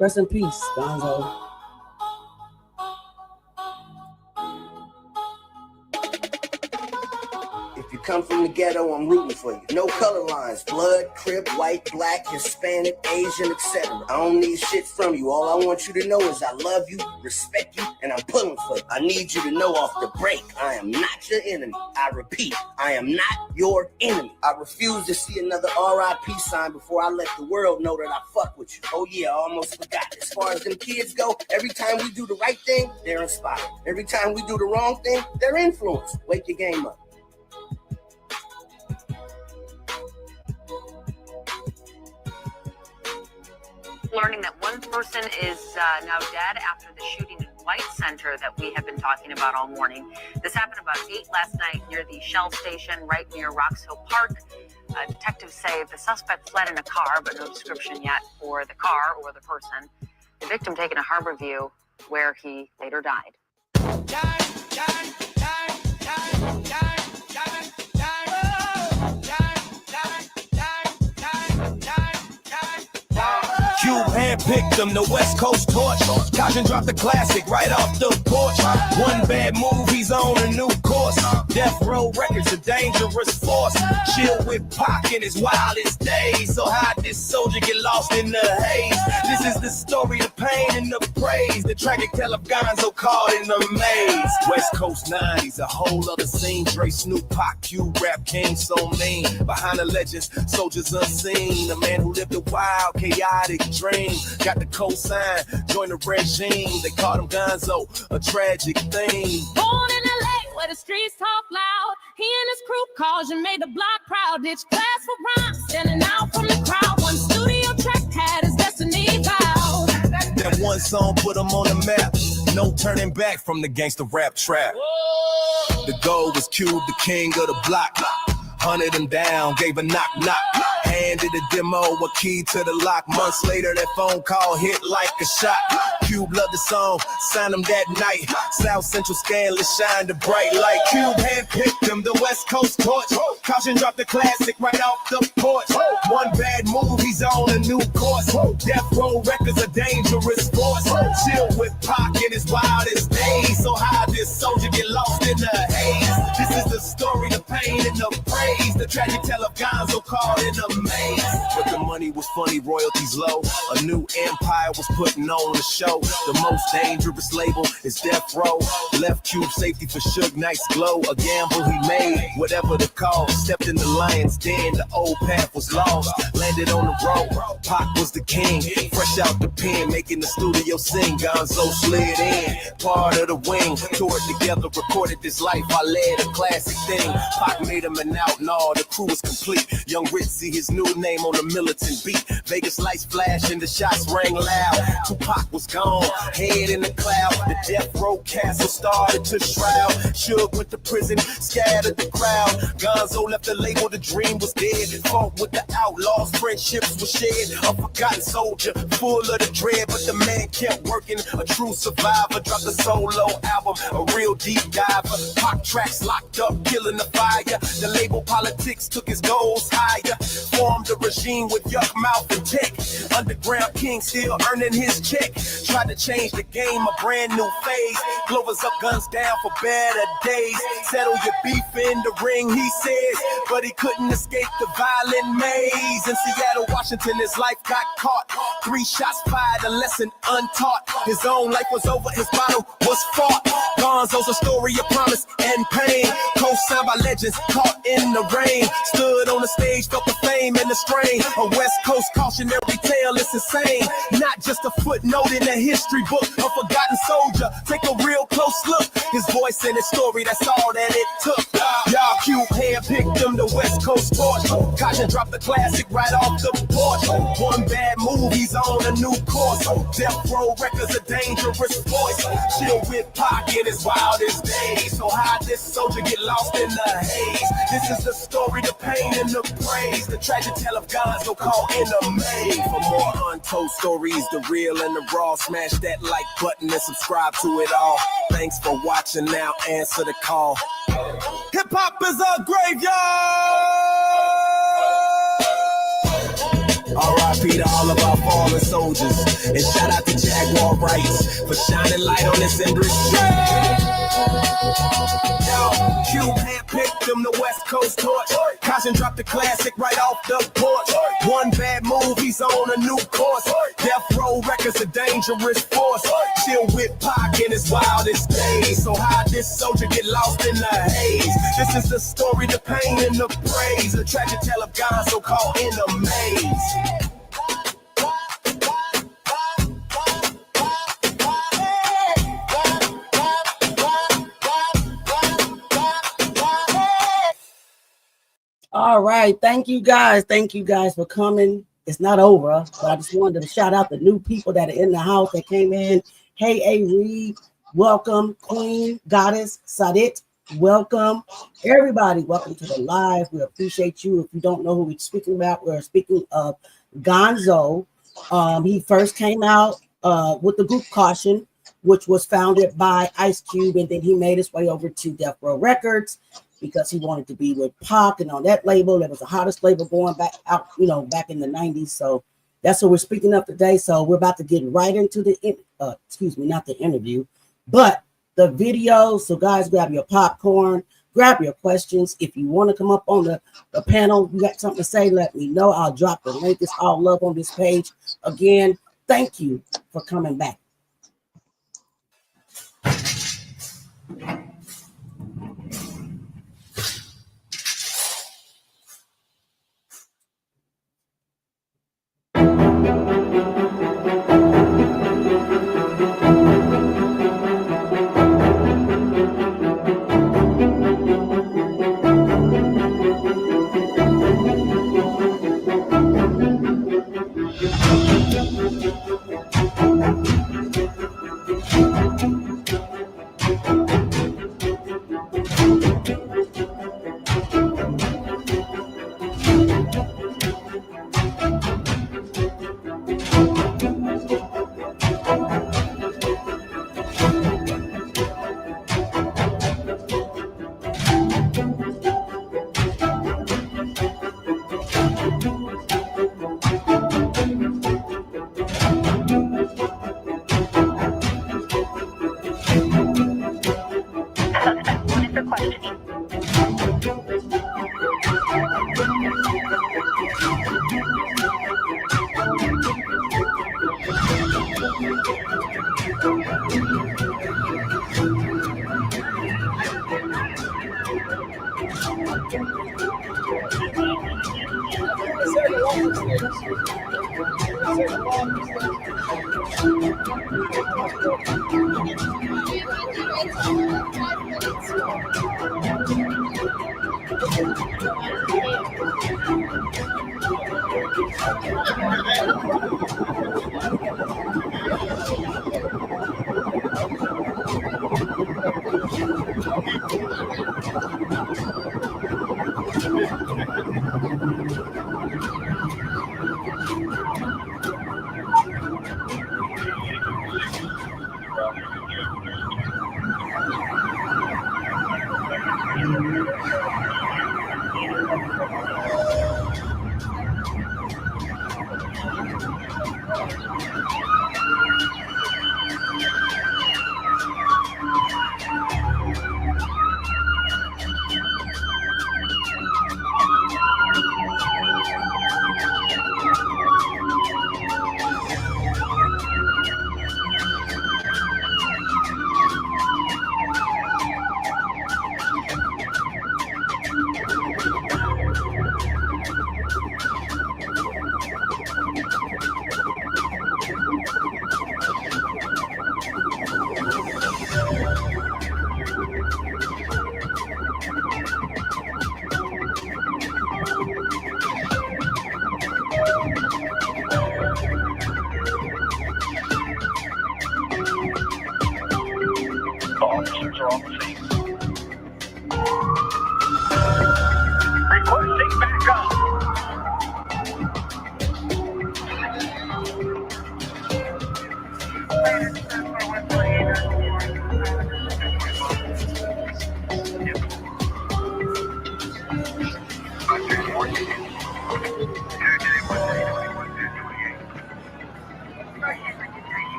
Rest in peace, Gonzo. If you come from the ghetto, I'm rooting for you. No color lines, blood, crip, white, black, Hispanic, Asian, etc. I don't need shit from you. All I want you to know is I love you, respect you, and I'm pulling for you. I need you to know off the break, I am not your enemy. I repeat, I am not your enemy. I refuse to see another RIP sign before I let the world know that I fuck with you. Oh yeah, I almost forgot. As far as them kids go, every time we do the right thing, they're inspired. Every time we do the wrong thing, they're influenced. Wake your game up. Learning that one person is now dead after the shooting in White Center that we have been talking about all morning. This happened about 8 last night near the Shell station right near Rocks Hill Park. Detectives say the suspect fled in a car, but no description yet for the car or the person. The victim taken to Harborview, where he later died. Cube handpicked them, the West Coast torch. Caution dropped the classic right off the porch. One bad move, he's on a new course. Death Row Records, a dangerous force. Chill with Pac in his wildest days. So how this soldier get lost in the haze? This is the story, the pain and the praise. The tragic tale of Gonzo caught in the maze. West Coast 90s, a whole other scene. Dre, Snoop, Pac, Cube, Rap King, so mean. Behind the legends, soldiers unseen. A man who lived a wild, chaotic dream. Got the cosign, join the regime. They called him Gonzo, a tragic thing. Born in LA where the streets talk loud. He and his crew caution made the block proud. Ditch class for rhymes, standing out from the crowd. One studio track had his destiny vowed. That one song put him on the map. No turning back from the gangster rap trap. Whoa. The goal was Cube, the king of the block. Hunted him down, gave a knock-knock. Handed a demo, a key to the lock. Months later, that phone call hit like a shot. Cube loved the song, signed him that night. South Central scandalous shined a bright light. Cube handpicked him, the West Coast torch. Caution dropped the classic right off the porch. One bad move, he's on a new course. Death Row Records, a dangerous force. Chill with Pac in his wildest days. So how this soldier get lost in the haze? This is the story, the pain and the praise. The tragic tale of Gonzo caught in a maze. But the money was funny, royalties low. A new empire was putting on the show. The most dangerous label is Death Row. Left Cube safety for Suge Knight's glow. A gamble he made, whatever the cause. Stepped in the lion's den, the old path was lost. Landed on the road, Pac was the king. Fresh out the pen, making the studio sing. Gonzo slid in, part of the wing. Toured together, recorded this life. I led a classic thing. Pac made him an outlaw, the crew was complete. Young Ritzy, his new name on the militant beat. Vegas lights flashing, the shots rang loud. Tupac was gone, head in the cloud. The Death Row castle started to shroud. Suge went to prison, scattered the crowd. Gonzo left the label, the dream was dead. Fought with the outlaws, friendships were shared. A forgotten soldier, full of the dread, but the man kept working. A true survivor, dropped a solo album, a real deep diver. Pac tracks locked up, killing the fire. The label politics took his goals higher. Formed a regime with yuck mouth and tech. Underground king still earning his check. Tried to change the game, a brand new phase. Glovers up, guns down for better days. Settle your beef in the ring, he says. But he couldn't escape the violent maze. In Seattle, Washington, his life got caught. 3 shots fired, a lesson untaught. His own life was over, his bottle was fought. Gonzo's a story of promise and pain. Co-signed by legends, caught in the rain. Stood on the stage, felt the fame and the strain. A West Coast cautionary tale, it's insane. Not just a footnote in a history book. A forgotten soldier, take a real close look. His voice and his story, that's all that it took. Y'all Cube handpicked him, the West Coast torch. Caution dropped the classic right off the porch. One bad move, he's on a new course. Death Row Records, a dangerous voice. Chill with Pac in his wildest days. So how this soldier get lost in the haze? This is the story, the pain and the praise. The tragic tale of Gonzo caught in a maze. For more untold stories, the real and the raw, smash that like button and subscribe to it all. Thanks for watching, now answer the call. Hip hop is a graveyard. R.I.P. to all of our fallen soldiers. And shout out to Jaguar Rights for shining light on this industry. Yo, Cube handpicked them the West Coast torch. Caution dropped the classic right off the porch. One bad move, he's on a new course. Death Row Records a dangerous force. Chill with Pac in his wildest days. So how this soldier get lost in the haze? This is the story, the pain and the praise. A tragic tale of Gonzo caught in a maze. All right. Thank you guys. Thank you guys for coming. It's not over, but I just wanted to shout out the new people that are in the house that came in. Hey, A. Reed, welcome. Queen, Goddess, Sadit, welcome. Everybody, welcome to the live. We appreciate you. If you don't know who we're speaking about, we're speaking of Gonzo. He first came out with the group Caution, which was founded by Ice Cube, and then he made his way over to Death Row Records because he wanted to be with Pac, and on that label, that was the hottest label going back out, back in the 90s. So that's what we're speaking of today. So we're about to get right into the, not the interview, but the video. So guys, grab your popcorn, grab your questions. If you want to come up on the panel, you got something to say, let me know. I'll drop the link. It's all love on this page. Again, thank you for coming back.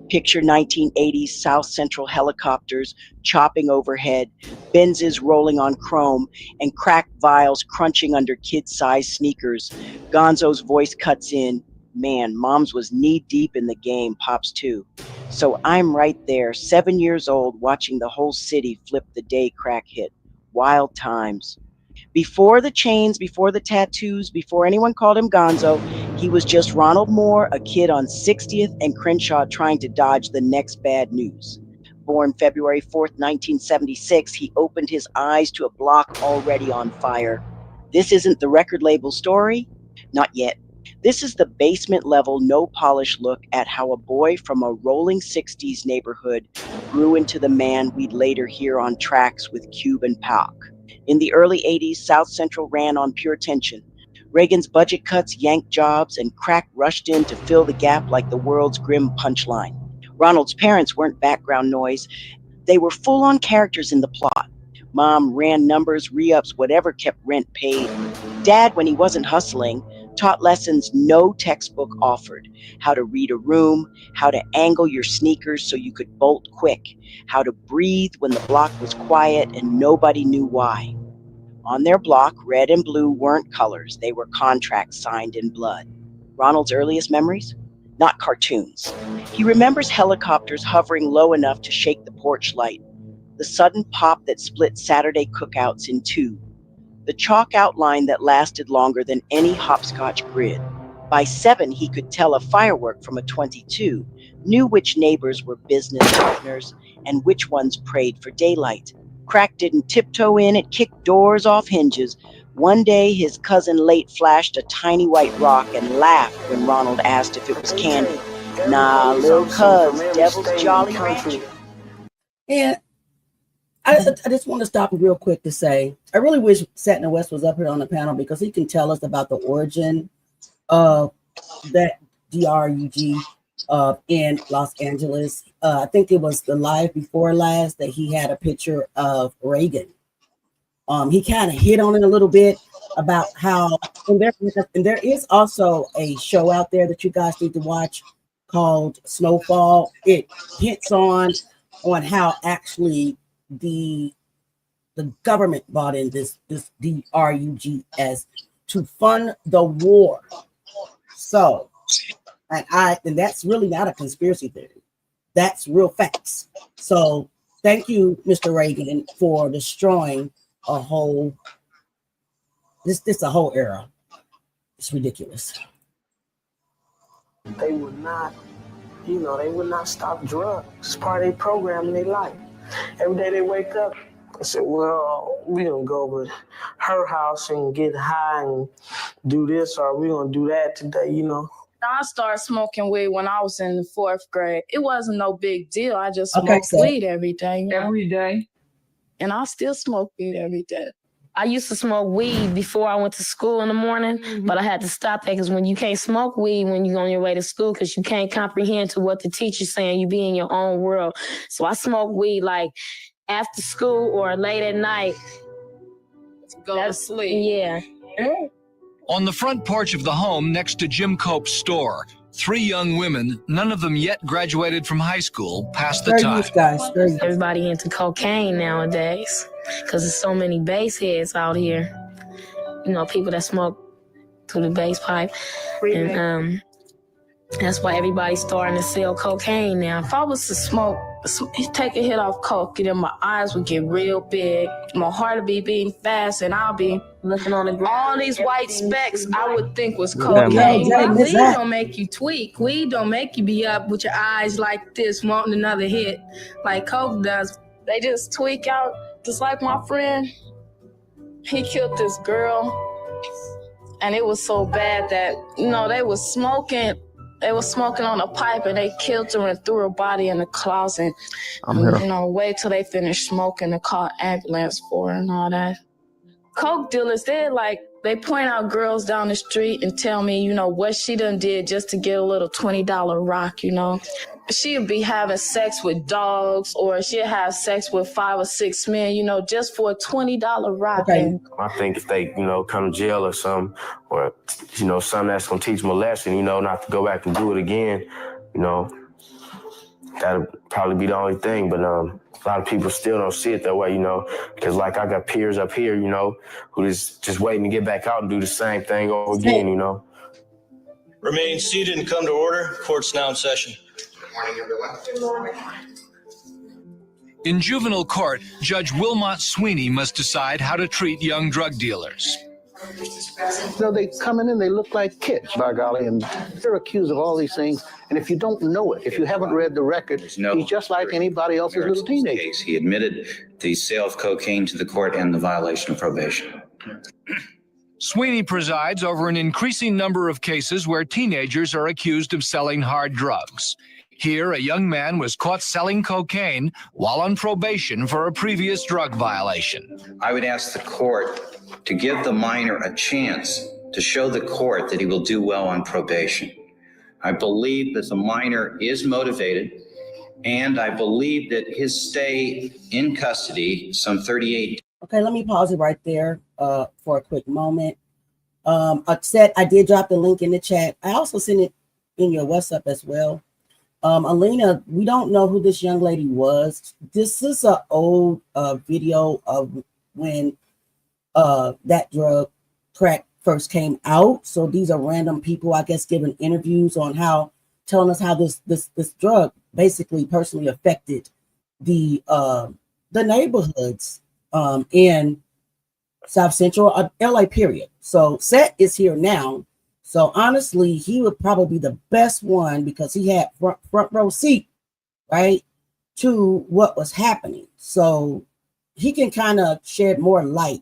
Picture 1980s South Central helicopters chopping overhead, Benzes rolling on chrome, and cracked vials crunching under kid-sized sneakers. Gonzo's voice cuts in. Man, Mom's was knee-deep in the game, Pops too. So I'm right there, 7 years old, watching the whole city flip the day crack hit. Wild times. Before the chains, before the tattoos, before anyone called him Gonzo, he was just Ronald Moore, a kid on 60th and Crenshaw trying to dodge the next bad news. Born February 4th, 1976, he opened his eyes to a block already on fire. This isn't the record label story? Not yet. This is the basement level, no polish look at how a boy from a rolling 60s neighborhood grew into the man we'd later hear on tracks with Cube and Pac. In the early 80s, South Central ran on pure tension. Reagan's budget cuts yanked jobs, and crack rushed in to fill the gap like the world's grim punchline. Ronald's parents weren't background noise. They were full-on characters in the plot. Mom ran numbers, re-ups, whatever kept rent paid. Dad, when he wasn't hustling, taught lessons no textbook offered. How to read a room, how to angle your sneakers so you could bolt quick, how to breathe when the block was quiet and nobody knew why. On their block, red and blue weren't colors. They were contracts signed in blood. Ronald's earliest memories? Not cartoons. He remembers helicopters hovering low enough to shake the porch light, the sudden pop that split Saturday cookouts in two, the chalk outline that lasted longer than any hopscotch grid. By 7, he could tell a firework from a .22, knew which neighbors were business partners, and which ones prayed for daylight. Crack didn't tiptoe in, it kicked doors off hinges. One day, his cousin late flashed a tiny white rock and laughed when Ronald asked if it was candy. Nah, little cuz, Devil's Jolly Rancher. And I just want to stop real quick to say, I really wish Satner West was up here on the panel because he can tell us about the origin of that DRUG in Los Angeles. I think it was the live before last that he had a picture of Reagan. He kind of hit on it a little bit about how, and there is also a show out there that you guys need to watch called Snowfall. It hits on how actually the government bought in this DRUGS to fund the war. So, and that's really not a conspiracy theory. That's real facts. So, thank you, Mr. Reagan, for destroying a whole era. It's ridiculous. They would not, they would not stop drugs. It's part of their program in their life. Every day they wake up, I said, well, we're going to go over to her house and get high and do this, or we're going to do that today, I started smoking weed when I was in the 4th grade. It wasn't no big deal. I just smoked weed every day. Every day? And I still smoke weed every day. I used to smoke weed before I went to school in the morning, but I had to stop that because when you can't smoke weed when you're on your way to school because you can't comprehend to what the teacher's saying, you be in your own world. So I smoke weed like after school or late at night. Go to sleep. Yeah. On the front porch of the home next to Jim Cope's store, 3 young women, none of them yet graduated from high school, passed the time. Everybody into cocaine nowadays because there's so many base heads out here. People that smoke through the base pipe. And That's why everybody's starting to sell cocaine now. If I was to take a hit off coke, then my eyes would get real big. My heart would be beating fast, and I'll be looking on the ground. All these white specks I would think was cocaine. Weed don't make you tweak. Weed don't make you be up with your eyes like this, wanting another hit, like coke does. They just tweak out, just like my friend. He killed this girl, and it was so bad that, they was smoking. They were smoking on a pipe, and they killed her and threw her body in the closet. Wait till they finished smoking and call ambulance for her and all that. Coke dealers, they point out girls down the street and tell me, what she done did just to get a little $20 rock, She'd be having sex with dogs, or she'd have sex with 5 or 6 men, just for a $20 rock. Okay. I think if they, come to jail or something, or, something that's going to teach them a lesson, not to go back and do it again, that'll probably be the only thing. But a lot of people still don't see it that way, because I got peers up here, who is just waiting to get back out and do the same thing over again, Remain seated and come to order. Court's now in session. Good morning. In juvenile court, Judge Wilmot Sweeney must decide how to treat young drug dealers. They come in and they look like kids, by golly, and they're accused of all these things. And if you don't know it, if you haven't read the record, he's just like anybody else's little teenager. He admitted the sale of cocaine to the court and the violation of probation. Sweeney presides over an increasing number of cases where teenagers are accused of selling hard drugs. Here, a young man was caught selling cocaine while on probation for a previous drug violation. I would ask the court to give the minor a chance to show the court that he will do well on probation. I believe that the minor is motivated, and I believe that his stay in custody, some 38. Okay, let me pause it right there for a quick moment. I did drop the link in the chat. I also sent it in your WhatsApp as well. Alina, we don't know who this young lady was. This is an old video of when that drug crack first came out. So these are random people, I guess, giving interviews on telling us how this drug basically personally affected the neighborhoods in South Central LA, period. So Seth is here now. So honestly, he would probably be the best one because he had front row seat, right, to what was happening. So he can kind of shed more light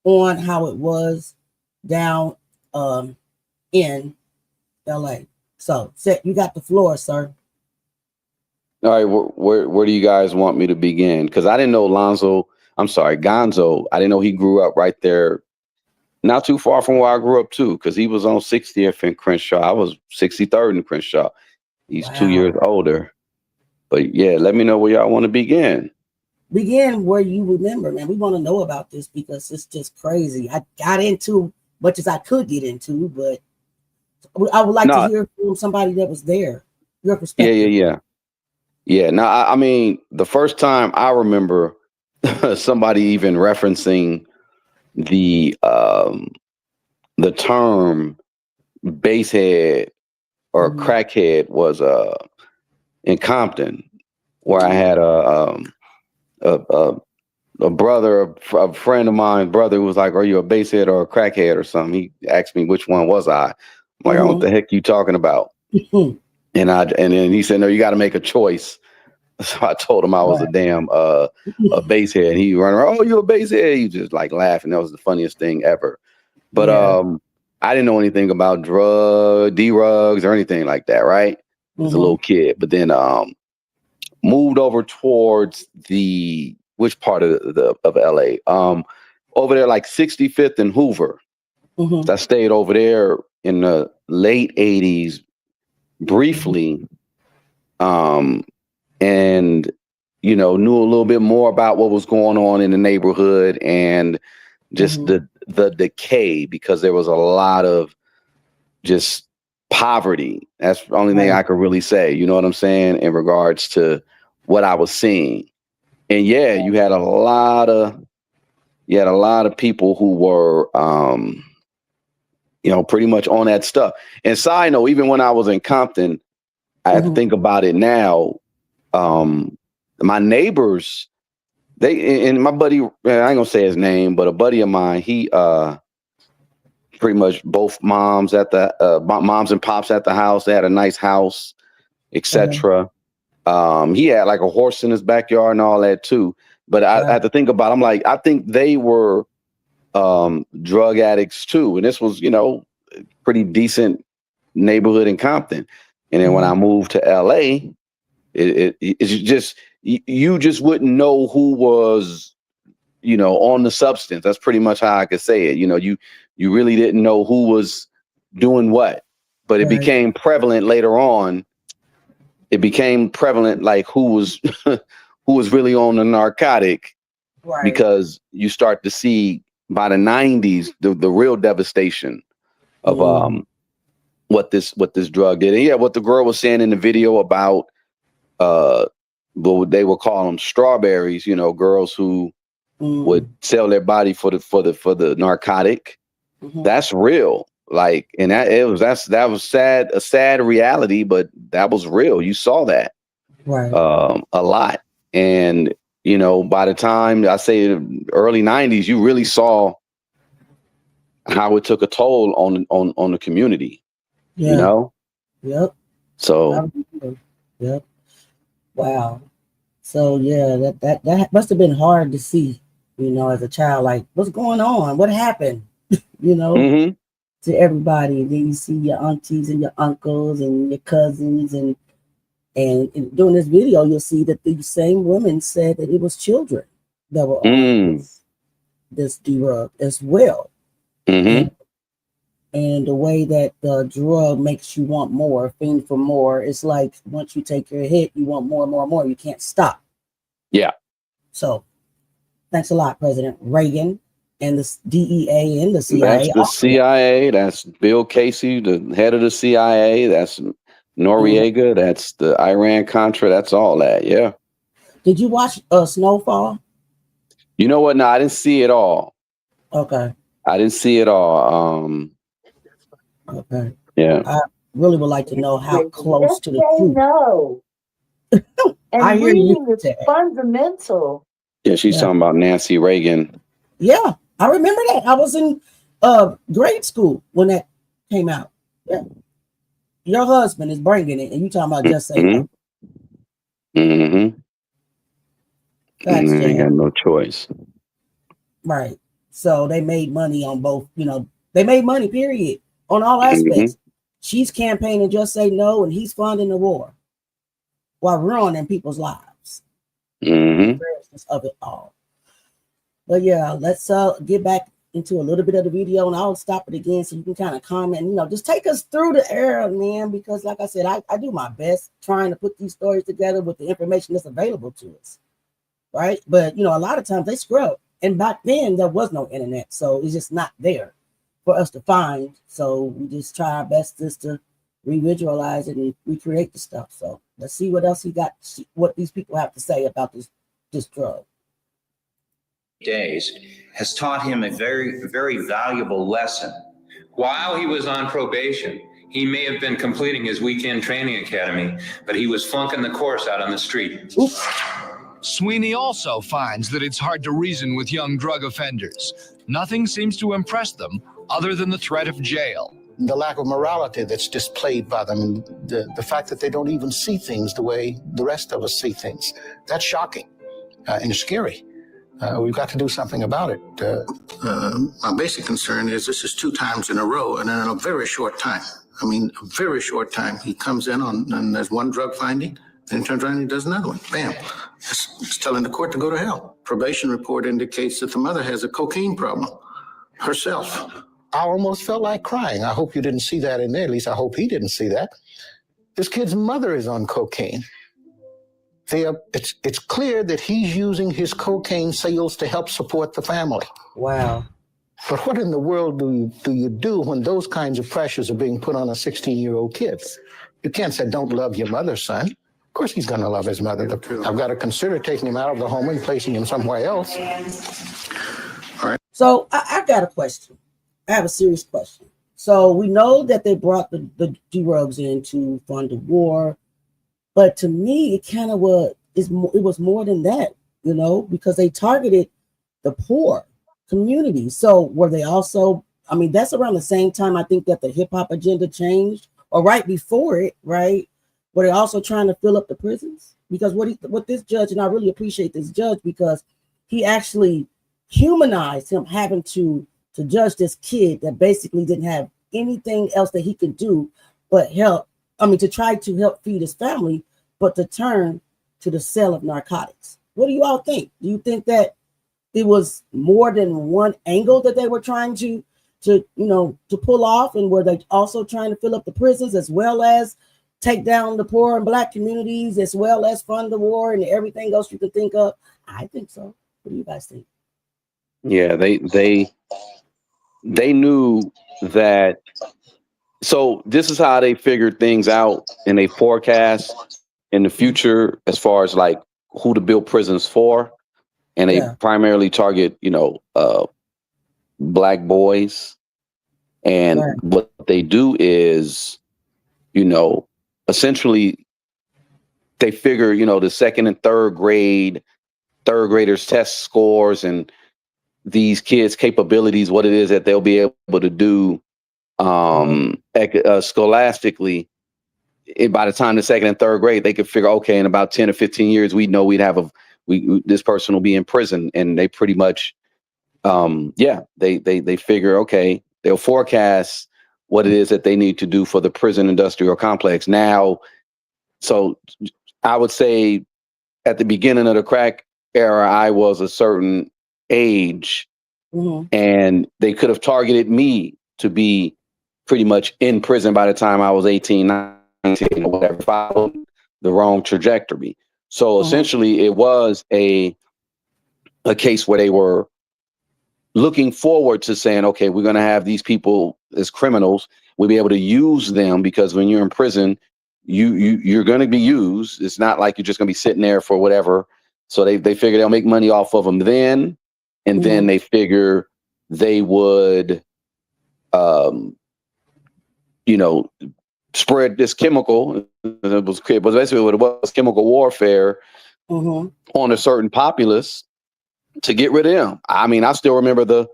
on how it was down in LA. So Seth, you got the floor, sir. All right, where do you guys want me to begin? Because I didn't know Gonzo. I didn't know he grew up right there, not too far from where I grew up too, because he was on 60th in Crenshaw. I was 63rd in Crenshaw. He's 2 years older. But yeah, let me know where y'all want to begin. Begin where you remember, man. We want to know about this because it's just crazy. I got into much as I could get into, but I would like to hear from somebody that was there. Your perspective. Yeah. Now, I mean, the first time I remember somebody even referencing the term basehead or crackhead was in Compton, where I had a brother, a friend of mine's brother, who was like, "Are you a basehead or a crackhead or something?" He asked me which one was I. I'm like, "What the heck you talking about?" And then he said, "No, you got to make a choice." So I told him I was a damn a basehead. And he ran around, "Oh, you a basehead?" He just like laughing. That was the funniest thing ever. But I didn't know anything about D-rugs or anything like that, right? I was a little kid. But then moved over towards which part of LA? Over there, like 65th and Hoover. So I stayed over there in the late 80s briefly. And, knew a little bit more about what was going on in the neighborhood and just the decay, because there was a lot of just poverty. That's the only thing I could really say, you know what I'm saying, in regards to what I was seeing. And yeah, you had a lot of people who were, pretty much on that stuff. And side note, even when I was in Compton, I have to think about it now. My neighbors, and my buddy, I ain't gonna say his name, but a buddy of mine, he pretty much both moms and pops at the house. They had a nice house, etc. He had like a horse in his backyard and all that too. But I had to think about, I'm like, I think they were drug addicts too. And this was, pretty decent neighborhood in Compton. And then when I moved to LA, it's just, you just wouldn't know who was, on the substance. That's pretty much how I could say it. You really didn't know who was doing what, but it became prevalent later on. It became prevalent, like who was really on the narcotic, because you start to see by the 90s the real devastation of what this drug did. And what the girl was saying in the video about they would call them strawberries, girls who would sell their body for the narcotic. That's real. Like, and that was sad, a sad reality, but that was real. You saw that a lot. And, by the time I say early 90s, you really saw how it took a toll on the community. Yep. So yep. Wow. So yeah, that must have been hard to see, as a child, like, what's going on? What happened? To everybody. And then you see your aunties and your uncles and your cousins, and during this video, you'll see that these same women said that it was children that were on this drug as well. And the way that the drug makes you want more, fiend for more. It's like once you take your hit, you want more and more and more. You can't stop. Yeah. So thanks a lot, President Reagan. And the DEA and the CIA. That's the CIA. That's Bill Casey, the head of the CIA. That's Noriega. That's the Iran-Contra. That's all that. Yeah. Did you watch Snowfall? You know what? No, I didn't see it all. Okay. I didn't see it all. Okay. Yeah. I really would like to know how close to the truth. No. And I hear reading you. is fundamental. Yeah, she's talking about Nancy Reagan. Yeah, I remember that. I was in grade school when that came out. Yeah. Your husband is bringing it, and you talking about just saying that. They got no choice. Right. So they made money on both, they made money, period, on all aspects. She's campaigning Just Say No, and he's funding the war while ruining people's lives. Of it all. But yeah, let's get back into a little bit of the video, and I'll stop it again so you can kind of comment, just take us through the era, man, because like I said, I do my best trying to put these stories together with the information that's available to us, right? But, a lot of times they scrub, and back then there was no internet, so it's just not there for us to find. So we just try our best just to revisualize it and recreate the stuff. So let's see what else what these people have to say about this drug. Days has taught him a very, very valuable lesson. While he was on probation, he may have been completing his weekend training academy, but he was flunking the course out on the street. Sweeney also finds that it's hard to reason with young drug offenders. Nothing seems to impress them other than the threat of jail. The lack of morality that's displayed by them, the fact that they don't even see things the way the rest of us see things, that's shocking and scary. We've got to do something about it. My basic concern is this is 2 times in a row, and in a very short time. I mean, a very short time. He comes in and there's one drug finding, then he turns around and he does another one. Bam. It's telling the court to go to hell. Probation report indicates that the mother has a cocaine problem herself. I almost felt like crying. I hope you didn't see that in there. At least I hope he didn't see that. This kid's mother is on cocaine. It's clear that he's using his cocaine sales to help support the family. Wow. But what in the world do you do when those kinds of pressures are being put on a 16-year-old kid? You can't say, don't love your mother, son. Of course he's going to love his mother. I've got to consider taking him out of the home and placing him somewhere else. All right. So I got a question. I have a serious question. So we know that they brought the drugs in to fund the war, but to me, it kind of it was more than that, because they targeted the poor community. So were they also? I mean, that's around the same time I think that the hip hop agenda changed, or right before it, right? Were they also trying to fill up the prisons? Because what this judge, and I really appreciate this judge because he actually humanized him having to judge this kid that basically didn't have anything else that he could do but to try to help feed his family, but to turn to the sale of narcotics. What do you all think? Do you think that it was more than one angle that they were trying to pull off? And were they also trying to fill up the prisons as well as take down the poor and Black communities, as well as fund the war and everything else you could think of? I think so. What do you guys think? Yeah, they knew that. So this is how they figured things out, and they forecast in the future as far as like who to build prisons for, and they primarily target Black boys. And what they do is, essentially they figure, the second and third graders test scores and these kids' capabilities, what it is that they'll be able to do scholastically. By the time the second and third grade, they could figure, okay, in about 10 or 15 years, we know we'd have this person will be in prison. And they pretty much, they figure, okay, they'll forecast what it is that they need to do for the prison industrial complex. Now, so I would say at the beginning of the crack era, I was a certain age, and they could have targeted me to be pretty much in prison by the time I was 18, 19, or whatever, followed the wrong trajectory. So essentially it was a case where they were looking forward to saying, okay, we're going to have these people as criminals. We'll be able to use them because when you're in prison, you're going to be used. It's not like you're just going to be sitting there for whatever. So they figure they'll make money off of them then. And then they figure they would, spread this chemical. It was basically what it was, chemical warfare on a certain populace to get rid of them. I mean, I still remember the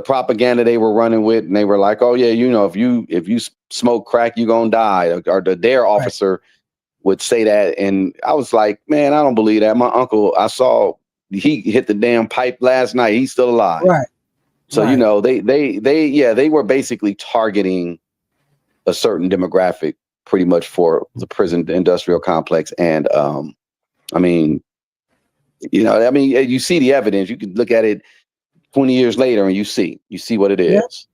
propaganda they were running with, and they were like, "Oh yeah, if you smoke crack, you're gonna die." Or the DARE officer would say that, and I was like, "Man, I don't believe that." My uncle, I saw he hit the damn pipe last night. He's still alive. Right. So they were basically targeting a certain demographic, pretty much for the prison industrial complex, and you see the evidence. You can look at it 20 years later and you see what it is.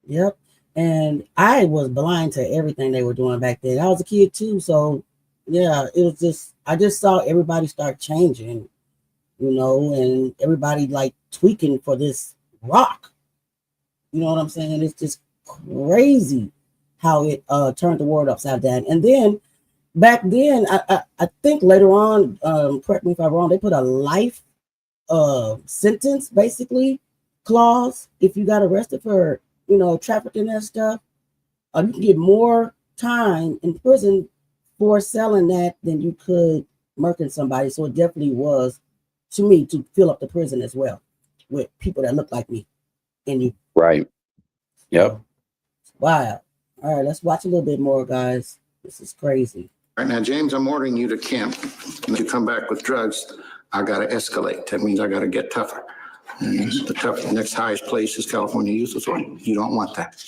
Yep. And I was blind to everything they were doing back then. I was a kid too. So yeah, it was just, I just saw everybody start changing, and everybody like tweaking for this rock. You know what I'm saying? It's just crazy how it turned the world upside down. And then back then, I think later on, correct me if I'm wrong, they put a life sentence, basically, clause. If you got arrested for, trafficking and stuff, you can get more time in prison for selling that than you could murking somebody. So it definitely was, to me, to fill up the prison as well with people that look like me and you. Right. Yep. Wow. All right, let's watch a little bit more, guys. This is crazy. All right, now, James, I'm ordering you to camp. If you come back with drugs, I got to escalate. That means I got to get tougher. And the next highest place is California Youth Authority. You don't want that.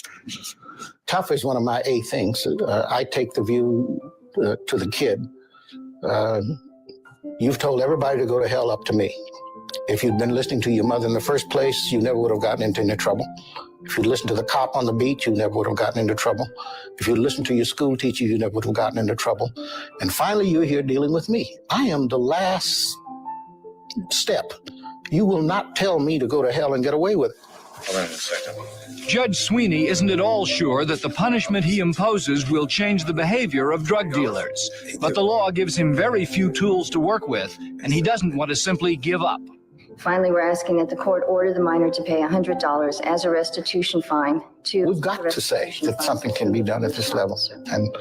Tough is one of my A things. I take the view to the kid. You've told everybody to go to hell up to me. If you'd been listening to your mother in the first place, you never would have gotten into any trouble. If you'd listened to the cop on the beat, you never would have gotten into trouble. If you'd listened to your school teacher, you never would have gotten into trouble. And finally, you're here dealing with me. I am the last step. You will not tell me to go to hell and get away with it. Hold on a second. Judge Sweeney isn't at all sure that the punishment he imposes will change the behavior of drug dealers. But the law gives him very few tools to work with, and he doesn't want to simply give up. Finally, we're asking that the court order the minor to pay $100 as a restitution fine to. We've got to say that something can be done at this level, and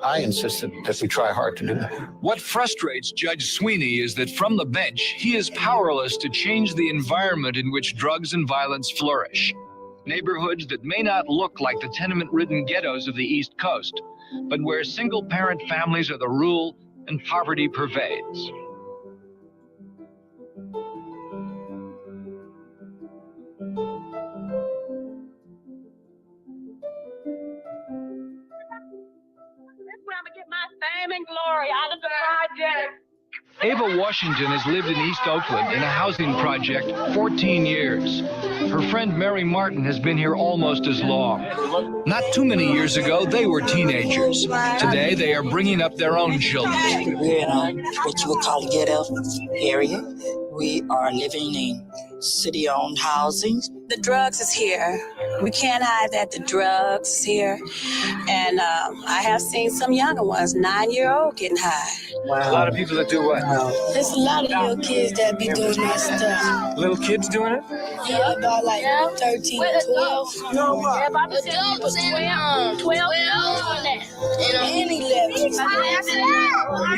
I insisted that we try hard to do that. What frustrates Judge Sweeney is that from the bench, he is powerless to change the environment in which drugs and violence flourish. Neighborhoods that may not look like the tenement-ridden ghettos of the East Coast, but where single-parent families are the rule and poverty pervades. Fame and glory out of the project. Ava Washington has lived in East Oakland in a housing project 14 years. Her friend Mary Martin has been here almost as long. Not too many years ago, they were teenagers. Today, they are bringing up their own children. We're in what you would call a ghetto area. We are living in city-owned housing. The drugs is here. We can't hide that the drugs is here. And I have seen some younger ones, 9-year-old, getting high. Wow. A lot of people that do what? There's a lot of little kids that be doing that stuff. Little kids doing it? Yeah, about like 13, 12. Yeah, about 12, 12, and 11.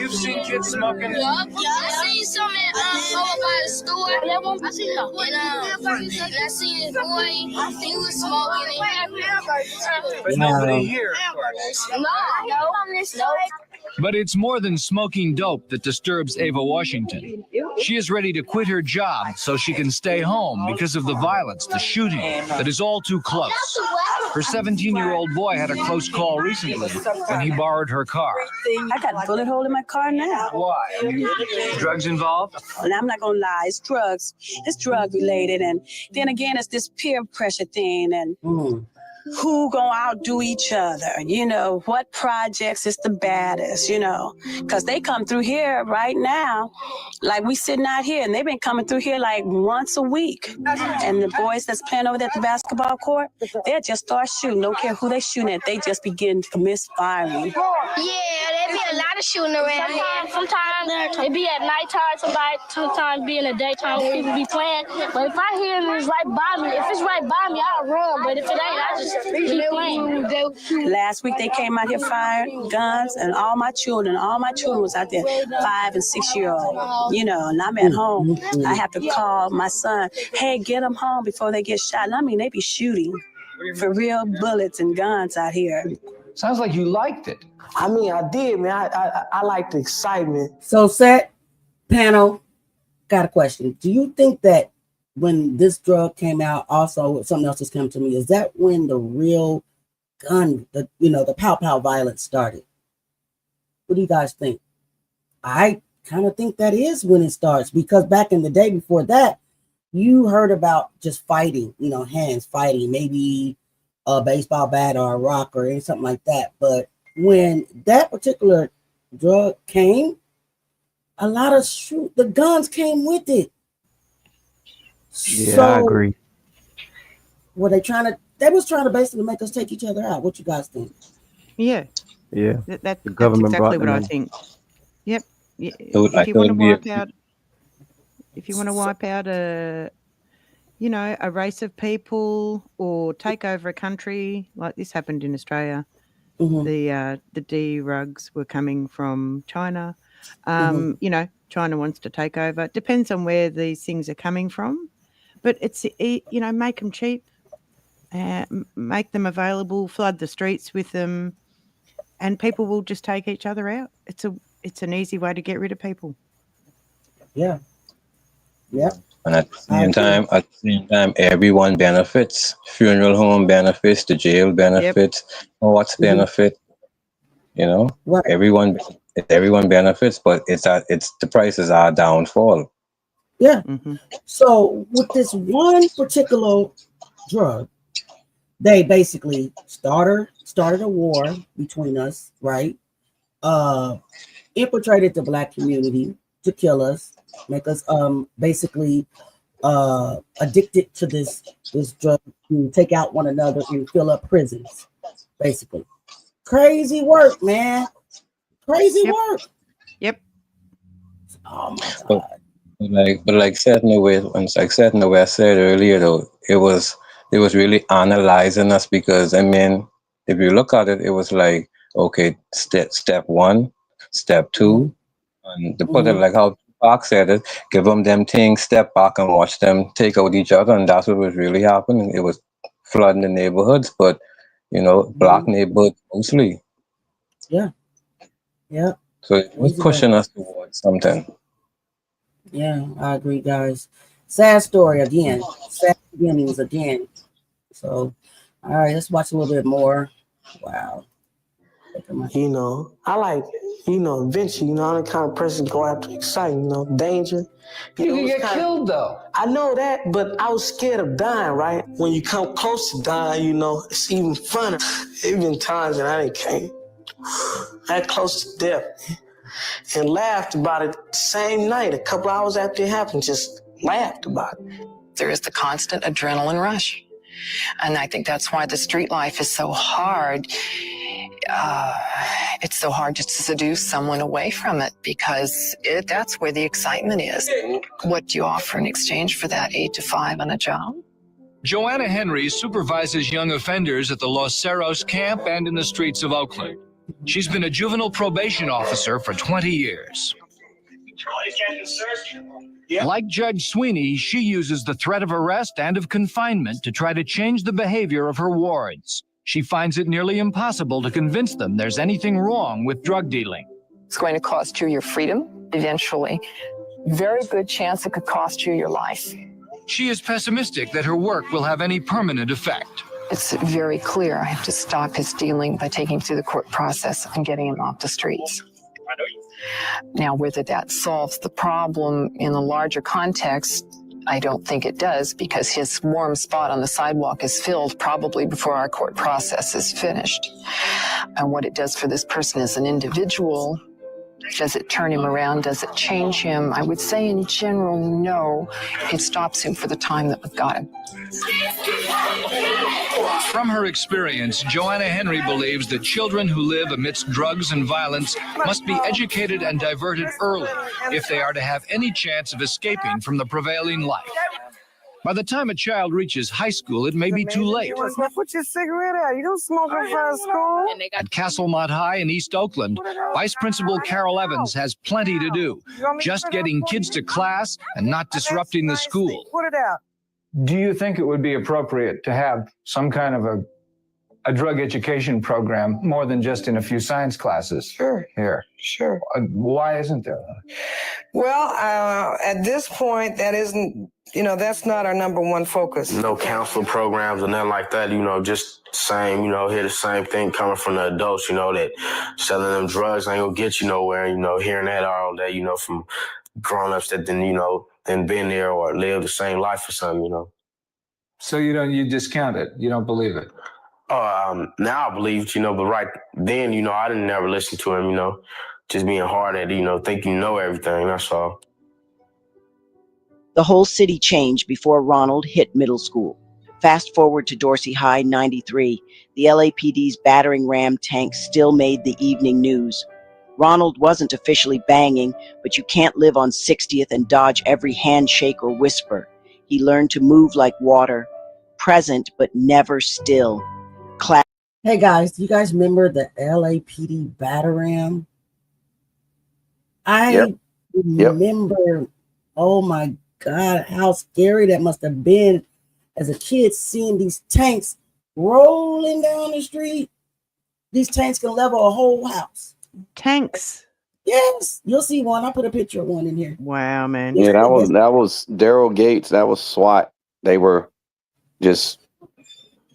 You've seen kids smoking? Yeah, I seen some over by the store. I seen them. And I seen this boy, he was smoking. But nobody here. No. But it's more than smoking dope that disturbs Ava Washington. She is ready to quit her job so she can stay home because of the violence, the shooting, that is all too close. Her 17-year-old boy had a close call recently when he borrowed her car. I got a bullet hole in my car now. Why? Drugs involved? And I'm not going to lie, it's drugs. It's drug related. And then again, it's this peer pressure thing. And who gonna outdo each other? You know, what projects is the baddest, you know? Because they come through here right now, like we sitting out here, and they've been coming through here like once a week. And the boys that's playing over there at the basketball court, they'll just start shooting. Don't care who they shooting at, they just begin to misfiring. Yeah, there be a lot of shooting around here. Sometimes it be at nighttime, sometimes be in the daytime, people be playing. But if I hear it, it's right by me. If it's right by me, I'll run. But if it ain't, I just keep playing. Last week they came out here firing guns, and all my children was out there, 5 and 6 year old. You know, and I'm at home. I have to call my son, hey, get them home before they get shot. And I mean, they be shooting for real bullets and guns out here. Sounds like you liked it. I mean, I did, man. I like the excitement. So, set panel, got a question. Do you think that when this drug came out, also something else just came to me, is that when the real gun, the pow violence started? What do you guys think? I kind of think that is when it starts, because back in the day before that, you heard about just fighting, hands fighting, maybe a baseball bat or a rock or something like that. But when that particular drug came, a lot of the guns came with it. Yeah, so, I agree. Were they was trying to basically make us take each other out. What you guys think? Yeah. That's government exactly brought what I them in. think. Yep. If you want to wipe out a race of people or take over a country, like this happened in Australia. The D-rugs were coming from China. China wants to take over. It depends on where these things are coming from, but it's make them cheap, make them available, flood the streets with them, and people will just take each other out. It's an easy way to get rid of people. Yeah. And at the same time, everyone benefits. Funeral home benefits, the jail benefits, courts benefit. Right. Everyone benefits, but it's the prices are downfall. Yeah. So with this one particular drug, they basically started a war between us, right? Infiltrated the Black community to kill us, make us basically addicted to this drug, to take out one another and fill up prisons, basically. Crazy work, man. Crazy work. Yep. Oh my God. But like said in the way, I said earlier, though, it was really analyzing us because I mean, if you look at it, it was like okay, step one, step two, and to put it like how Tupac said it, give them things, step back and watch them take out each other, and that's what was really happening. It was flooding the neighborhoods, but you know, black neighborhoods mostly. Yeah. So it was pushing us towards something. Yeah, I agree, guys. Sad story again. Sad beginnings again. So, all right, let's watch a little bit more. Wow. You know, I like, adventure. I'm the kind of person go after excitement, danger. You can get killed though. I know that, but I was scared of dying, right? When you come close to dying, it's even funner. There been times that I came that close to death and laughed about it the same night, a couple hours after it happened, just laughed about it. There is the constant adrenaline rush. And I think that's why the street life is so hard. It's so hard to seduce someone away from it because that's where the excitement is. What do you offer in exchange for that 8 to 5 on a job? Joanna Henry supervises young offenders at the Los Cerros camp and in the streets of Oakland. She's been a juvenile probation officer for 20 years. Like Judge Sweeney, she uses the threat of arrest and of confinement to try to change the behavior of her wards. She finds it nearly impossible to convince them there's anything wrong with drug dealing. It's going to cost you your freedom eventually. Very good chance it could cost you your life. She is pessimistic that her work will have any permanent effect. It's very clear I have to stop his dealing by taking him through the court process and getting him off the streets. Now, whether that solves the problem in a larger context, I don't think it does, because his warm spot on the sidewalk is filled probably before our court process is finished. And what it does for this person as an individual, does it turn him around? Does it change him? I would say in general, no. It stops him for the time that we've got him. From her experience, Joanna Henry believes that children who live amidst drugs and violence must be educated and diverted early if they are to have any chance of escaping from the prevailing life. By the time a child reaches high school, it may be too late. Put your cigarette out. You don't smoke in front of school. At Castlemont High in East Oakland, Vice Principal Carol Evans has plenty to do, just getting kids to class and not disrupting the school. Put it out. Do you think it would be appropriate to have some kind of a drug education program more than just in a few science classes? Sure. Here. Sure. Why isn't there? Well, at this point, that isn't, that's not our number one focus. No counseling programs or nothing like that, just same, hear the same thing coming from the adults, that selling them drugs ain't gonna get you nowhere, hearing that all day, from grown-ups that then been there or lived the same life or something, So you discount it, you don't believe it? Now I believe it, but right then, I didn't never listen to him, just being hard at it, thinking you know everything, that's all. The whole city changed before Ronald hit middle school. Fast forward to Dorsey High 93, the LAPD's battering ram tank still made the evening news. Ronald wasn't officially banging, but you can't live on 60th and dodge every handshake or whisper. He learned to move like water, present but never still. Hey guys, do you guys remember the LAPD battering? I remember, oh my God, how scary that must have been as a kid seeing these tanks rolling down the street. These tanks can level a whole house. Tanks. Yes, you'll see one. I'll put a picture of one in here. Wow, man. Yeah, that was Daryl Gates. That was SWAT. They were just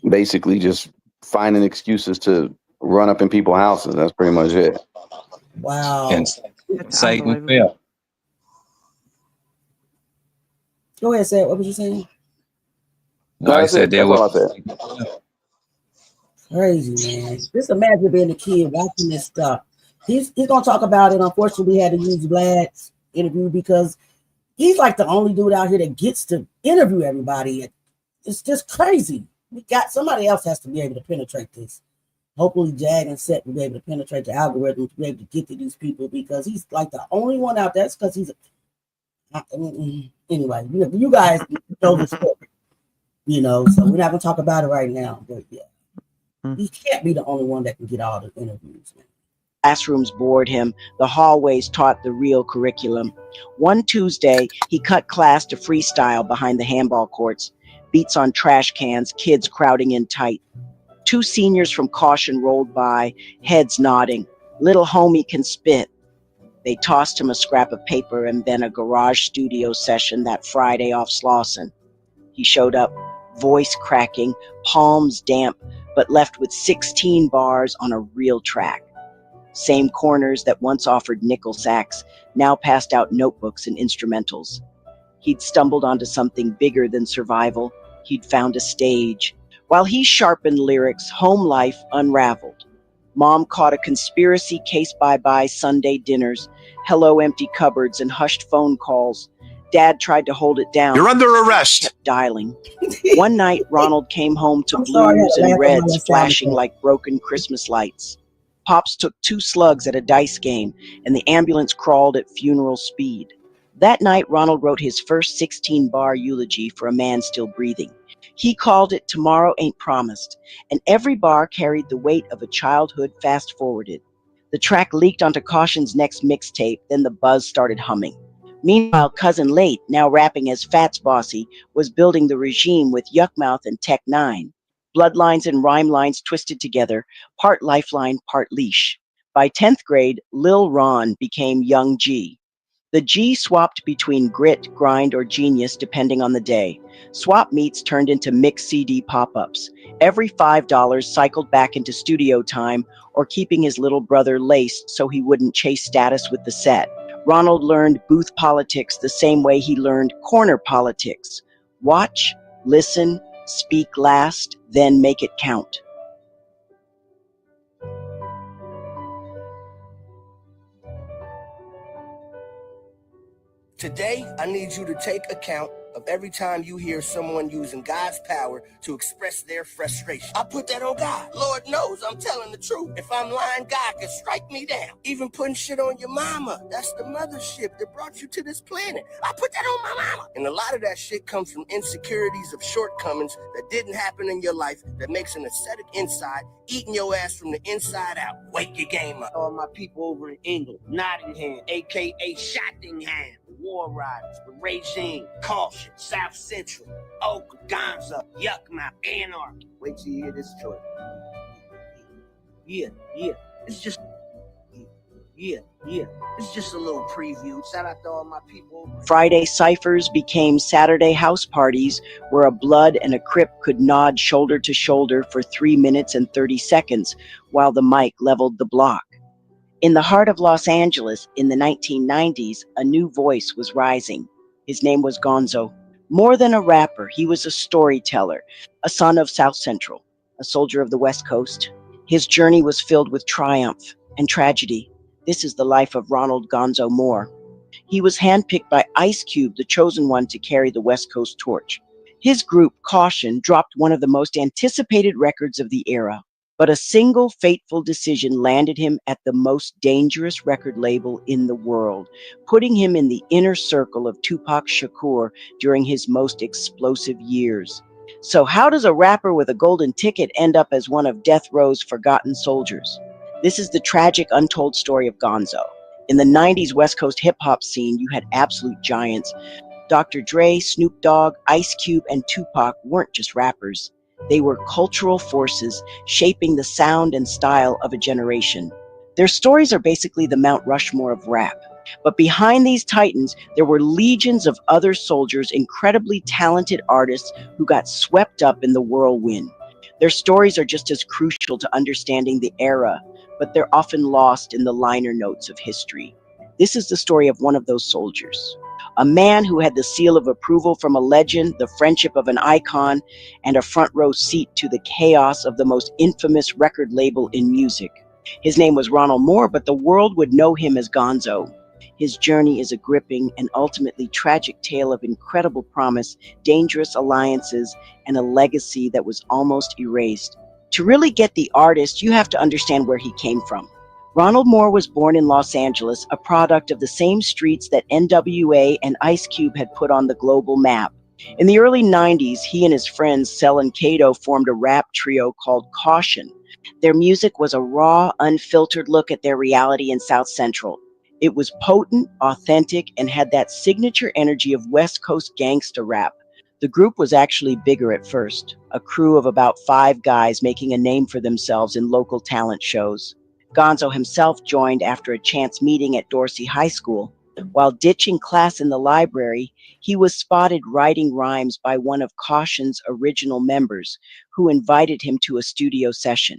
basically just finding excuses to run up in people's houses. That's pretty much it. Wow. And sight and fail. Go ahead, say it. What was you saying? No, I said there was. Crazy, man. Just imagine being a kid watching this stuff. He's gonna talk about it. Unfortunately, we had to use Vlad's interview because he's like the only dude out here that gets to interview everybody. It's just crazy. Somebody else has to be able to penetrate this. Hopefully, Jag and Seth will be able to penetrate the algorithm to be able to get to these people because he's like the only one out there. It's because Anyway, you guys know the story, so we're not gonna talk about it right now. But yeah, he can't be the only one that can get all the interviews. Classrooms bored him. The hallways taught the real curriculum. One Tuesday, he cut class to freestyle behind the handball courts. Beats on trash cans, kids crowding in tight. 2 seniors from Caution rolled by, heads nodding. Little homie can spit. They tossed him a scrap of paper and then a garage studio session that Friday off Slauson. He showed up, voice cracking, palms damp, but left with 16 bars on a real track. Same corners that once offered nickel sacks, now passed out notebooks and instrumentals. He'd stumbled onto something bigger than survival. He'd found a stage. While he sharpened lyrics, home life unraveled. Mom caught a conspiracy case bye-bye Sunday dinners, hello empty cupboards and hushed phone calls. Dad tried to hold it down. You're under arrest. Kept dialing. One night, Ronald came home to blues and reds flashing like broken Christmas lights. Pops took 2 slugs at a dice game, and the ambulance crawled at funeral speed. That night, Ronald wrote his first 16-bar eulogy for a man still breathing. He called it Tomorrow Ain't Promised, and every bar carried the weight of a childhood fast-forwarded. The track leaked onto Caution's next mixtape, then the buzz started humming. Meanwhile, Cousin Late, now rapping as Fats Bossy, was building the regime with Yuckmouth and Tech 9. Bloodlines and rhyme lines twisted together, part lifeline, part leash. By 10th grade, Lil Ron became Young G. The G swapped between grit, grind, or genius depending on the day. Swap meets turned into mix CD pop-ups. Every $5 cycled back into studio time or keeping his little brother laced so he wouldn't chase status with the set. Ronald learned booth politics the same way he learned corner politics. Watch, listen, speak last, then make it count. Today, I need you to take account of every time you hear someone using God's power to express their frustration. I put that on God. Lord knows I'm telling the truth. If I'm lying, God can strike me down. Even putting shit on your mama. That's the mothership that brought you to this planet. I put that on my mama. And a lot of that shit comes from insecurities of shortcomings that didn't happen in your life that makes an ascetic inside eating your ass from the inside out. Wake your game up. All my people over in England, Nottingham, a.k.a. Shottingham, War Riders, the Regime, Caution, South Central, Oak, Gonzo, Yuckmouth, Anarchy. Wait till you hear this joint. Yeah. It's just... Yeah. It's just a little preview. Shout out to all my people. Friday ciphers became Saturday house parties where a blood and a crip could nod shoulder to shoulder for 3 minutes and 30 seconds while the mic leveled the block. In the heart of Los Angeles in the 1990s, a new voice was rising. His name was Gonzo. More than a rapper, he was a storyteller, a son of South Central, a soldier of the West Coast. His journey was filled with triumph and tragedy. This is the life of Ronald Gonzo Moore. He was handpicked by Ice Cube, the chosen one to carry the West Coast torch. His group, Caution, dropped one of the most anticipated records of the era. But a single fateful decision landed him at the most dangerous record label in the world, putting him in the inner circle of Tupac Shakur during his most explosive years. So how does a rapper with a golden ticket end up as one of death row's forgotten soldiers? This is the tragic, untold story of Gonzo. In the 90s West Coast hip-hop scene, you had absolute giants. Dr. Dre, Snoop Dogg, Ice Cube, and Tupac weren't just rappers. They were cultural forces shaping the sound and style of a generation. Their stories are basically the Mount Rushmore of rap. But behind these titans, there were legions of other soldiers, incredibly talented artists who got swept up in the whirlwind. Their stories are just as crucial to understanding the era, but they're often lost in the liner notes of history. This is the story of one of those soldiers. A man who had the seal of approval from a legend, the friendship of an icon, and a front row seat to the chaos of the most infamous record label in music. His name was Ronald Moore, but the world would know him as Gonzo. His journey is a gripping and ultimately tragic tale of incredible promise, dangerous alliances, and a legacy that was almost erased. To really get the artist, you have to understand where he came from. Ronald Moore was born in Los Angeles, a product of the same streets that NWA and Ice Cube had put on the global map. In the early 90s, he and his friends Sel and Kato formed a rap trio called Caution. Their music was a raw, unfiltered look at their reality in South Central. It was potent, authentic, and had that signature energy of West Coast gangsta rap. The group was actually bigger at first, a crew of about 5 guys making a name for themselves in local talent shows. Gonzo himself joined after a chance meeting at Dorsey High School. While ditching class in the library, he was spotted writing rhymes by one of Caution's original members, who invited him to a studio session.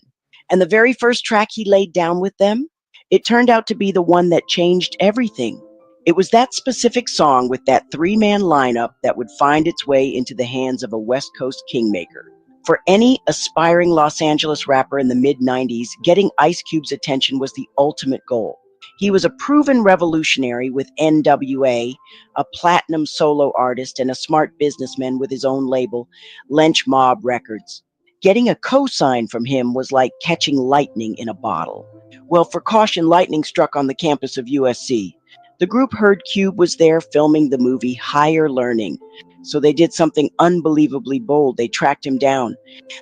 And the very first track he laid down with them, it turned out to be the one that changed everything. It was that specific song with that 3-man lineup that would find its way into the hands of a West Coast kingmaker. For any aspiring Los Angeles rapper in the mid-90s, getting Ice Cube's attention was the ultimate goal. He was a proven revolutionary with NWA, a platinum solo artist, and a smart businessman with his own label, Lynch Mob Records. Getting a cosign from him was like catching lightning in a bottle. Well, for Caution, lightning struck on the campus of USC. The group heard Cube was there filming the movie Higher Learning. So they did something unbelievably bold. They tracked him down.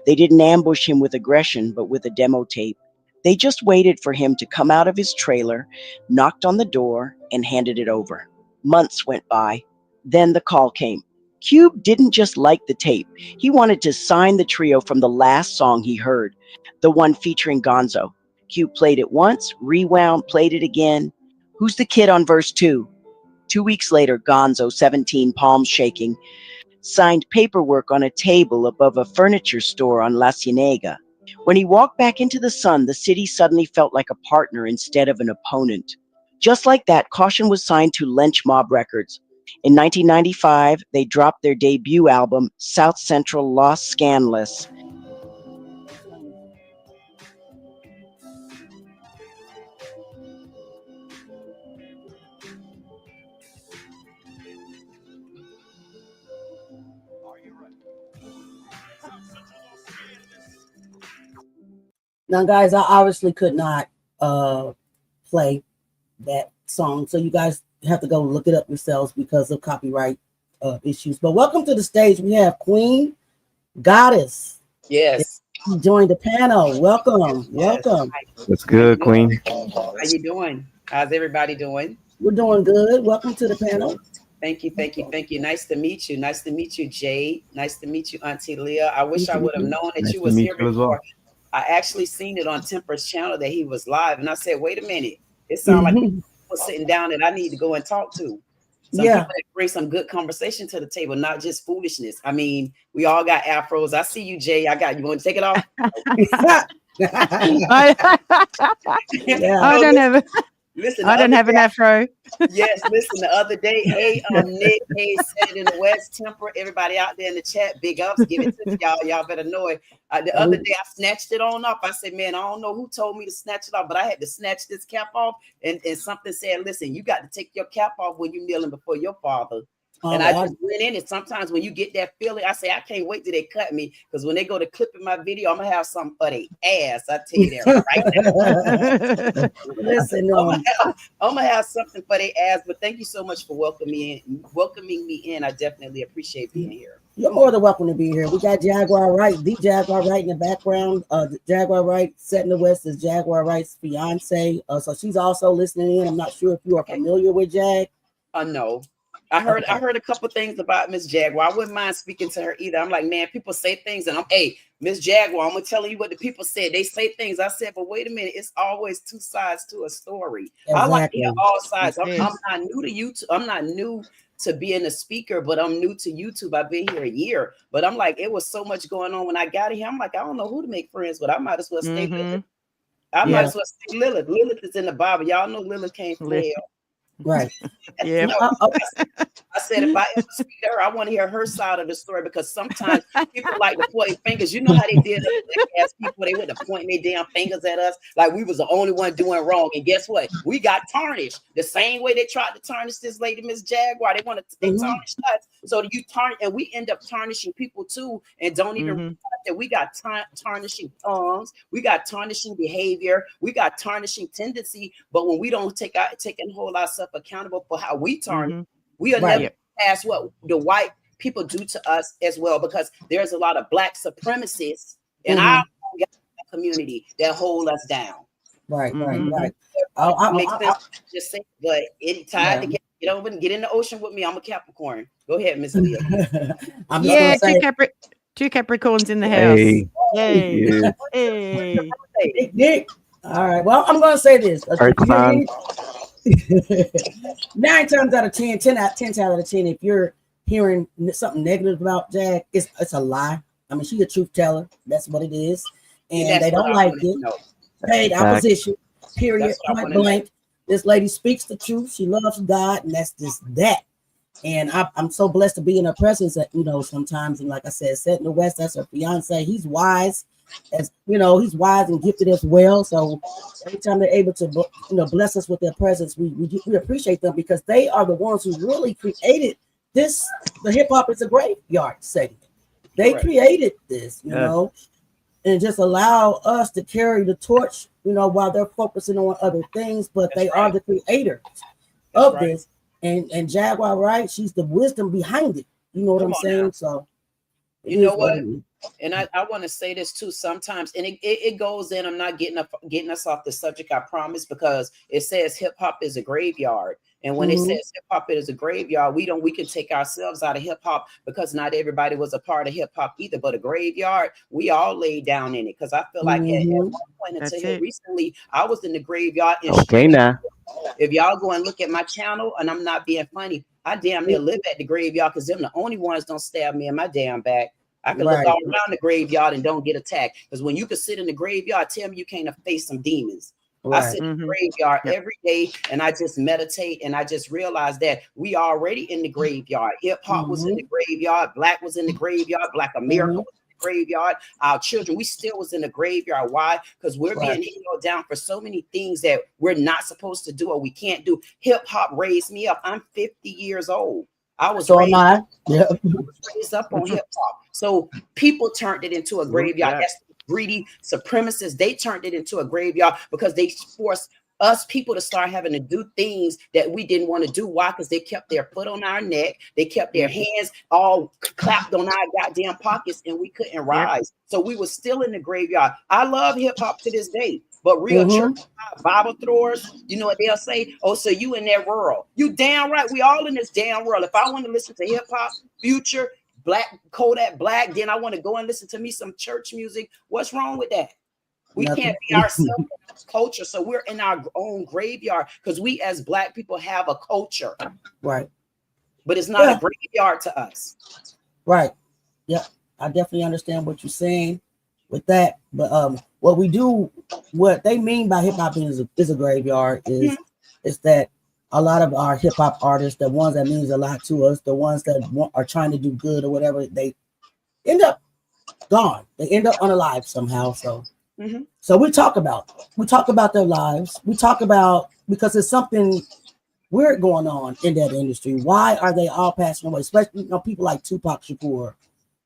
They didn't ambush him with aggression, but with a demo tape. They just waited for him to come out of his trailer, knocked on the door, and handed it over. Months went by. Then the call came. Cube didn't just like the tape. He wanted to sign the trio from the last song he heard, the one featuring Gonzo. Cube played it once, rewound, played it again. Who's the kid on verse 2? 2 weeks later, Gonzo, 17, palms shaking, signed paperwork on a table above a furniture store on La Cienega. When he walked back into the sun, the city suddenly felt like a partner instead of an opponent. Just like that, Caution was signed to Lynch Mob Records. In 1995, they dropped their debut album, South Central Los Scandalous. Now, guys, I obviously could not play that song, so you guys have to go look it up yourselves because of copyright issues. But welcome to the stage. We have Queen Goddess. Yes. She joined the panel. Welcome. Yes. Welcome. What's good, Queen? How you doing? How's everybody doing? We're doing good. Welcome to the panel. Thank you, thank you, thank you. Nice to meet you. Nice to meet you, Jade. Nice to meet you, Auntie Leah. I wish I would have known that you was here before. I actually seen it on Temper's channel that he was live, and I said, wait a minute. It sounds like people sitting down that I need to go and talk to. Some people that bring some good conversation to the table, not just foolishness. I mean, we all got afros. I see you, Jay. I got you. Want to take it off? I don't have. Listen, I don't have an afro. Yes, listen, the other day, hey, Nick, hey, said it in the West, Temper, everybody out there in the chat, big ups, give it to y'all. Y'all better know it. The other day, I snatched it on up. I said, man, I don't know who told me to snatch it off, but I had to snatch this cap off. And something said, listen, you got to take your cap off when you're kneeling before your father. And I just went in it. Sometimes when you get that feeling, I say, I can't wait till they cut me. Because when they go to clipping my video, I'm going to have something for their ass. I tell you that right now. Listen, I'm going to have something for their ass. But thank you so much for welcoming me in. I definitely appreciate being here. You're more than welcome to be here. We got Jaguar Wright, the Jaguar Wright in the background. Jaguar Wright, set in the West, is Jaguar Wright's fiance. So she's also listening in. I'm not sure if you are familiar with Jag. No. I heard a couple things about Miss Jaguar. I wouldn't mind speaking to her either. I'm like, man, people say things, and hey, Miss Jaguar, I'm gonna tell you what the people said. They say things. I said, but wait a minute, it's always two sides to a story. Exactly. I like to hear all sides. I'm not new to YouTube. I'm not new to being a speaker, but I'm new to YouTube. I've been here a year, but I'm like, it was so much going on when I got here. I'm like, I don't know who to make friends with. I might as well stay Lilith. I might as well stay Lilith. Lilith is in the Bible. Y'all know Lilith came from hell. Right. Yeah. I said, if I ever speak to her, I want to hear her side of the story, because sometimes people like to point fingers. You know how they did us black ass people? They went to point their damn fingers at us like we was the only one doing wrong. And guess what? We got tarnished the same way they tried to tarnish this lady, Miss Jaguar. They tarnished us. So you tarnish, and we end up tarnishing people too, and don't even realize that we got tarnishing tongues, we got tarnishing behavior, we got tarnishing tendency. But when we don't take and hold ourselves accountable for how we tarnish, we are never past what the white people do to us as well, because there's a lot of black supremacists in our community that hold us down. Right. Makes sense. Just say, but it's time to get over and get in the ocean with me. I'm a Capricorn. Go ahead, Miss Leah. I'm just gonna say, two Capricorns in the house. Hey. Hey. Nick. All right. Well, I'm gonna say this. 9 times out of 10, 10 times out of 10, if you're hearing something negative about Jag, it's a lie. I mean, she's a truth teller. That's what it is. And they don't like it. Paid opposition, period, point blank. This lady speaks the truth. She loves God, and that's just that. And I'm so blessed to be in her presence that, sometimes, and like I said, Set in the West, that's her fiance. He's wise, as he's wise and gifted as well. So every time they're able to, bless us with their presence, we appreciate them, because they are the ones who really created this. The hip hop is a graveyard segment. They created this, and just allow us to carry the torch, while they're focusing on other things. But they are the creators of this. And Jaguar, right? She's the wisdom behind it. You know what I'm saying? So, you know what? And I want to say this too. Sometimes, and it goes in. I'm not getting us off the subject, I promise, because it says hip hop is a graveyard. And when it says hip hop is a graveyard, we can take ourselves out of hip hop, because not everybody was a part of hip hop either. But a graveyard, we all laid down in it. Because I feel like at one point until recently, I was in the graveyard. Okay, now. If y'all go and look at my channel, and I'm not being funny, I damn near live at the graveyard, because them the only ones don't stab me in my damn back. I can look all around the graveyard and don't get attacked. Because when you can sit in the graveyard, tell me you can't face some demons. I sit in the graveyard every day, and I just meditate, and I just realize that we already in the graveyard. Hip hop was in the graveyard, black was in the graveyard, Black America was in the graveyard. Our children, we still was in the graveyard. Why? Because we're being held down for so many things that we're not supposed to do or we can't do. Hip hop raised me up. I'm 50 years old. I was raised up on hip hop. So people turned it into a graveyard. That's greedy supremacists. They turned it into a graveyard because they forced us people to start having to do things that we didn't want to do. Why? Because they kept their foot on our neck. They kept their hands all clapped on our goddamn pockets, and we couldn't rise. So we were still in the graveyard. I love hip hop to this day. But real church Bible throwers, you know what they'll say? Oh, so you in that world. You damn right. We all in this damn world. If I want to listen to hip hop, Future, Black, Kodak Black, then I want to go and listen to me some church music. What's wrong with that? We can't be ourselves in our culture. So we're in our own graveyard because we as Black people have a culture. Right. But it's not a graveyard to us. Right. Yeah. I definitely understand what you're saying with that. But what they mean by hip hop is a graveyard is that a lot of our hip hop artists, the ones that means a lot to us, the ones that are trying to do good or whatever, they end up gone. They end up unalive somehow. So we talk about their lives. We talk about, because there's something weird going on in that industry. Why are they all passing away? Especially people like Tupac Shakur.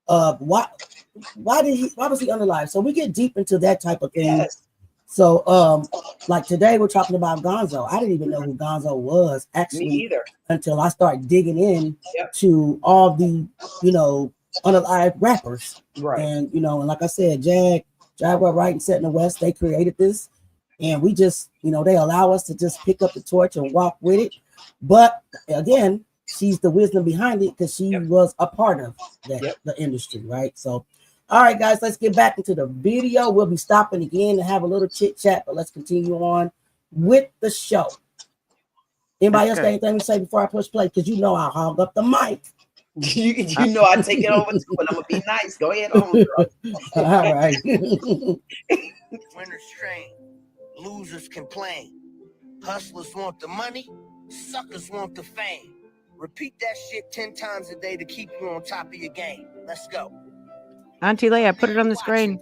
Why was he unalive? So we get deep into that type of thing. So like today we're talking about Gonzo. I didn't even know who Gonzo was actually until I started digging in to all the unalive rappers. Right. And and like I said, Jaguar, right, and Set in the West, they created this, and we just they allow us to just pick up the torch and walk with it. But again, she's the wisdom behind it because she was a part of that, the industry, right? So, all right, guys, let's get back into the video. We'll be stopping again to have a little chit chat, but let's continue on with the show. Anybody else got anything to say before I push play? Because I'll hog up the mic. You know I take it over too, but I'm gonna be nice. Go ahead on, bro. All right. Winners train, losers complain. Hustlers want the money, Suckers want the fame. Repeat that shit 10 times a day to keep you on top of your game. Let's go. Auntie Leah, put it on the screen.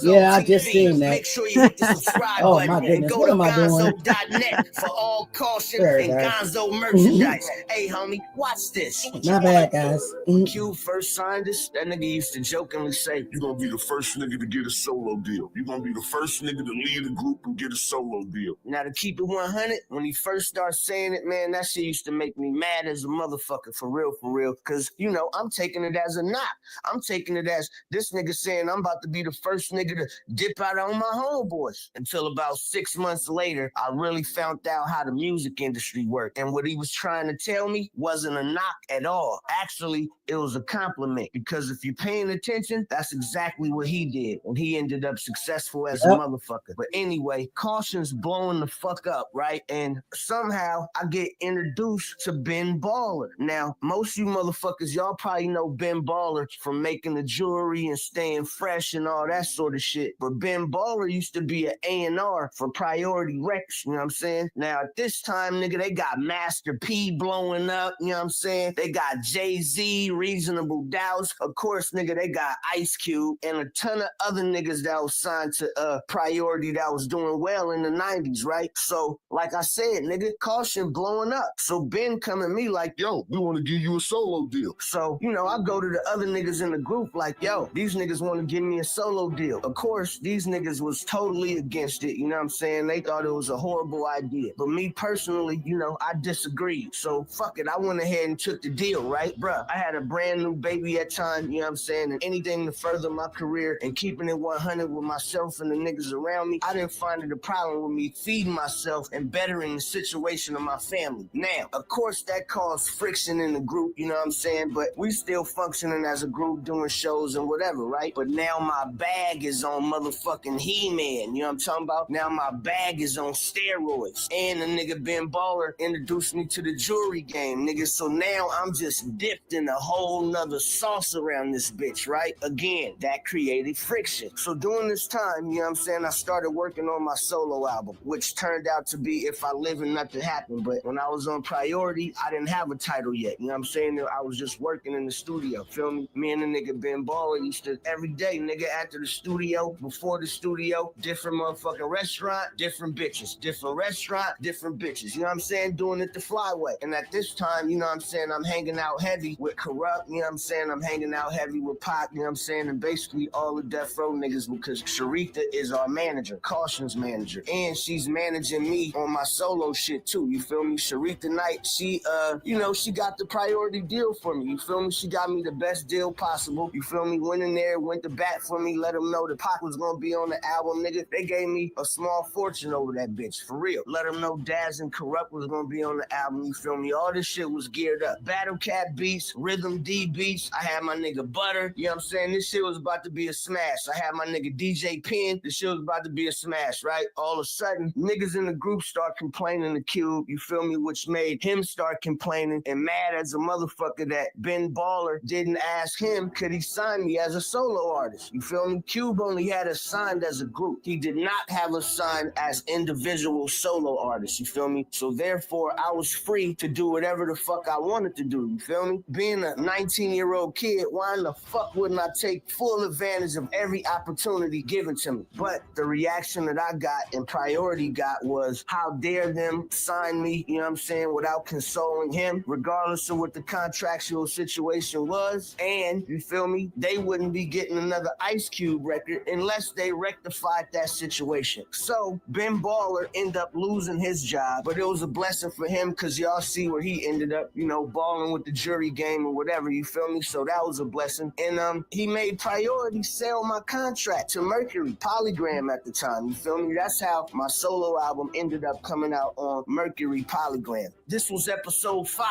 Yeah, I just seen that. Make sure you hit the subscribe Oh button my and goodness, go what to am I doing? gonzo.net for all caution Sorry, and guys. Gonzo merchandise. Hey, homie, watch this. My bad, guys. When Q first signed us, that nigga used to jokingly say, "You're gonna be the first nigga to get a solo deal. You're gonna be the first nigga to lead a group and get a solo deal." Now, to keep it 100, when he first started saying it, man, that shit used to make me mad as a motherfucker, for real, because, you know, I'm taking it as a knock. I'm taking it as this nigga saying I'm about to be the first nigga to dip out on my homeboys. Until about 6 months later, I really found out how the music industry worked. And what he was trying to tell me wasn't a knock at all. Actually, it was a compliment, because if you're paying attention, that's exactly what he did. And he ended up successful as a motherfucker. But anyway, Caution's blowing the fuck up, right? And somehow I get introduced to Ben Baller. Now, most of you motherfuckers, y'all probably know Ben Baller from making the jewelry and staying fresh and all that sort of shit. But Ben Baller used to be an A&R for Priority Records, you know what I'm saying? Now, at this time, nigga, they got Master P blowing up, you know what I'm saying? They got Jay-Z, Reasonable Doubts. Of course, nigga, they got Ice Cube and a ton of other niggas that was signed to Priority that was doing well in the 90s, right? So, like I said, nigga, Caution blowing up. So Ben come at me like, "Yo, we want to give you a solo deal." So, you know, I go to the other niggas in the group like, "Yo, these niggas want to give me a solo deal." Of course, these niggas was totally against it, you know what I'm saying? They thought it was a horrible idea. But me personally, you know, I disagreed. So, fuck it, I went ahead and took the deal, right? Bruh, I had a brand new baby at time, you know what I'm saying? And anything to further my career and keeping it 100 with myself and the niggas around me, I didn't find it a problem with me feeding myself and bettering the situation of my family. Now, of course, that caused friction in the group, you know what I'm saying? But we still functioning as a group, doing shows and whatever, right? But now my bag is on motherfucking He-Man, you know what I'm talking about? Now my bag is on steroids. And the nigga Ben Baller introduced me to the jewelry game, nigga. So now I'm just dipped in a whole nother sauce around this bitch, right? Again, that created friction. So during this time, you know what I'm saying, I started working on my solo album, which turned out to be If I Live and Nothing Happened. But when I was on Priority, I didn't have a title yet. You know what I'm saying? I was just working in the studio, feel me? Me and the nigga Ben Baller used to, every day, nigga, after the studio, before the studio, different motherfucking restaurant, different bitches. Different restaurant, different bitches. You know what I'm saying? Doing it the flyway. And at this time, you know what I'm saying, I'm hanging out heavy with Corrupt, you know what I'm saying? I'm hanging out heavy with Pop, you know what I'm saying? And basically all the Death Row niggas, because Sharita is our manager, Caution's manager. And she's managing me on my solo shit too, you feel me? Sharita Knight, she, you know, she got the Priority deal for me, you feel me? She got me the best deal possible, you feel me? Went in there, went to bat for me, let them know that Pop was gonna be on the album, nigga. They gave me a small fortune over that bitch, for real. Let them know Daz and Corrupt was gonna be on the album, you feel me? All this shit was geared up. Battle Cat beats, Rhythm D beats. I had my nigga Butter, you know what I'm saying? This shit was about to be a smash. I had my nigga DJ Penn. This shit was about to be a smash, right? All of a sudden, niggas in the group start complaining to Cube, you feel me? Which made him start complaining and mad as a motherfucker that Ben Baller didn't ask him, could he sign me as a solo artist? You feel me? Cube only had us signed as a group. He did not have us signed as individual solo artists, you feel me? So therefore, I was free to do whatever the fuck I wanted to do, you feel me? Being a 19-year-old kid, why in the fuck wouldn't I take full advantage of every opportunity given to me? But the reaction that I got and Priority got was, how dare them sign me, you know what I'm saying, without consoling him, regardless of what the contractual situation was. And, you feel me, they wouldn't be getting another Ice Cube record unless they rectified that situation. So, Ben Baller ended up losing his job, but it was a blessing for him because y'all see where he ended up, you know, balling with the jury game or whatever, you feel me? So that was a blessing. And he made Priority sell my contract to Mercury, Polygram at the time, you feel me? That's how my solo album ended up coming out on Mercury Polygram. This was episode 5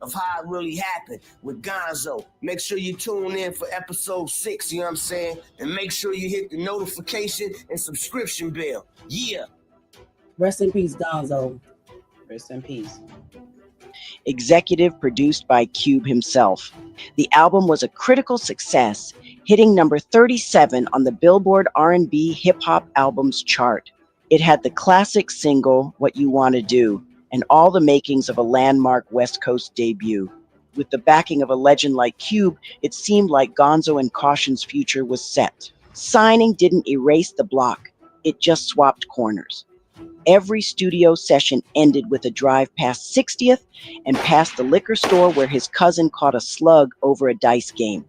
of How It Really Happened with Gonzo. Make sure you tune in for episode 6, you know what I'm saying? And make sure you hit the notification and subscription bell. Yeah. Rest in peace, Gonzo. Rest in peace. Executive produced by Cube himself. The album was a critical success, hitting number 37 on the Billboard R&B Hip Hop Albums chart. It had the classic single, What You Want to Do, and all the makings of a landmark West Coast debut. With the backing of a legend like Cube, it seemed like Gonzo and Caution's future was set. Signing didn't erase the block, it just swapped corners. Every studio session ended with a drive past 60th and past the liquor store where his cousin caught a slug over a dice game.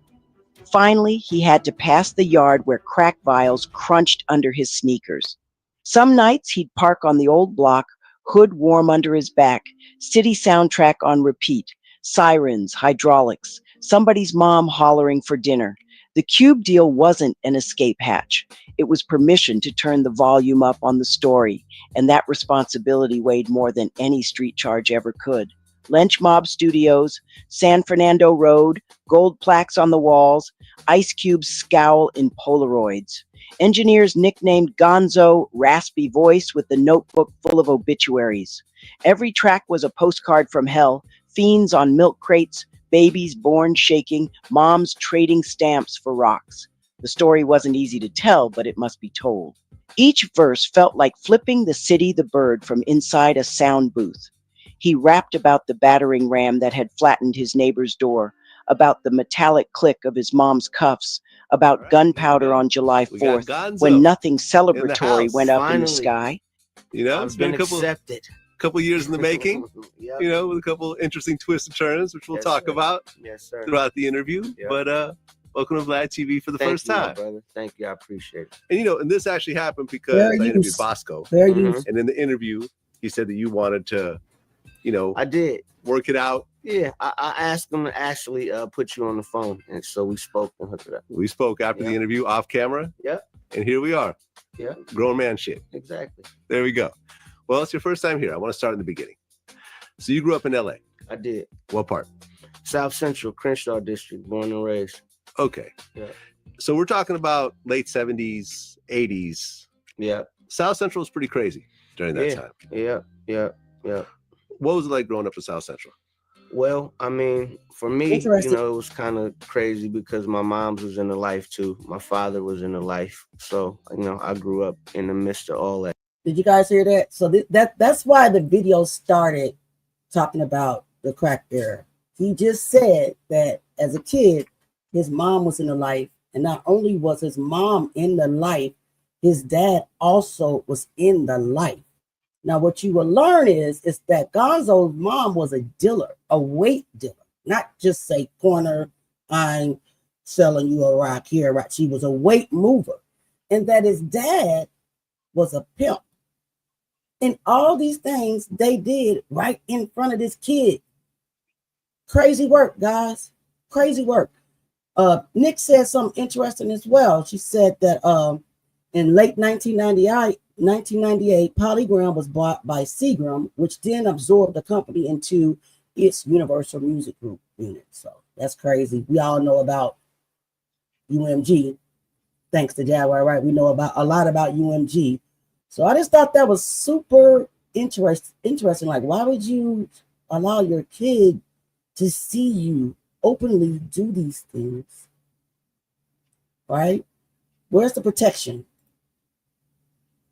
Finally, he had to pass the yard where crack vials crunched under his sneakers. Some nights he'd park on the old block, hood warm under his back, city soundtrack on repeat, sirens, hydraulics, somebody's mom hollering for dinner. The Cube deal wasn't an escape hatch. It was permission to turn the volume up on the story, and that responsibility weighed more than any street charge ever could. Lynch Mob Studios, San Fernando Road, gold plaques on the walls, Ice Cube's scowl in Polaroids. Engineers nicknamed Gonzo Raspy Voice with the notebook full of obituaries. Every track was a postcard from hell, fiends on milk crates, babies born shaking, moms trading stamps for rocks. The story wasn't easy to tell, but it must be told. Each verse felt like flipping the city the bird from inside a sound booth. He rapped about the battering ram that had flattened his neighbor's door, about the metallic click of his mom's cuffs, about gunpowder on July 4th, when nothing celebratory went up in the sky. You know, it's been a couple years in the making, you know, with a couple interesting twists and turns, which we'll talk about throughout the interview. But welcome to Vlad TV for the first time. Brother. Thank you. I appreciate it. And, you know, and this actually happened because I interviewed Bosco. And in the interview, he said that you wanted to, you know, I did work it out. Yeah, I asked him to actually put you on the phone, and so we spoke and hooked it up. We spoke after the interview off camera. Yeah. And here we are. Yeah. Grown man shit. Exactly. There we go. Well, it's your first time here. I want to start in the beginning. So you grew up in LA. I did. What part? South Central, Crenshaw District, born and raised. Okay. Yeah. So we're talking about late 70s, 80s. Yeah. South Central was pretty crazy during that time. Yeah. What was it like growing up in South Central? Well, I mean, for me, you know, it was kind of crazy because my mom's was in the life too. My father was in the life. So, you know, I grew up in the midst of all that. Did you guys hear that? So that's why the video started talking about the crack era. He just said that as a kid, his mom was in the life. And not only was his mom in the life, his dad also was in the life. Now, what you will learn is that Gonzo's mom was a dealer, a weight dealer, not just say corner, I'm selling you a rock here, right? She was a weight mover. And that his dad was a pimp. And all these things they did right in front of this kid. Crazy work, guys. Crazy work. Nick said something interesting as well. She said that in late 1998, Polygram was bought by Seagram, which then absorbed the company into its Universal Music Group unit. So that's crazy. We all know about UMG. Thanks to Jaguar, right? We know about a lot about UMG. So I just thought that was super interesting. Like, why would you allow your kid to see you openly do these things? Right? Where's the protection?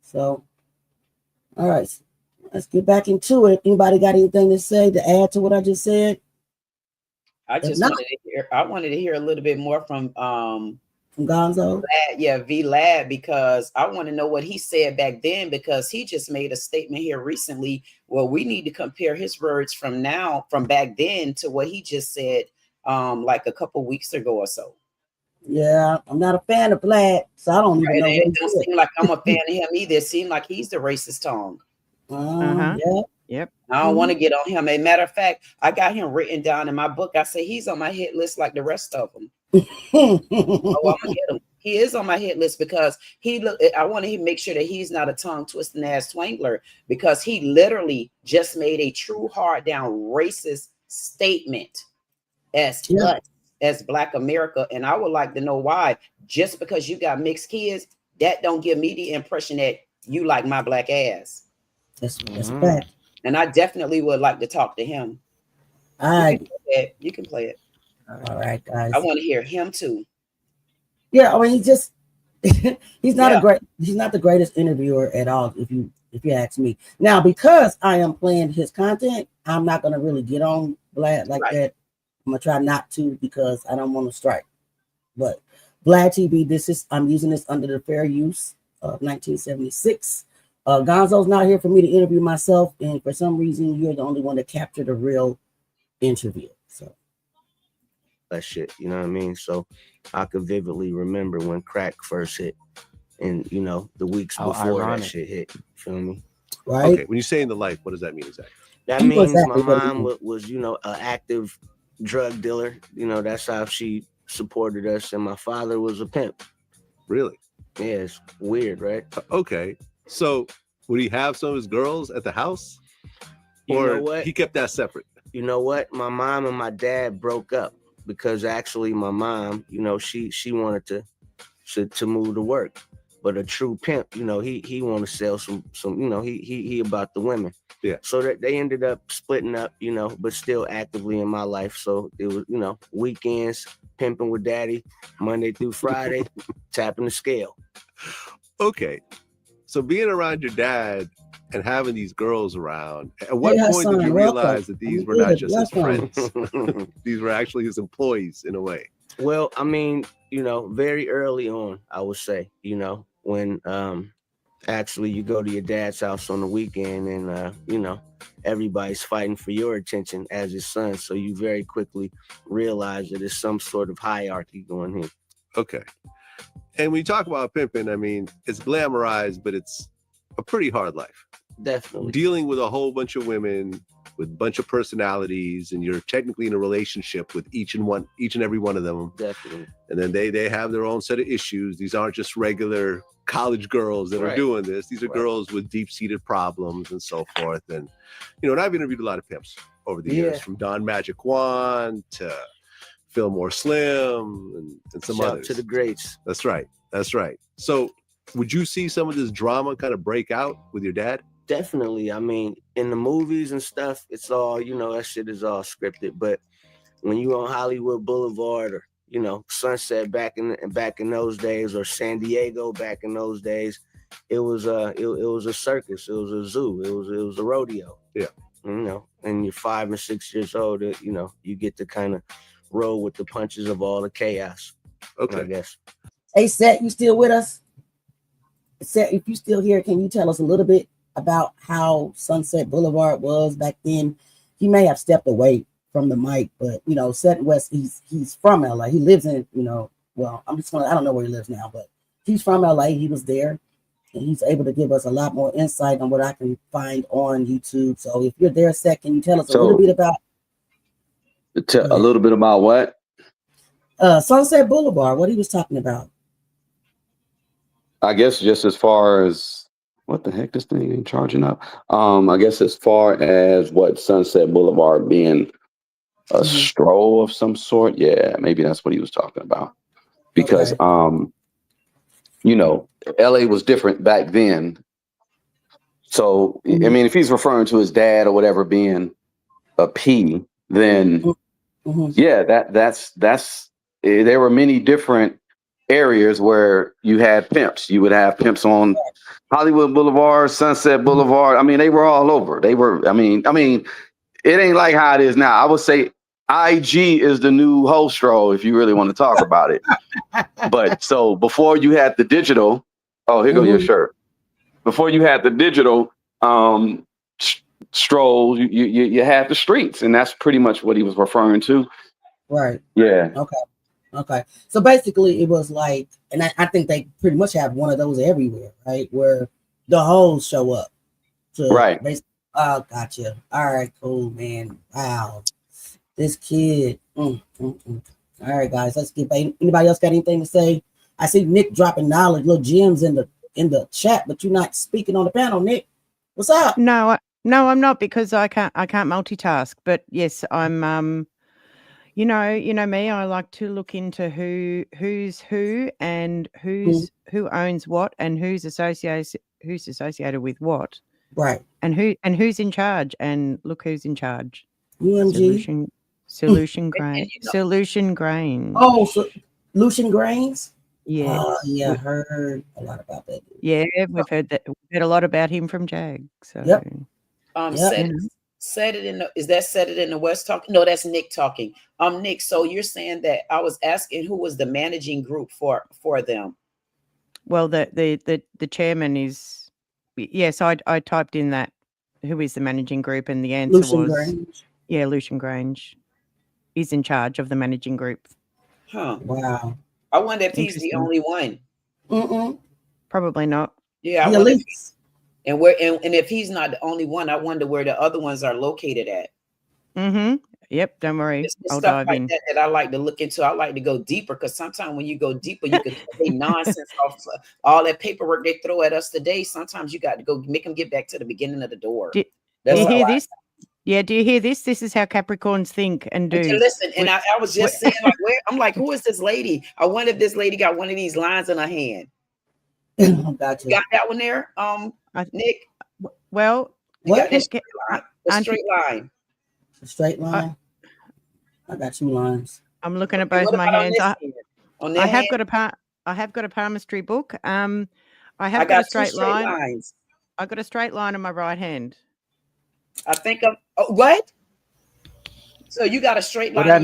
So, all right, let's get back into it. Anybody got anything to say to add to what I just said? I wanted to hear a little bit more from Gonzo. Vlad, because I want to know what he said back then, because he just made a statement here recently. Well, we need to compare his words from back then to what he just said like a couple weeks ago or so. Yeah, I'm not a fan of Vlad, so I don't even know. It don't seem like I'm a fan of him either. It seemed like he's the racist tongue. Yep. I don't want to get on him. As a matter of fact, I got him written down in my book. I say he's on my hit list like the rest of them. I'm gonna get him. He is on my hit list because I want to make sure that he's not a tongue twisting ass twangler, because he literally just made a true hard down racist statement as Black America. And I would like to know why. Just because you got mixed kids, that don't give me the impression that you like my black ass. That's bad. And I definitely would like to talk to him. All right. You can play it. All right, guys. I want to hear him too. Yeah, I mean, he's not the greatest interviewer at all. If you if you ask me. Now, because I am playing his content, I'm not going to really get on Vlad like that. I'm going to try not to because I don't want to strike. But Vlad TV, I'm using this under the fair use of 1976. Gonzo's not here for me to interview myself, and for some reason, you're the only one that captured a real interview. So that shit, you know what I mean? So I could vividly remember when crack first hit, and the weeks before that shit hit. You feel me? Right. Okay. When you say in the life, what does that mean exactly? That means my mom was an active drug dealer. That's how she supported us, and my father was a pimp. Really? Yeah, it's weird, right? Okay. So would he have some of his girls at the house? You Or know what? he kept that separate? You know what? My mom and my dad broke up because actually my mom, she wanted to move to work. But a true pimp, he want to sell some, he about the women. Yeah. So that they ended up splitting up, but still actively in my life. So it was, weekends, pimping with daddy, Monday through Friday, tapping the scale. Okay. So being around your dad and having these girls around, at what point did you realize that these were not just his friends? These were actually his employees in a way. Well, I mean, very early on, I would say, when actually you go to your dad's house on the weekend and, everybody's fighting for your attention as his son. So you very quickly realize that there's some sort of hierarchy going here. Okay. And when you talk about pimping, I mean, it's glamorized, but it's a pretty hard life. Definitely. Dealing with a whole bunch of women with a bunch of personalities, and you're technically in a relationship with each and every one of them. Definitely. And then they have their own set of issues. These aren't just regular college girls that are doing this. These are girls with deep-seated problems and so forth. And, and I've interviewed a lot of pimps over the years, from Don Magic Juan to Fillmore Slim and some Shout others. to the greats. That's right. That's right. So would you see some of this drama kind of break out with your dad? Definitely. I mean, in the movies and stuff, it's all, that shit is all scripted. But when you on Hollywood Boulevard or, Sunset back in those days, or San Diego back in those days, it was a circus. It was a zoo. It was a rodeo. Yeah. And you're 5 and 6 years old, you get to kind of roll with the punches of all the chaos. Okay. I guess. Hey, Seth, you still with us? Seth, if you still here, can you tell us a little bit about how Sunset Boulevard was back then? He may have stepped away from the mic, but Seth West, he's from LA. He lives in, well, I don't know where he lives now, but he's from LA. He was there, and he's able to give us a lot more insight on what I can find on YouTube. So if you're there, Seth, can you tell us a little bit about a little bit about what? Sunset Boulevard, what he was talking about? I guess just as far as what the heck this thing ain't charging up. I guess as far as what Sunset Boulevard being a stroll of some sort, yeah, maybe that's what he was talking about. Because LA was different back then. So I mean, if he's referring to his dad or whatever being a P, then yeah, that's there were many different areas where you had pimps. You would have pimps on Hollywood Boulevard, Sunset Boulevard. I mean, they were all over. They were, I mean, it ain't like how it is now. I would say IG is the new Hostro, if you really want to talk about it. But so before you had the digital, here go your shirt. Before you had the digital strolls, you had the streets, and that's pretty much what he was referring to. Right. Yeah. Okay. So basically, it was like, and I think they pretty much have one of those everywhere, right? Where the hoes show up. Right. Oh, gotcha. All right, cool, man. Wow. This kid. All right, guys, let's get back. Anybody else got anything to say? I see Nick dropping knowledge, little gems in the chat, but you're not speaking on the panel, Nick. What's up? No, I'm not, because I can't multitask. But yes, I'm you know me, I like to look into who's who and who owns what and who's associated with what. Right. And who's in charge, and look who's in charge. UMG. Solution Grain. Solution Grain. Oh, so Lucian Grains? Yes. Yeah, heard a lot about that. Yeah, we've heard that. We've heard a lot about him from Jag. So Yep. Said it in the, is that said it in the West talking? No, that's Nick talking. Nick, so you're saying that I was asking who was the managing group for them? Well, the chairman is, yes, I typed in that, who is the managing group, and the answer Lucian was, Grange. yeah, Lucian Grange is in charge of the managing group. Huh. Wow. I wonder if he's the only one. Probably not. Yeah, I wonder if and if he's not the only one, I wonder where the other ones are located at. Yep, don't worry. It's I'll stuff dive like in. that I like to look into. I like to go deeper because sometimes when you go deeper, you can take nonsense off all that paperwork they throw at us today. Sometimes you got to go make them get back to the beginning of the door. Do you hear this? Yeah, do you hear this? This is how Capricorns think and do. Listen, and I was just saying, like, I'm like, who is this lady? I wonder if this lady got one of these lines in her hand. Gotcha. You got that one there, Nick? Well, you got that straight line. A straight line. I got 2 lines. I'm looking at both my hands. I have got a palmistry book. I have got a straight line. Lines. I got a straight line on my right hand. I think of what? So you got a straight line. What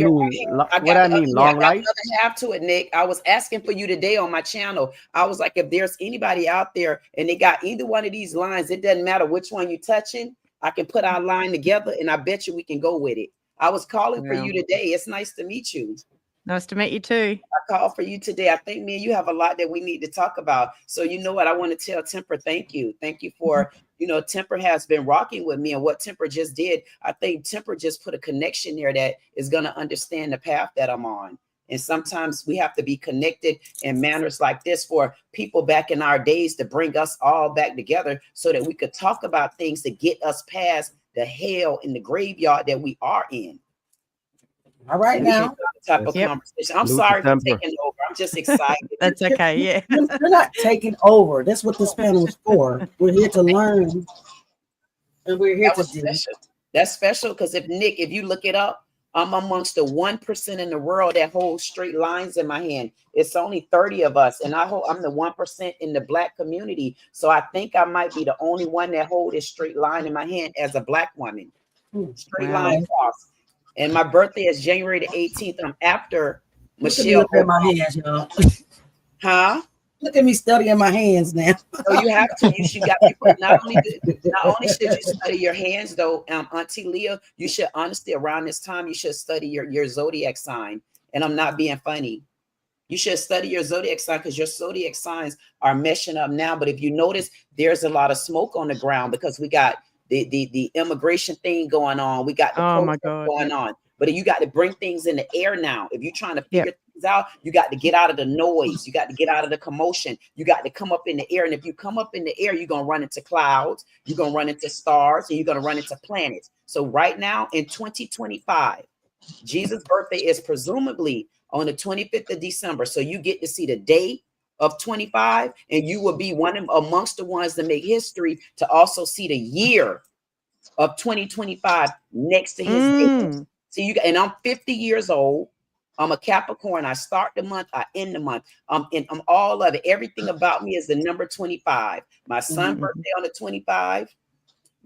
I mean, long life. Another half to it, Nick. I was asking for you today on my channel. I was like, if there's anybody out there and they got either one of these lines, it doesn't matter which one you're touching. I can put our line together, and I bet you we can go with it. I was calling for you today. It's nice to meet you. Nice to meet you too. I called for you today. I think me and you have a lot that we need to talk about. So you know what? I want to tell Temper, thank you. Thank you for, Temper has been rocking with me, and what Temper just did. I think Temper just put a connection there that is going to understand the path that I'm on. And sometimes we have to be connected in manners like this for people back in our days to bring us all back together so that we could talk about things to get us past the hell in the graveyard that we are in. All right, now. Type of conversation. I'm sorry for taking over. I'm just excited. That's okay. Yeah. You're not taking over. That's what this panel is for. We're here to learn. And we're here to do. That's special because if you look it up, I'm amongst the 1% in the world that holds straight lines in my hand. It's only 30 of us, and I'm the 1% in the Black community. So I think I might be the only one that holds a straight line in my hand as a Black woman. Straight line cross. And my birthday is January the 18th. I'm after Michelle. Look at my hands, y'all. Huh? Look at me studying my hands now. So you have to. You should got people. Not only should you study your hands, though, Auntie Leah. You should honestly around this time you should study your zodiac sign. And I'm not being funny. You should study your zodiac sign because your zodiac signs are meshing up now. But if you notice, there's a lot of smoke on the ground because we got the immigration thing going on. We got the protest going on. But you got to bring things in the air now. If you're trying to figure things out, you got to get out of the noise. You got to get out of the commotion. You got to come up in the air. And if you come up in the air, you're going to run into clouds. You're going to run into stars. And you're going to run into planets. So right now in 2025, Jesus' birthday is presumably on the 25th of December. So you get to see the day of 25, and you will be amongst the ones that make history to also see the year of 2025 next to his age. So and I'm 50 years old. I'm a Capricorn. I start the month, I end the month. I'm all of it. Everything about me is the number 25. My son's birthday on the 25.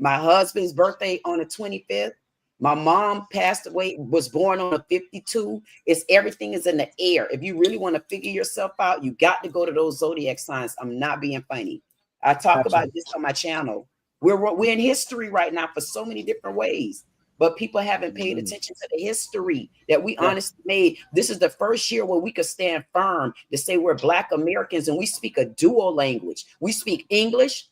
My husband's birthday on the 25th. My mom passed away, was born on a 52. Everything is in the air. If you really want to figure yourself out, you got to go to those zodiac signs. I'm not being funny. I talk about this on my channel. We're in history right now for so many different ways, but people haven't paid attention to the history that we honestly made. This is the first year where we could stand firm to say we're Black Americans and we speak a dual language. We speak English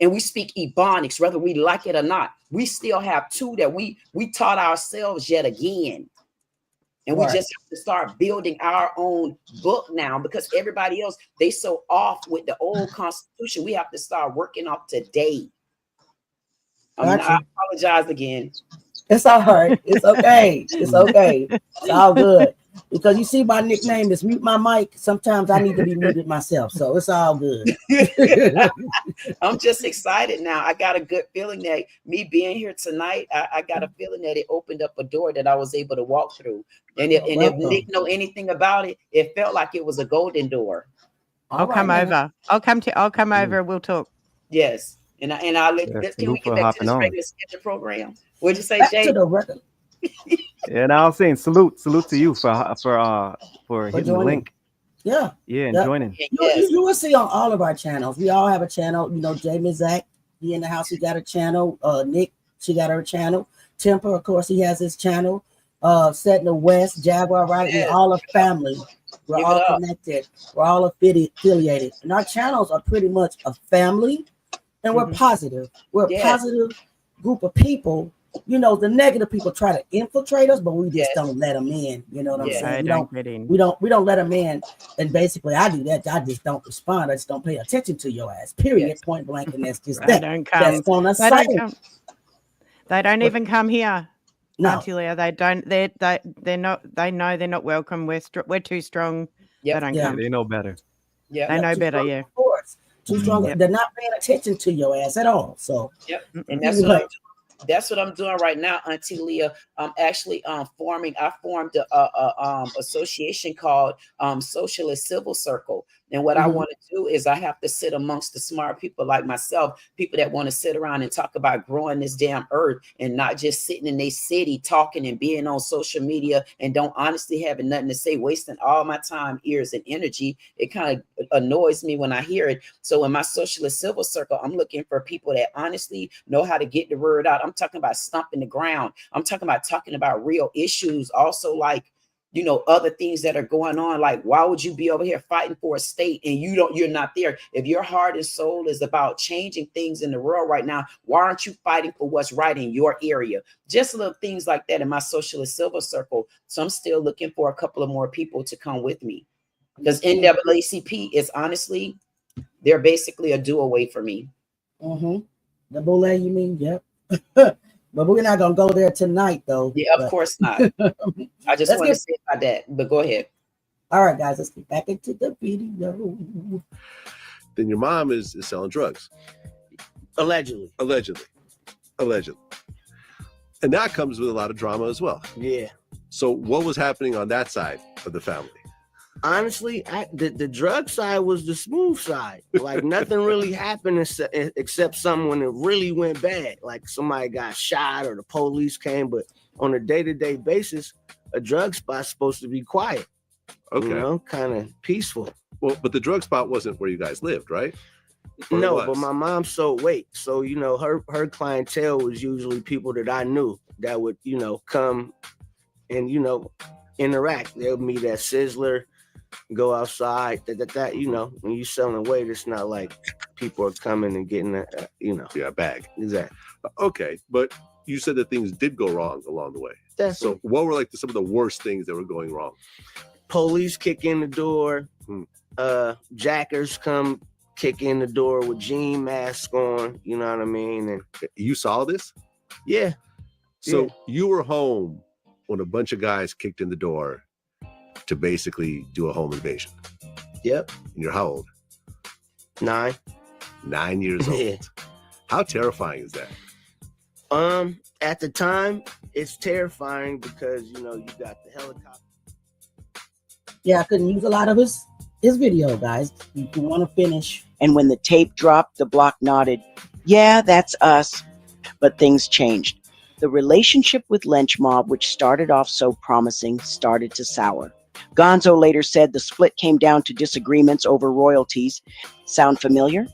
and we speak Ebonics, whether we like it or not. We still have two that we taught ourselves yet again. And we just have to start building our own book now because everybody else, they so off with the old Constitution. We have to start working off today. I apologize again. It's all right. It's okay. It's okay. It's all good. Because you see, my nickname is Mute My Mic. Sometimes I need to be muted myself. So it's all good. I'm just excited now. I got a good feeling that me being here tonight, I got a feeling that it opened up a door that I was able to walk through. And if Nick know anything about it, it felt like it was a golden door. I'll come over. I'll come over. We'll talk. Yes. And I'll let Yeah, can we salute get for back to hopping this on. regular schedule program? What'd you say, Back Jay? to the record. And I was saying salute to you for hitting the joining. link. Yeah. Yeah, and joining. You will see on all of our channels. We all have a channel. You know, Jamie Zach, he in the house, he got a channel. Nick, she got her channel. Temper, of course, he has his channel. Set in the West, Jaguar, right? We're all a family. We're all connected. We're all affiliated. And our channels are pretty much a family. And we're positive. We're a positive group of people. You know, the negative people try to infiltrate us, but we just don't let them in. You know what I'm saying? We don't let them in. And basically, I do that. I just don't respond. I just don't pay attention to your ass. Period. Point blank. And that's just that. Don't come. That's on us. They don't even come here. No. Auntie Leah, they don't. They're not. They know they're not welcome. We're too strong. They don't come. They know better. Yeah, they know better. Yeah. Of course. Too strong. They're not paying attention to your ass at all. So. And that's what I'm doing. That's what I'm doing right now, Auntie Leah. I'm actually forming. I formed a association called Socialist Civil Circle. And what I want to do is I have to sit amongst the smart people like myself, people that want to sit around and talk about growing this damn earth and not just sitting in their city talking and being on social media and don't honestly having nothing to say, wasting all my time, ears, and energy. It kind of annoys me when I hear it. So in my Socialist Civil Circle, I'm looking for people that honestly know how to get the word out. I'm talking about stomping the ground. I'm talking about real issues. Also, like, you know, other things that are going on. Like, why would you be over here fighting for a state and you're not there? If your heart and soul is about changing things in the world right now, why aren't you fighting for what's right in your area? Just little things like that in my Socialist Silver Circle. So I'm still looking for a couple of more people to come with me, because NAACP is honestly, they're basically a do-away for me. The Boule, you mean? Yep. But we're not gonna go there tonight, though. Yeah, of course not. I just want to say about that, but go ahead. All right, guys, let's get back into the video. Then your mom is selling drugs. Allegedly. And that comes with a lot of drama as well. Yeah. So what was happening on that side of the family? Honestly, the drug side was the smooth side. Like nothing really happened except something when it really went bad. Like somebody got shot or the police came. But on a day-to-day basis, a drug spot's supposed to be quiet. Okay. You know, kind of peaceful. Well, but the drug spot wasn't where you guys lived, right? No, but my mom sold weight. So, you know, her clientele was usually people that I knew that would, you know, come and, you know, interact. They'll meet at Sizzler, go outside, you know, when you selling weight, it's not like people are coming and getting a a bag. Exactly. Okay, but you said that things did go wrong along the way. So what were like some of the worst things that were going wrong? Police kick in the door, jackers come kick in the door with jean masks on, you know what I mean? And you saw this? Yeah. So you were home when a bunch of guys kicked in the door to basically do a home invasion. Yep. And you're how old? 9. 9 years old. Yeah. How terrifying is that? At the time, it's terrifying because, you know, you got the helicopter. Yeah, I couldn't use a lot of his video, guys. You want to finish. And when the tape dropped, the block nodded. Yeah, that's us. But things changed. The relationship with Lynch Mob, which started off so promising, started to sour. Gonzo later said the split came down to disagreements over royalties. Sound familiar?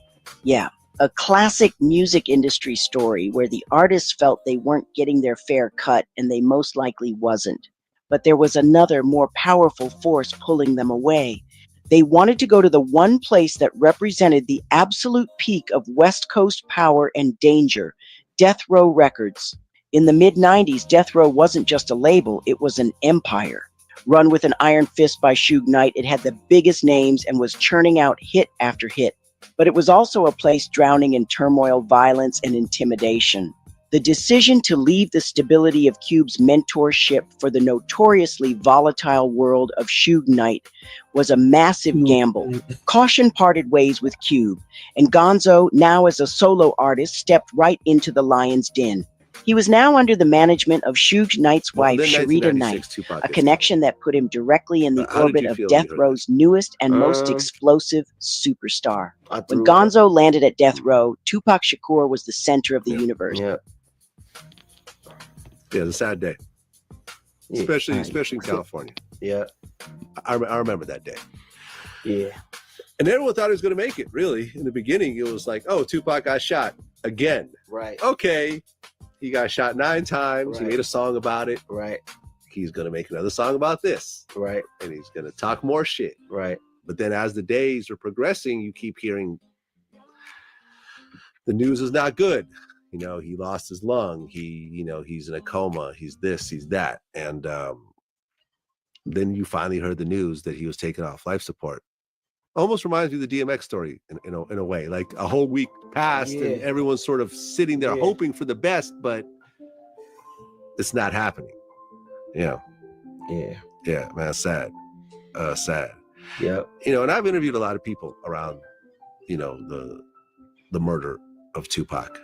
Yeah, a classic music industry story where the artists felt they weren't getting their fair cut, and they most likely wasn't. But there was another, more powerful force pulling them away. They wanted to go to the one place that represented the absolute peak of West Coast power and danger, Death Row Records. In the mid-90s, Death Row wasn't just a label, it was an empire. Run with an iron fist by Suge Knight, it had the biggest names and was churning out hit after hit. But it was also a place drowning in turmoil, violence, and intimidation. The decision to leave the stability of Cube's mentorship for the notoriously volatile world of Suge Knight was a massive gamble. Caution parted ways with Cube, and Gonzo, now as a solo artist, stepped right into the lion's den. He was now under the management of Suge Knight's wife, then Sharita 1996, Knight, Tupac a gets connection that put him directly in the How did orbit you of feel when you Death heard Row's newest and most explosive superstar. When threw up. Gonzo landed at Death Row, Tupac Shakur was the center of the universe. Yeah, it's a sad day, especially in California. Yeah, I remember that day. Yeah. And everyone thought he was going to make it, really. In the beginning, it was like, oh, Tupac got shot again. Right. Okay. He got shot 9 times. He Right. made a song about it. Right. He's going to make another song about this. Right. And he's going to talk more shit. Right. But then as the days are progressing, you keep hearing the news is not good. You know, he lost his lung. He's in a coma. He's this, he's that. And then you finally heard the news that he was taken off life support. Almost reminds me of the DMX story in a way. Like a whole week passed and everyone's sort of sitting there hoping for the best, but it's not happening. Yeah. Yeah, man, sad. Sad. Yeah. And I've interviewed a lot of people around, the murder of Tupac.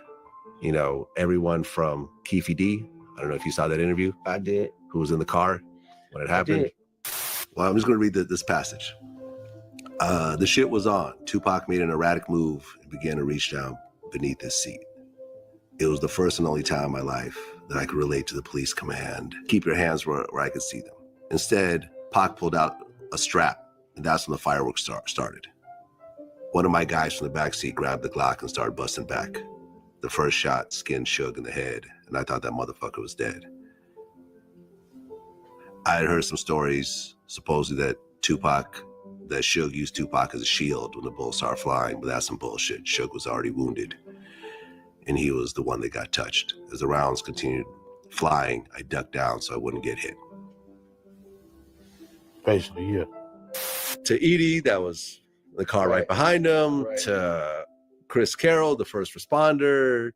Everyone from Keefe D. I don't know if you saw that interview. I did. Who was in the car when it happened. Well, I'm just going to read this passage. The shit was on. Tupac made an erratic move and began to reach down beneath his seat. It was the first and only time in my life that I could relate to the police command. Keep your hands where I could see them. Instead, Pac pulled out a strap, and that's when the fireworks started. One of my guys from the backseat grabbed the Glock and started busting back. The first shot skinned Suge in the head, and I thought that motherfucker was dead. I had heard some stories, supposedly that Suge used Tupac as a shield when the bullets started flying, but that's some bullshit. Suge was already wounded, and he was the one that got touched. As the rounds continued flying, I ducked down so I wouldn't get hit. Basically, yeah. To Edie, that was the car right behind him. Right. To Chris Carroll, the first responder.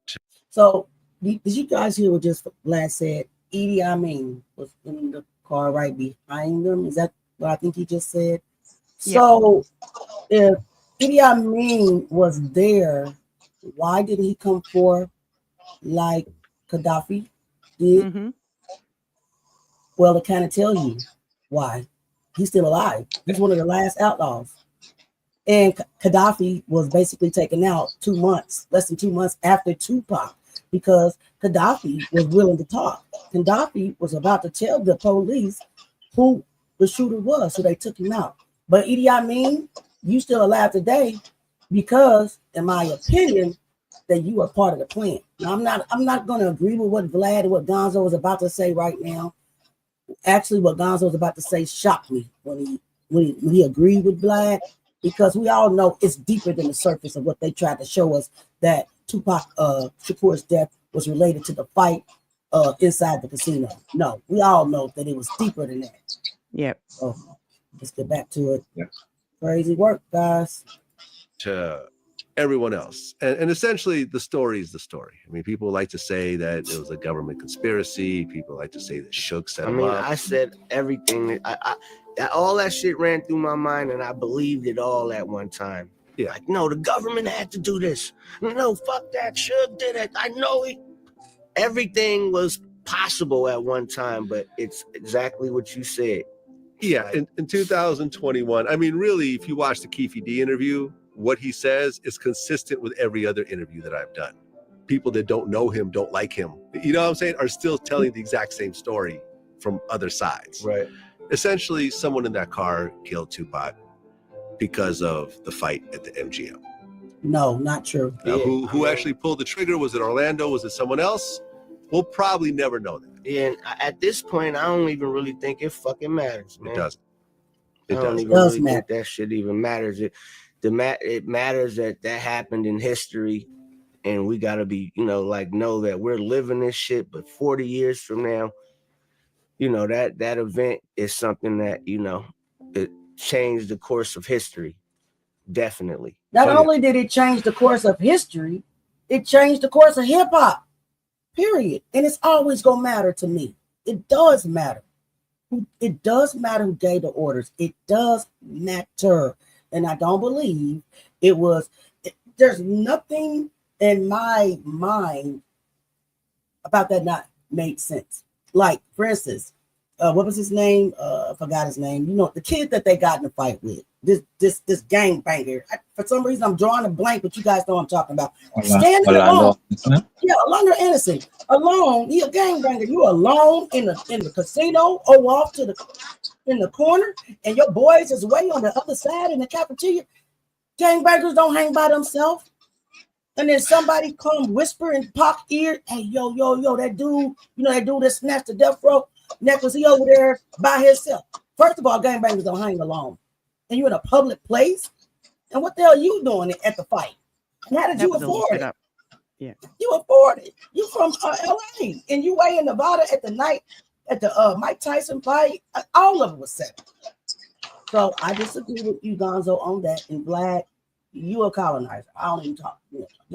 So, did you guys hear what just Vlad said? Idi Amin was in the car right behind them. Is that what I think he just said? Yeah. So, if Idi Amin was there, why didn't he come forth like Gaddafi did? Mm-hmm. Well, it kind of tell you why. He's still alive. He's one of the last outlaws. And Gaddafi was basically taken out less than 2 months after Tupac, because Gaddafi was willing to talk. Gaddafi was about to tell the police who the shooter was, so they took him out. But Idi Amin, you still alive today because, in my opinion, that you are part of the plan. Now, I'm not going to agree with what Vlad and what Gonzo was about to say right now. Actually, what Gonzo was about to say shocked me when he agreed with Vlad, because we all know it's deeper than the surface of what they tried to show us, that Tupac Shakur's death was related to the fight inside the casino. No, we all know that it was deeper than that. Yep. So let's get back to it. Yeah. Crazy work, guys. To everyone else. And essentially, the story is the story. I mean, people like to say that it was a government conspiracy. People like to say that Suge set him up. I said everything. All that shit ran through my mind, and I believed it all at one time. Yeah. Like, no, the government had to do this. No, fuck that. Suge did it. I know it. Everything was possible at one time, but it's exactly what you said. Yeah, in 2021, I mean, really, if you watch the Keefe D interview, what he says is consistent with every other interview that I've done. People that don't know him, don't like him, you know what I'm saying, are still telling the exact same story from other sides. Right. Essentially, someone in that car killed Tupac because of the fight at the MGM. No, not true. Now, who actually pulled the trigger? Was it Orlando? Was it someone else? We'll probably never know that. And at this point, I don't even really think it fucking matters, man. It doesn't. I don't even really think that shit even matters. It matters that happened in history, and we gotta be, know that we're living this shit. But 40 years from now, that event is something that it changed the course of history. Definitely. Not only did it change the course of history, it changed the course of hip hop. Period. And it's always gonna matter to me. It does matter. It does matter who gave the orders. It does matter. And I don't believe it was. There's nothing in my mind about that not made sense. Like, for instance, what was his name? I forgot his name. You know, the kid that they got in a fight with. This gang banger. For some reason, I'm drawing a blank, but you guys know what I'm talking about. Standing alone. Yeah, Orlando Anderson. Alone. He a gang banger. You alone in the casino or off to in the corner, and your boys is way on the other side in the cafeteria. Gang bangers don't hang by themselves. And then somebody come whisper in Pac ear, hey, yo, that dude, you know, that dude that snatched the death row necklace, he over there by himself. First of all, gangbangers don't hang alone. And you're in a public place. And what the hell are you doing at the fight? And how did you afford it? Yeah. You afford it. You from LA and you way in Nevada at the night at the Mike Tyson fight. All of it was set. So I disagree with you, Gonzo, on that. And Vlad, you a colonizer. I don't even talk.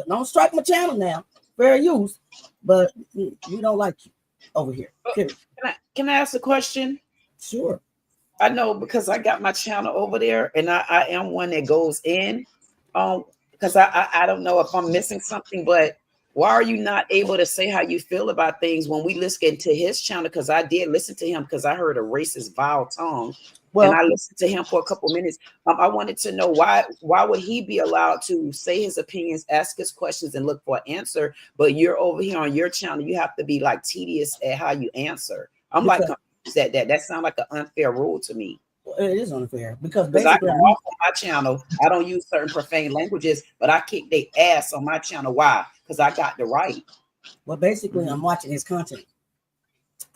Don't strike my channel now. Fair use, but we don't like you over here. Can I ask a question? Sure. I know because I got my channel over there, and I am one that goes in. Because I don't know if I'm missing something, but why are you not able to say how you feel about things when we listen to his channel? Because I did listen to him because I heard a racist, vile tongue. Well, and I listened to him for a couple minutes. I wanted to know why would he be allowed to say his opinions, ask his questions, and look for an answer? But you're over here on your channel, you have to be like tedious at how you answer. I'm like confused at that. That sounds like an unfair rule to me. Well, it is unfair because I come off on my channel, I don't use certain profane languages, but I kick their ass on my channel. Why? Because I got the right. Well, basically, I'm watching his content.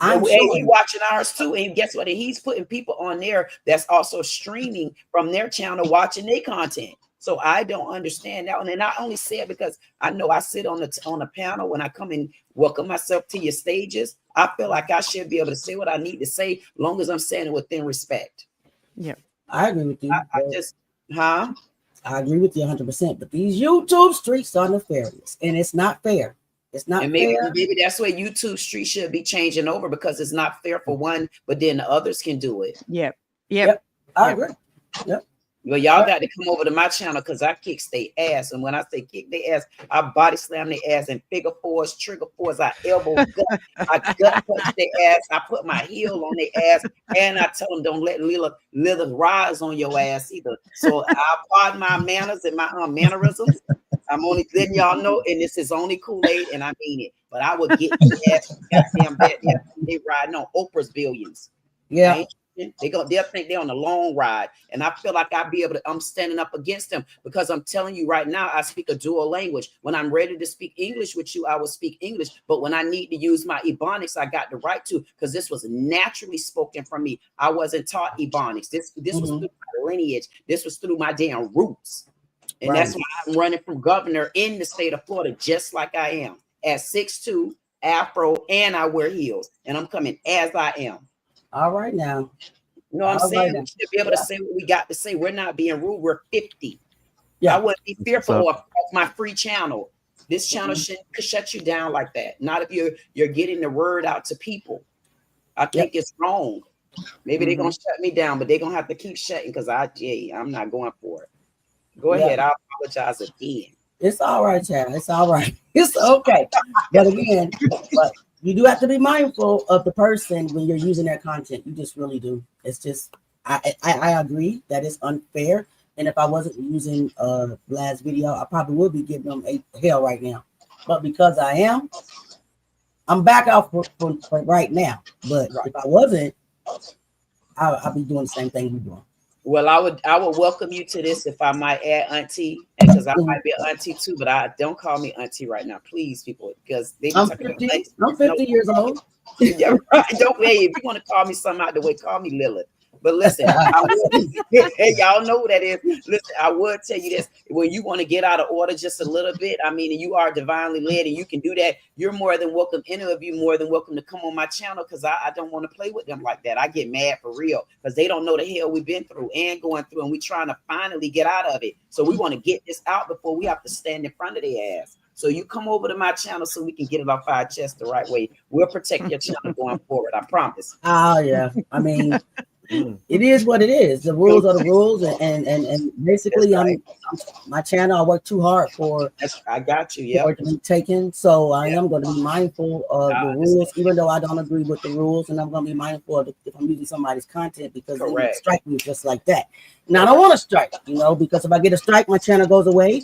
And we watching ours too, and guess what? And he's putting people on there that's also streaming from their channel, watching their content. So I don't understand that one. And I only say it because I know I sit on the panel when I come and welcome myself to your stages. I feel like I should be able to say what I need to say, as long as I'm saying it within respect. Yeah, I agree with you. I agree with you 100%. But these YouTube streets are nefarious, and it's not fair. It's not fair. Maybe that's where YouTube street should be changing over because it's not fair for one, but then the others can do it. Yep. I agree. Yep. Well, y'all got to come over to my channel because I kick their ass. And when I say kick their ass, I body slam their ass in figure fours, trigger fours, I elbow gut, I gut punch their ass, I put my heel on their ass, and I tell them don't let leather rise on your ass either. So I pardon my manners and my mannerisms. I'm only letting y'all know, and this is only Kool-Aid, and I mean it. But I would get your ass goddamn bad. They riding on Oprah's billions. Yeah. Right? They'll think they're on a long ride, and I feel like I'll be able to. I'm standing up against them because I'm telling you right now, I speak a dual language. When I'm ready to speak English with you, I will speak English. But when I need to use my Ebonics, I got the right to because this was naturally spoken from me. I wasn't taught Ebonics. This was through my lineage. This was through my damn roots, and that's why I'm running from governor in the state of Florida, just like I am at 6'2", Afro, and I wear heels, and I'm coming as I am. All right now. You know what I'm saying? We should be able to say what we got to say. We're not being rude. We're 50. Yeah. I wouldn't be fearful of my free channel. This channel could shut you down like that. Not if you're getting the word out to people. I think it's wrong. Maybe they're gonna shut me down, but they're gonna have to keep shutting because I'm not going for it. Go ahead. I apologize again. It's all right, Chad. It's all right. It's okay. But again, you do have to be mindful of the person when you're using their content. You just really do. It's just, I agree that it's unfair. And if I wasn't using Vlad's video, I probably would be giving them hell right now. But because I am, I'm back out for right now. But if I wasn't, I'll be doing the same thing you're doing. Well, I would welcome you to this if I might add auntie, because I might be an auntie too, but I don't call me auntie right now, please, people, because I'm 50 years old. Yeah, right. Don't if you want to call me something out the way, call me Lilith. But listen, hey, y'all know who that is. Listen, I would tell you this: when you want to get out of order just a little bit, I mean, and you are divinely led, and you can do that. You're more than welcome. Any of you more than welcome to come on my channel because I don't want to play with them like that. I get mad for real because they don't know the hell we've been through and going through, and we trying to finally get out of it. So we want to get this out before we have to stand in front of their ass. So you come over to my channel so we can get it off our chest the right way. We'll protect your channel going forward. I promise. Oh yeah, I mean. It is what it is. The rules are the rules, and basically, right. I'm my channel. I work too hard for. I got you. For Yep. it to be taken, so I am going to be mindful of the rules, even though I don't agree with the rules, and I'm going to be mindful of if I'm using somebody's content because they would strike me just like that. Now I don't want to strike, because if I get a strike, my channel goes away,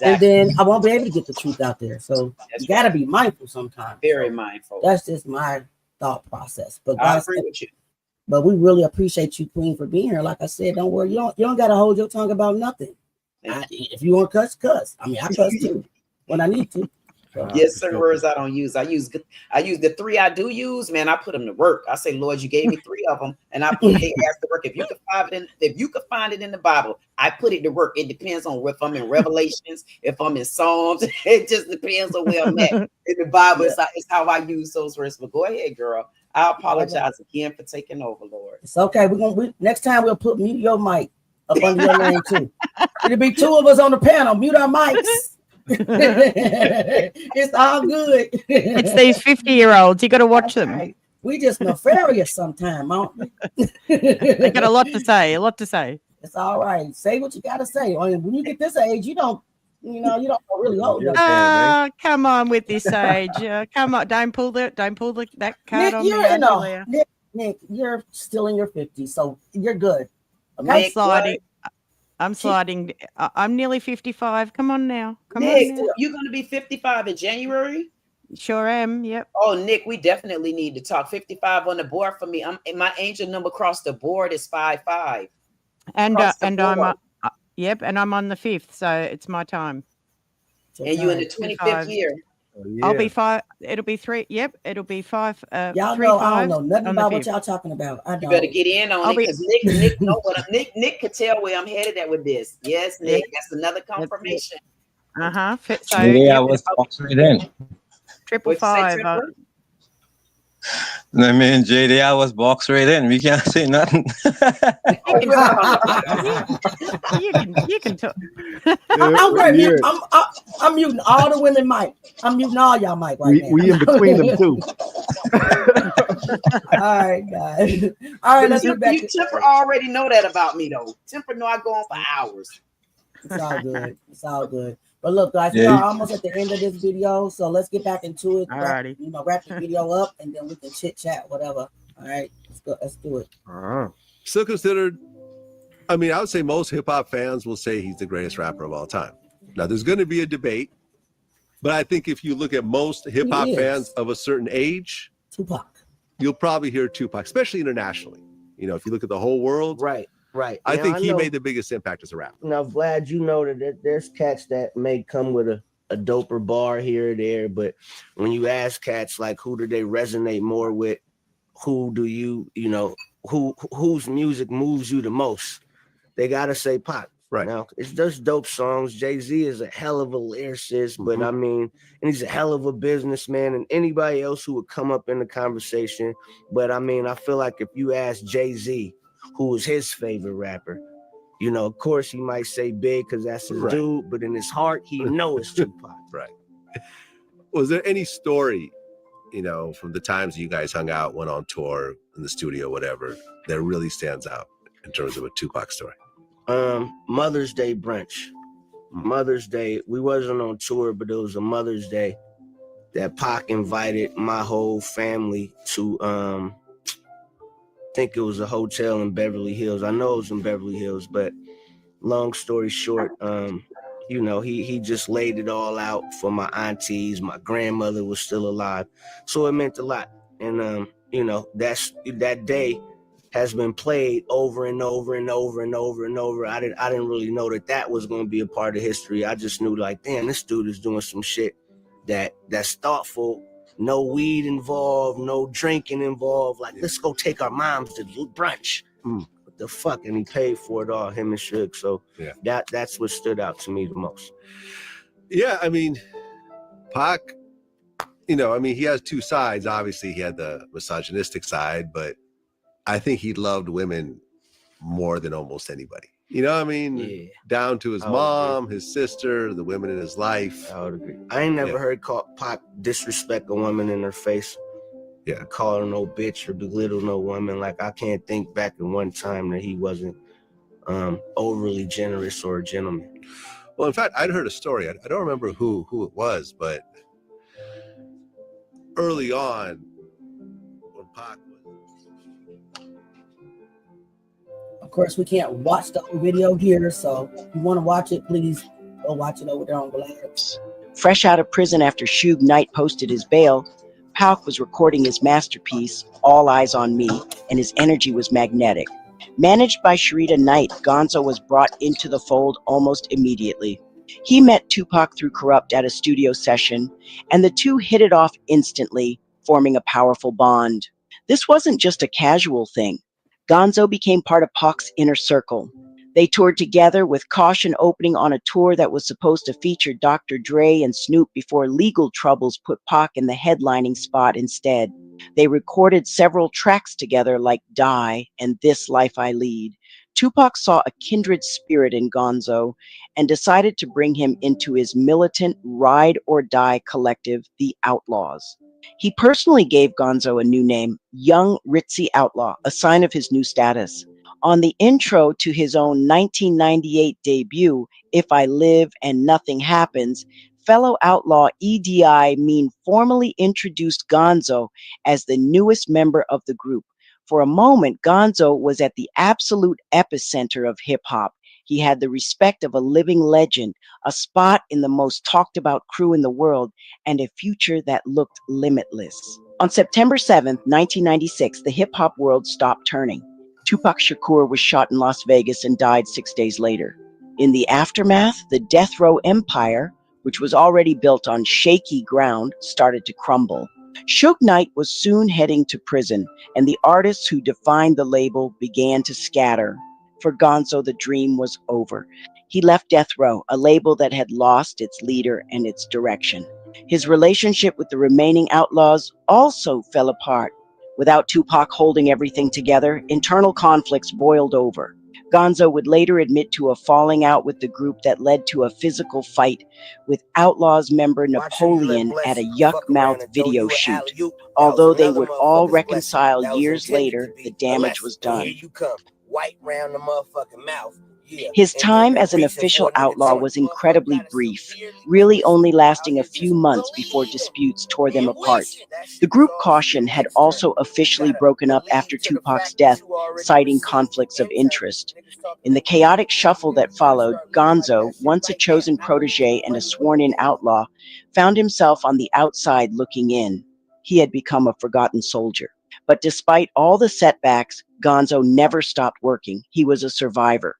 and then I won't be able to get the truth out there. So you got to be mindful sometimes. Very mindful. That's just my thought process. But I guys, agree with you. But we really appreciate you, Queen, for being here. Like I said, don't worry, you don't got to hold your tongue about nothing. If you want to cuss. I mean, I cuss too when I need to. So, yes, certain words I don't use. I use the 3 I do use. Man, I put them to work. I say, Lord, you gave me 3 of them, and I put their ass to work. If you could find it in the Bible, I put it to work. It depends on if I'm in Revelations, if I'm in Psalms. It just depends on where I'm at in the Bible. It's how I use those words. But go ahead, girl. I apologize again for taking over, Lord. It's okay. Next time we'll mute your mic up under your name too. It'll be 2 of us on the panel. Mute our mics. It's all good. It's these 50-year-olds. You got to watch them. Right. We just nefarious sometimes, aren't we? They got a lot to say. It's all right. Say what you got to say. When you get this age, you don't really hold it. Come on with this age. Come on. Don't pull that card on me. Nick, you're still in your 50s, so you're good. Okay? I'm sliding. I'm nearly 55. Come on now. Nick, you're going to be 55 in January? Sure am. Yep. Oh, Nick, we definitely need to talk. 55 on the board for me. My angel number across the board is 55. And I'm I'm on the 5th, so it's my time. And you in the 25th year. Yeah. I'll be 5. It'll be 3. Yep, it'll be 5. Y'all know I don't know nothing about what y'all talking about. I don't. You better get in on it because Nick know what Nick could tell where I'm headed at with this. Yes, Nick, that's another confirmation. So I was boxed right in. 555. I mean, JD, I was boxed right in. We can't say nothing. You can talk. I'm great. I'm muting all the women mic. I'm muting all y'all mic right now. We in between them too. All right, guys. All right, let's get back. Temper already know that about me, though. Temper know I go on for hours. It's all good. It's all good. But look, guys, we are almost at the end of this video, so let's get back into it. Alrighty. Wrap the video up, and then we can chit chat, whatever. All right, let's go. Let's do it. Still considered. I mean, I would say most hip hop fans will say he's the greatest rapper of all time. Now, there's going to be a debate, but I think if you look at most hip hop fans of a certain age, Tupac, you'll probably hear Tupac, especially internationally. If you look at the whole world, right. I think he made the biggest impact as a rapper. Now, Vlad, you know that there's cats that may come with a doper bar here or there, but when you ask cats like who do they resonate more with, who do whose music moves you the most, they gotta say Pac. Right now, it's just dope songs. Jay-Z is a hell of a lyricist, but I mean, and he's a hell of a businessman, and anybody else who would come up in the conversation. But I mean, I feel like if you ask Jay-Z who is his favorite rapper, of course he might say Big because that's his dude, but in his heart, he knows it's Tupac. Right. Was there any story, from the times you guys hung out, went on tour, in the studio, whatever, that really stands out in terms of a Tupac story? Mother's Day brunch. Mother's Day, we wasn't on tour, but it was a Mother's Day that Pac invited my whole family to, I think it was a hotel in Beverly Hills. I know it was in Beverly Hills, but long story short, he just laid it all out for my aunties. My grandmother was still alive, so it meant a lot. And that day has been played over and over and over and over and over. I didn't really know that was going to be a part of history. I just knew, like, damn, this dude is doing some shit that's thoughtful. No weed involved, no drinking involved. Like, let's go take our moms to brunch. What the fuck? And he paid for it all, him and Suge. So that's what stood out to me the most. Yeah, I mean, Pac, he has two sides. Obviously, he had the misogynistic side, but I think he loved women more than almost anybody. Down to his mom, his sister, the women in his life. I would agree. I ain't never heard Pac disrespect a woman in her face. call her no bitch or belittle no woman. Like, I can't think back in one time that he wasn't overly generous or a gentleman. Well, in fact, I'd heard a story. I don't remember who it was, but early on, when Pac Of course, we can't watch the video here, so if you want to watch it, please go watch it over there on Blabs. Fresh out of prison after Suge Knight posted his bail, Pac was recording his masterpiece, All Eyes on Me, and his energy was magnetic. Managed by Sharita Knight, Gonzo was brought into the fold almost immediately. He met Tupac through Corrupt at a studio session, and the two hit it off instantly, forming a powerful bond. This wasn't just a casual thing. Gonzo became part of Pac's inner circle. They toured together, with Caution opening on a tour that was supposed to feature Dr. Dre and Snoop before legal troubles put Pac in the headlining spot instead. They recorded several tracks together like Die and This Life I Lead. Tupac saw a kindred spirit in Gonzo and decided to bring him into his militant ride or die collective, The Outlaws. He personally gave Gonzo a new name, Young Ritzy Outlaw, a sign of his new status. On the intro to his own 1998 debut, If I Live and Nothing Happens, fellow outlaw EDI Mean formally introduced Gonzo as the newest member of the group. For a moment, Gonzo was at the absolute epicenter of hip-hop. He had the respect of a living legend, a spot in the most talked about crew in the world, and a future that looked limitless. On September 7th, 1996, the hip-hop world stopped turning. Tupac Shakur was shot in Las Vegas and died 6 days later. In the aftermath, the death row empire, which was already built on shaky ground, started to crumble. Suge Knight was soon heading to prison, and the artists who defined the label began to scatter. For Gonzo, the dream was over. He left Death Row, a label that had lost its leader and its direction. His relationship with the remaining outlaws also fell apart. Without Tupac holding everything together, internal conflicts boiled over. Gonzo would later admit to a falling out with the group that led to a physical fight with Outlaws member Napoleon at a Yuck Mouth video shoot. Although they would all reconcile years later, the damage was done. Here you come, white round the motherfucking mouth. His time as an official outlaw was incredibly brief, really only lasting a few months before disputes tore them apart. The group Caution had also officially broken up after Tupac's death, citing conflicts of interest. In the chaotic shuffle that followed, Gonzo, once a chosen protege and a sworn-in outlaw, found himself on the outside looking in. He had become a forgotten soldier. But despite all the setbacks, Gonzo never stopped working. He was a survivor.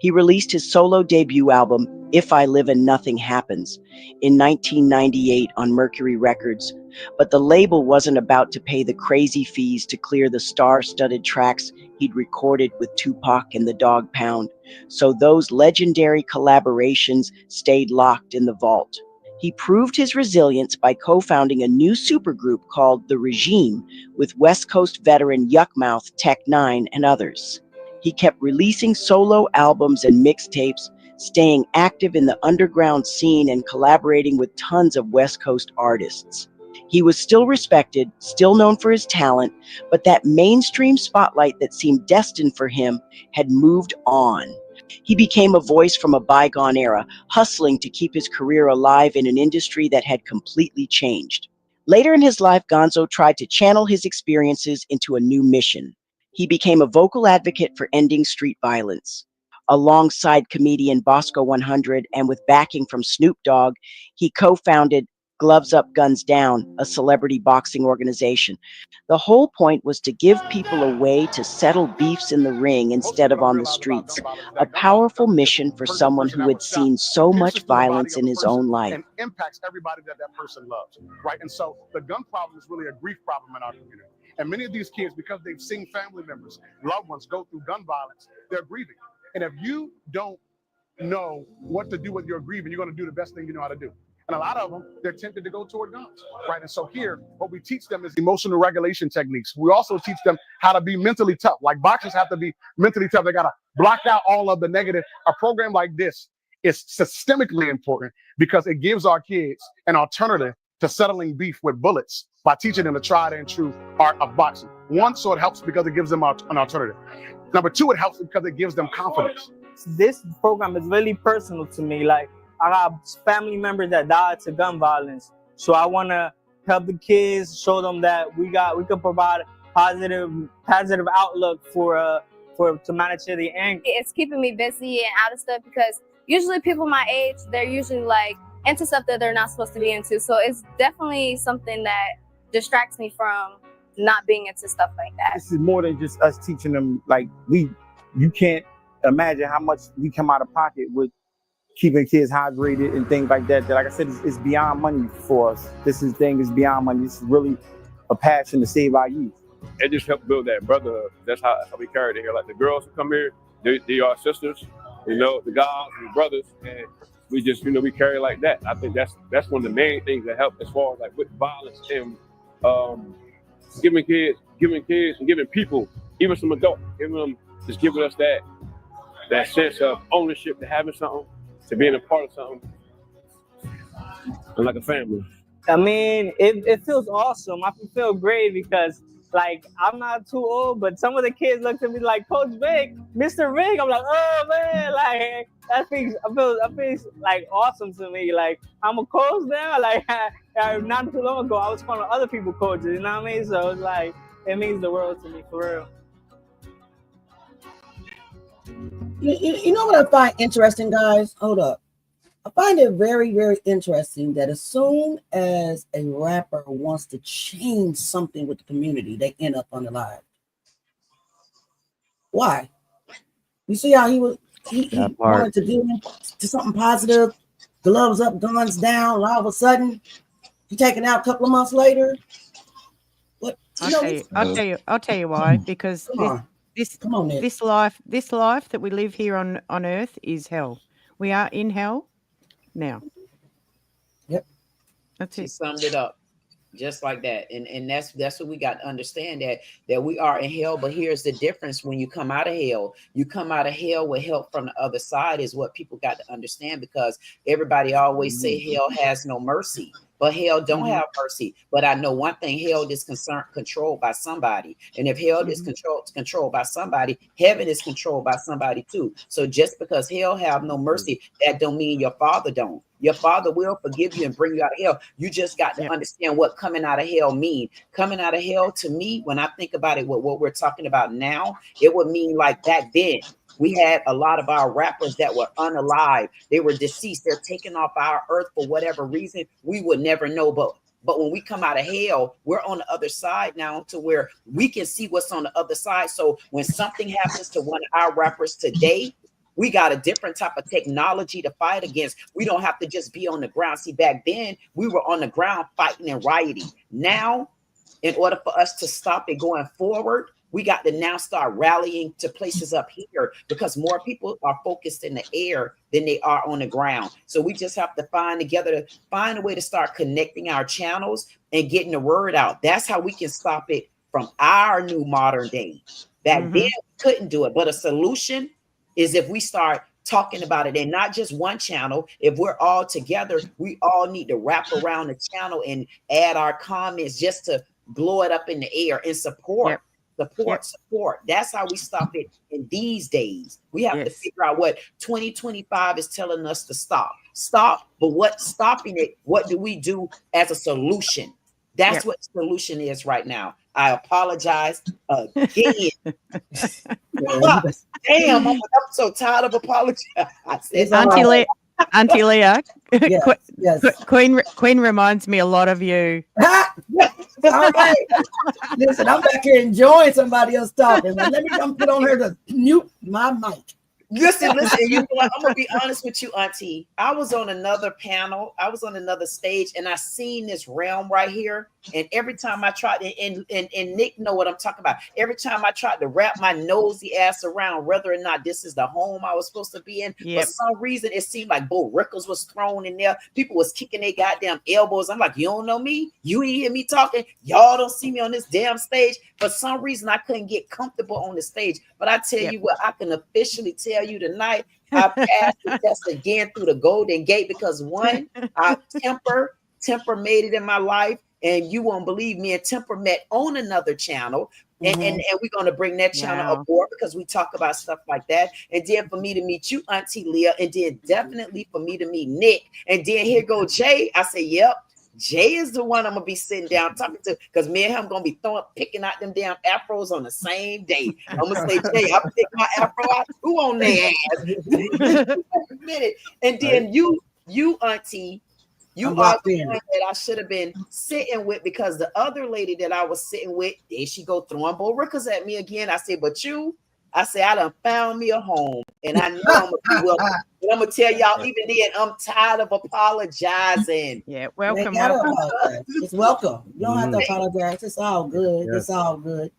He released his solo debut album, If I Live and Nothing Happens, in 1998 on Mercury Records, but the label wasn't about to pay the crazy fees to clear the star-studded tracks he'd recorded with Tupac and the Dog Pound, so those legendary collaborations stayed locked in the vault. He proved his resilience by co-founding a new supergroup called The Regime with West Coast veteran Yuckmouth, Tech Nine, and others. He kept releasing solo albums and mixtapes, staying active in the underground scene and collaborating with tons of West Coast artists. He was still respected, still known for his talent, but that mainstream spotlight that seemed destined for him had moved on. He became a voice from a bygone era, hustling to keep his career alive in an industry that had completely changed. Later in his life, Gonzo tried to channel his experiences into a new mission. He became a vocal advocate for ending street violence. Alongside comedian Bosco 100 and with backing from Snoop Dogg, he co-founded Gloves Up, Guns Down, a celebrity boxing organization. The whole point was to give people a way to settle beefs in the ring instead of on the streets, a powerful mission for someone who had seen so much violence in his own life. And impacts everybody that person loves, right? And so the gun problem is really a grief problem in our community. And many of these kids, because they've seen family members, loved ones go through gun violence, they're grieving. And if you don't know what to do with your grieving, you're going to do the best thing you know how to do. And a lot of them, they're tempted to go toward guns, right? And so here, what we teach them is emotional regulation techniques. We also teach them how to be mentally tough. Like boxers have to be mentally tough. They got to block out all of the negative. A program like this is systemically important because it gives our kids an alternative to settling beef with bullets by teaching them the tried and true art of boxing. One, so it helps because it gives them an alternative. Number two, it helps because it gives them confidence. This program is really personal to me. Like, I got family members that died to gun violence. So I want to help the kids, show them that we could provide positive outlook to manage the end. It's keeping me busy and out of stuff because usually people my age, they're usually like into stuff that they're not supposed to be into. So it's definitely something that distracts me from not being into stuff like that. This is more than just us teaching them. Like, you can't imagine how much we come out of pocket with keeping kids hydrated and things like that. That, like I said, it's beyond money for us. This is beyond money. This is really a passion to save our youth. It just helped build that brotherhood. That's how we carry it here. Like the girls who come here, they are sisters, the guys and the brothers, and we just, we carry like that. I think that's one of the main things that help as far as like with violence and giving kids and giving people, even some adults, giving us that sense of ownership, to having something, to being a part of something, and like a family. I mean, it feels awesome. I feel great because, like, I'm not too old, but some of the kids look at me like, Coach Vic, Mr. Vic. I'm like, oh man, like that feels like awesome to me. Like, I'm a coach now. Like, not too long ago, I was calling other people coaches. You know what I mean? So it's like, it means the world to me, for real. You know what I find interesting, guys? Hold up. I find it very, very interesting that as soon as a rapper wants to change something with the community, they end up unalived. Why? You see how he wanted to do to something positive, gloves up, guns down, and all of a sudden he taken out a couple of months later. What? I'll tell you why. Because this life that we live here on earth is hell. We are in hell now. Yep. That's it. She summed it up just like that. And that's what we got to understand, that we are in hell. But here's the difference: when you come out of hell, with help from the other side, is what people got to understand, because everybody always say hell has no mercy. But hell don't have mercy. But I know one thing: hell is controlled by somebody. And if hell is controlled by somebody, heaven is controlled by somebody too. So just because hell have no mercy, that don't mean your father don't. Your father will forgive you and bring you out of hell. You just got to understand what coming out of hell mean. Coming out of hell, to me, when I think about it, what we're talking about now, it would mean like back then. We had a lot of our rappers that were unalive. They were deceased. They're taken off our earth for whatever reason. We would never know. But when we come out of hell, we're on the other side now, to where we can see what's on the other side. So when something happens to one of our rappers today, we got a different type of technology to fight against. We don't have to just be on the ground. See, back then we were on the ground fighting and rioting. Now, in order for us to stop it going forward, we got to now start rallying to places up here, because more people are focused in the air than they are on the ground. So we just have to find a way to start connecting our channels and getting the word out. That's how we can stop it from our new modern day. Back then we couldn't do it, but a solution is if we start talking about it, and not just one channel. If we're all together, we all need to wrap around the channel and add our comments just to blow it up in the air and support. Support. That's how we stop it in these days. We have to figure out what 2025 is telling us to stop. But what's stopping it? What do we do as a solution? That's what the solution is right now. I apologize again. Damn, I'm so tired of apologizing. Auntie Leah, yes. Queen reminds me a lot of you. All right. Listen, I'm back here enjoying somebody else talking. Let me come put on her to mute my mic. Listen, you know what? I'm gonna be honest with you, Auntie. I was on another panel, I was on another stage, and I seen this realm right here. And every time I tried to, and Nick know what I'm talking about. Every time I tried to wrap my nosy ass around whether or not this is the home I was supposed to be in, for some reason it seemed like Bo Rickles was thrown in there. People was kicking their goddamn elbows. I'm like, you don't know me? You ain't hear me talking? Y'all don't see me on this damn stage? For some reason, I couldn't get comfortable on the stage. But I tell you what, I can officially tell you tonight, I passed the test again through the Golden Gate, because one, our temper Temper made it in my life, and you won't believe me and Temper met on another channel. And we're going to bring that channel aboard because we talk about stuff like that. And then for me to meet you, Auntie Leah, and then definitely for me to meet Nick. And then here go Jay. I say, yep, Jay is the one I'm going to be sitting down talking to, because me and him going to be picking out them damn afros on the same day. I'm going to say, Jay, I pick my afro out too on their ass. And then you, Auntie, you are the one that I should have been sitting with, because the other lady that I was sitting with, there she go throwing Boriccas at me again. I said, but I done found me a home, and I know I'm gonna be welcome. And I'm gonna tell y'all, even then, I'm tired of apologizing. Yeah, welcome. It's welcome. You don't have to apologize. It's all good. It's all good.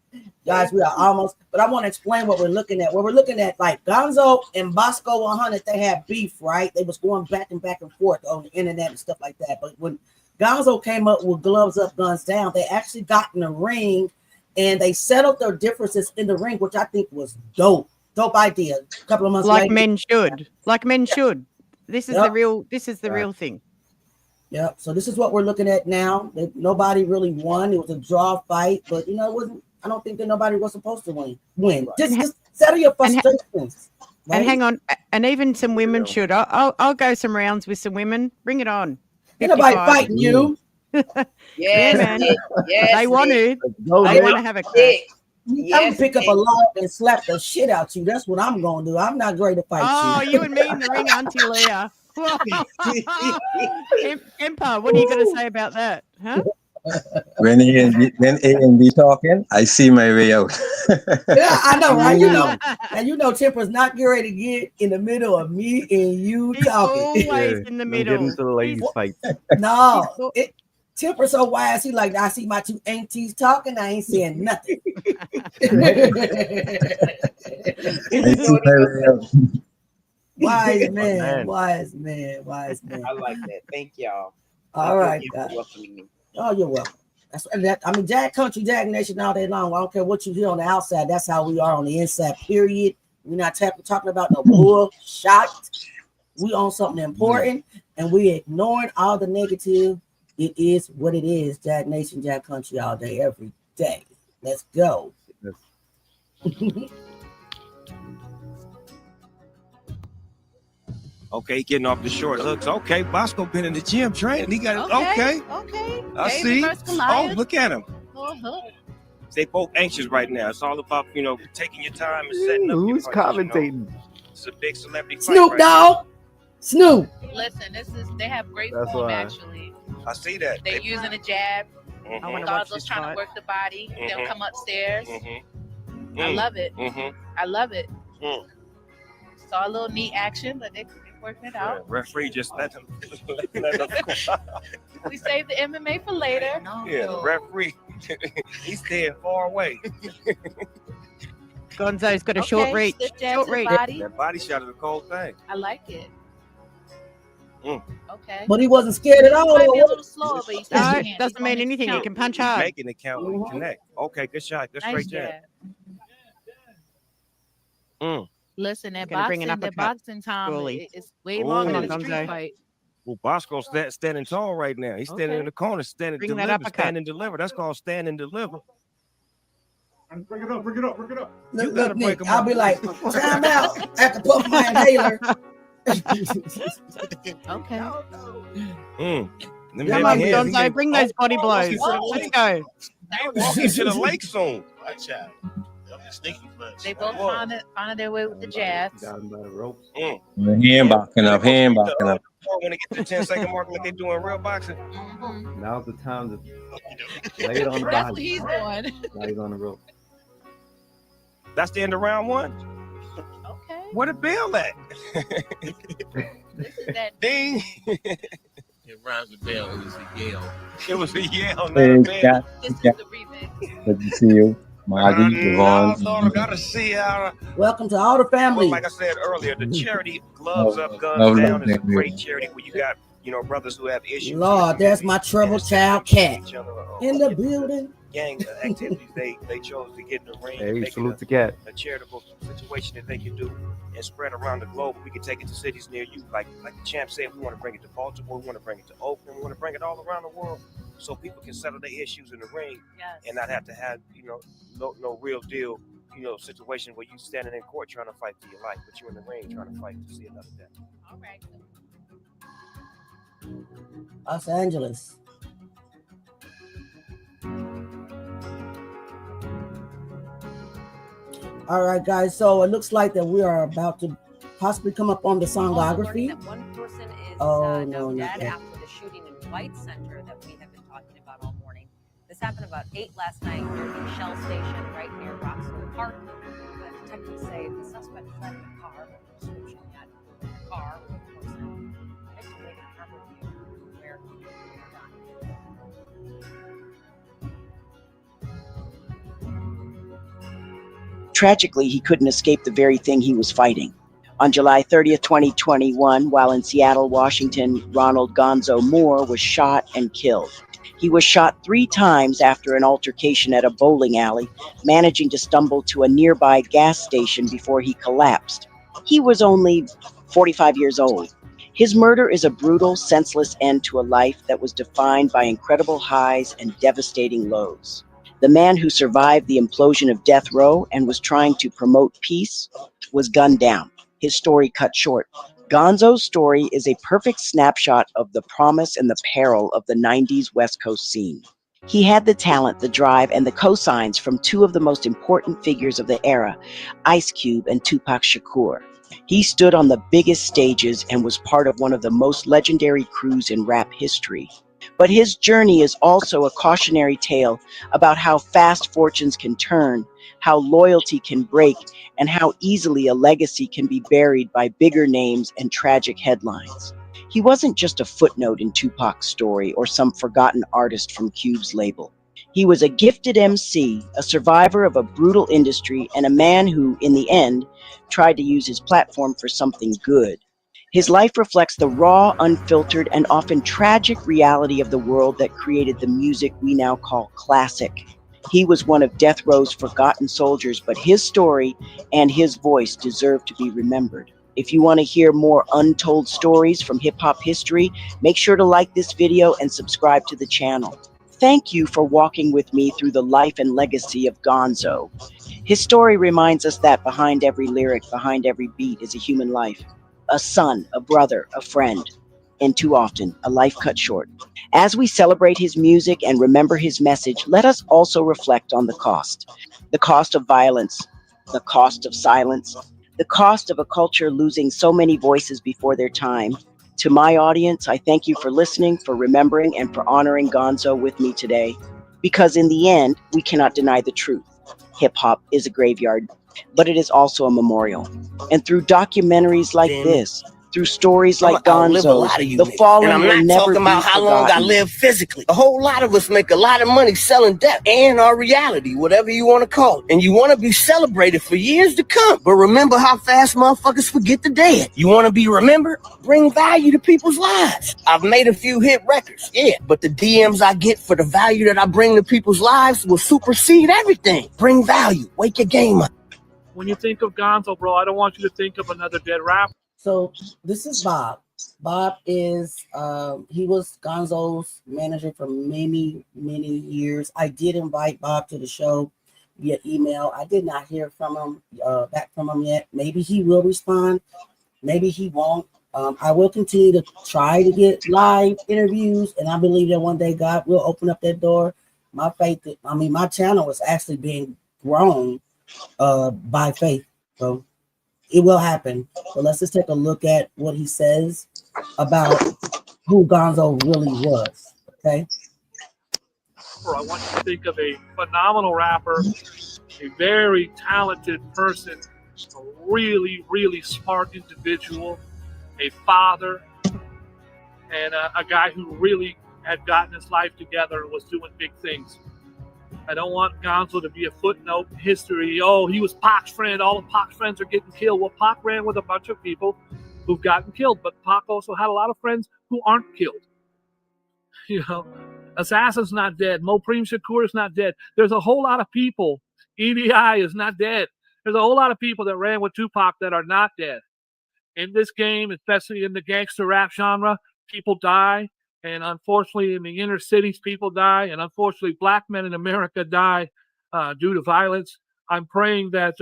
Guys, we are almost, but I want to explain what we're looking at. What we're looking at, like Gonzo and Bosco 100, they had beef, right? They was going back and forth on the internet and stuff like that. But when Gonzo came up with gloves up, guns down, they actually got in the ring and they settled their differences in the ring, which I think was dope. Dope idea. A couple of months like later. Men should. Like men should. This is the real. This is the real thing. Yep. So this is what we're looking at now. Nobody really won. It was a draw fight, but it wasn't. I don't think that nobody was supposed to win. Just settle your frustrations. And hang on, and even some women should. I'll go some rounds with some women. Bring it on. Ain't nobody fighting you. Yeah, man. Yes, they want to. Nick. They want to have a crack. I'm gonna pick up a log and slap the shit out you. That's what I'm gonna do. I'm not great to fight you. Oh, you and me in the ring, Auntie Leah. Empire, what are you going to say about that? Huh? When A and B talking, I see my way out. Yeah, I know, right? And Temper's not getting ready to get in the middle of me and you talking. Always in the middle. Get into the ladies' fight. No, Temper's so wise. He like, I see my two aunties talking. I ain't saying nothing. Wise man. I like that. Thank y'all. All right, guys. Welcoming me. Oh, you're welcome. Jag country, Jag nation all day long. I don't care what you hear on the outside. That's how we are on the inside, period. We're not talking about no bullshit. We on something important, and we ignoring all the negative. It is what it is. Jag nation, Jag country all day, every day. Let's go. Okay, getting off the short hooks. Okay, Bosco been in the gym training. He got it. Okay. I see. Oh, look at him. They both anxious right now. It's all about, taking your time and setting up. Who's commentating? It's a big celebrity Snoop fight Dogg. Snoop. Listen, they have great That's form why. actually. I see that. They're using a jab. Gonzo's trying to work the body. They'll come upstairs. I love it. I love it. Saw a little neat action, but they're working it out. Referee just let him. We saved the MMA for later. Yeah, the referee. He's staying far away. Gonzo's got a short reach. Short reach. That body shot is a cold thing. I like it. Okay. But he wasn't scared at all. Might be a little slower, but he's No, doesn't mean anything. You can punch hard. Making it count when you connect. Okay, good shot. Good straight jab. Listen, that bring an uppercut. boxing time Surely. is way longer than a Gonzo. street fight. Well, Bosco's standing tall right now. He's standing in the corner, standing Bring that deliver, uppercut. stand and deliver. That's called stand and deliver. Bring it up. You gotta break him I'll up. be like, time out. I have to puff my inhaler. Okay. Come on, Gonzo, bring those body blows. Let's go. Walking to the lake soon. Watch out. They both found their way with the jabs. Hand backing up. When they get to the 10-second mark, like they do in real boxing. Now's the time to lay it on the That's what body. he's doing. Now he's on the rope. That's the end of round one. Okay. Where the bell at? This is that Ding. It rhymes with bell. It was a yell. It was a yell, not a Hey, bell. This is the remix. Good to see you. Maggie, Yvonne. I gotta see how. Welcome to all the family. Like I said earlier, the charity Gloves Up, Guns Love Down that, is a baby. great charity where you got, brothers who have issues. Lord, there's my trouble child cat in the building. Gang activities they chose to get in the ring and Hey, make salute the it cat. a charitable situation that they can do and spread around the globe. We can take it to cities near you, like the champ said. We want to bring it to Baltimore. We want to bring it to Oakland. We want to bring it all around the world so people can settle their issues in the ring and not have to have no real deal situation where you standing in court trying to fight for your life, but you're in the ring trying to fight to see another day. All right. Los Angeles. All right, guys. So it looks like that we are about to possibly come up on the songography. That one person is no, now not dead yet. after the shooting in White Center that we have been talking about all morning. This happened about 8 last night near the Shell station right near Roxwood Park. Detectives say the suspect fled in a car, but no description yet. The car with a person. Victim made a cover view where he died. Tragically, he couldn't escape the very thing he was fighting. On July 30th, 2021, while in Seattle, Washington, Ronald Gonzo Moore was shot and killed. He was shot 3 times after an altercation at a bowling alley, managing to stumble to a nearby gas station before he collapsed. He was only 45 years old. His murder is a brutal, senseless end to a life that was defined by incredible highs and devastating lows. The man who survived the implosion of death row and was trying to promote peace was gunned down, his story cut short. Gonzo's story is a perfect snapshot of the promise and the peril of the 90s West Coast scene. He had the talent, the drive, and the cosigns from 2 of the most important figures of the era, Ice Cube and Tupac Shakur. He stood on the biggest stages and was part of one of the most legendary crews in rap history. But his journey is also a cautionary tale about how fast fortunes can turn, how loyalty can break, and how easily a legacy can be buried by bigger names and tragic headlines. He wasn't just a footnote in Tupac's story or some forgotten artist from Cube's label. He was a gifted MC, a survivor of a brutal industry, and a man who, in the end, tried to use his platform for something good. His life reflects the raw, unfiltered, and often tragic reality of the world that created the music we now call classic. He was one of Death Row's forgotten soldiers, but his story and his voice deserve to be remembered. If you want to hear more untold stories from hip-hop history, make sure to like this video and subscribe to the channel. Thank you for walking with me through the life and legacy of Gonzo. His story reminds us that behind every lyric, behind every beat is a human life. A son, a brother, a friend, and too often, a life cut short. As we celebrate his music and remember his message, let us also reflect on the cost. The cost of violence, the cost of silence, the cost of a culture losing so many voices before their time. To my audience, I thank you for listening, for remembering, and for honoring Gonzo with me today. Because in the end, we cannot deny the truth. Hip-hop is a graveyard, but it is also a memorial. And through documentaries like this, through stories like Gonzo, the fallen and I'm will not never talking about be how long I forgotten. live physically. A whole lot of us make a lot of money selling death and our reality, whatever you want to call it. And you want to be celebrated for years to come. But remember how fast motherfuckers forget the dead. You want to be remembered? Bring value to people's lives. I've made a few hit records, yeah, but the DMs I get for the value that I bring to people's lives will supersede everything. Bring value. Wake your game up. When you think of Gonzo, bro, I don't want you to think of another dead rapper. So this is Bob. Bob is he was Gonzo's manager for many years. I did invite Bob to the show via email. I did not hear from him back from him yet. Maybe he will respond. Maybe he won't. I will continue to try to get live interviews, and I believe that one day God will open up that door. My faith, my channel is actually being grown by faith. So it will happen. But let's just take a look at what he says about who Gonzo really was. Okay. I want you to think of a phenomenal rapper, a very talented person, a really smart individual, a father, and a guy who really had gotten his life together and was doing big things. I don't want Gonzo to be a footnote in history. Oh, he was Pac's friend. All of Pac's friends are getting killed. Well, Pac ran with a bunch of people who've gotten killed, but Pac also had a lot of friends who aren't killed. You know, Assassin's not dead. Mopreme Shakur is not dead. There's a whole lot of people. EDI is not dead. There's a whole lot of people that ran with Tupac that are not dead. In this game, especially in the gangster rap genre, people die. And unfortunately, in the inner cities, people die. And unfortunately, black men in America die due to violence. I'm praying that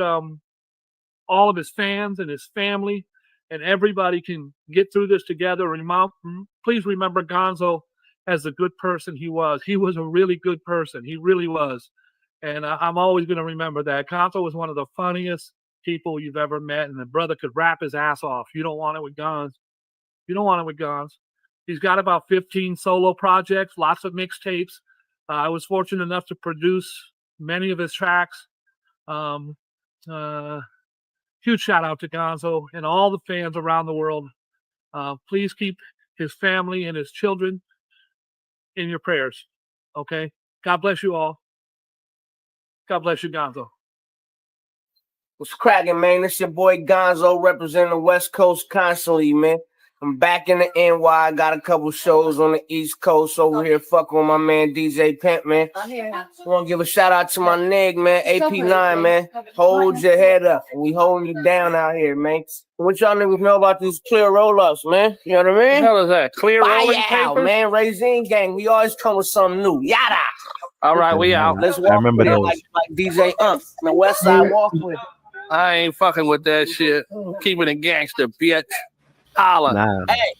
all of his fans and his family and everybody can get through this together. Please remember Gonzo as the good person he was. He was a really good person. He really was. And I'm always going to remember that. Gonzo was one of the funniest people you've ever met, and the brother could rap his ass off. You don't want it with Gonz. You don't want it with Gonz. He's got about 15 solo projects, lots of mixtapes. I was fortunate enough to produce many of his tracks. Huge shout out to Gonzo and all the fans around the world. Please keep his family and his children in your prayers. Okay? God bless you all. God bless you, Gonzo. What's cracking, man? It's your boy Gonzo representing the West Coast constantly, man. I'm back in the NY. Got a couple shows on the East Coast over here. Fucking with my man DJ Pimp, man. I want to give a shout out to my nigga, man. AP9, man. Hold your head up. We holding you down out here, man. What y'all niggas know about these clear roll-ups, man? You know what I mean? What the hell is that? Clear rolling out, papers? man. Raisin gang. We always come with something new. Yada. All right, we out. Let's walk with it like DJ the West Side walk with it. I ain't fucking with that shit. Keeping it gangster, bitch. Holla. Nah. Hey,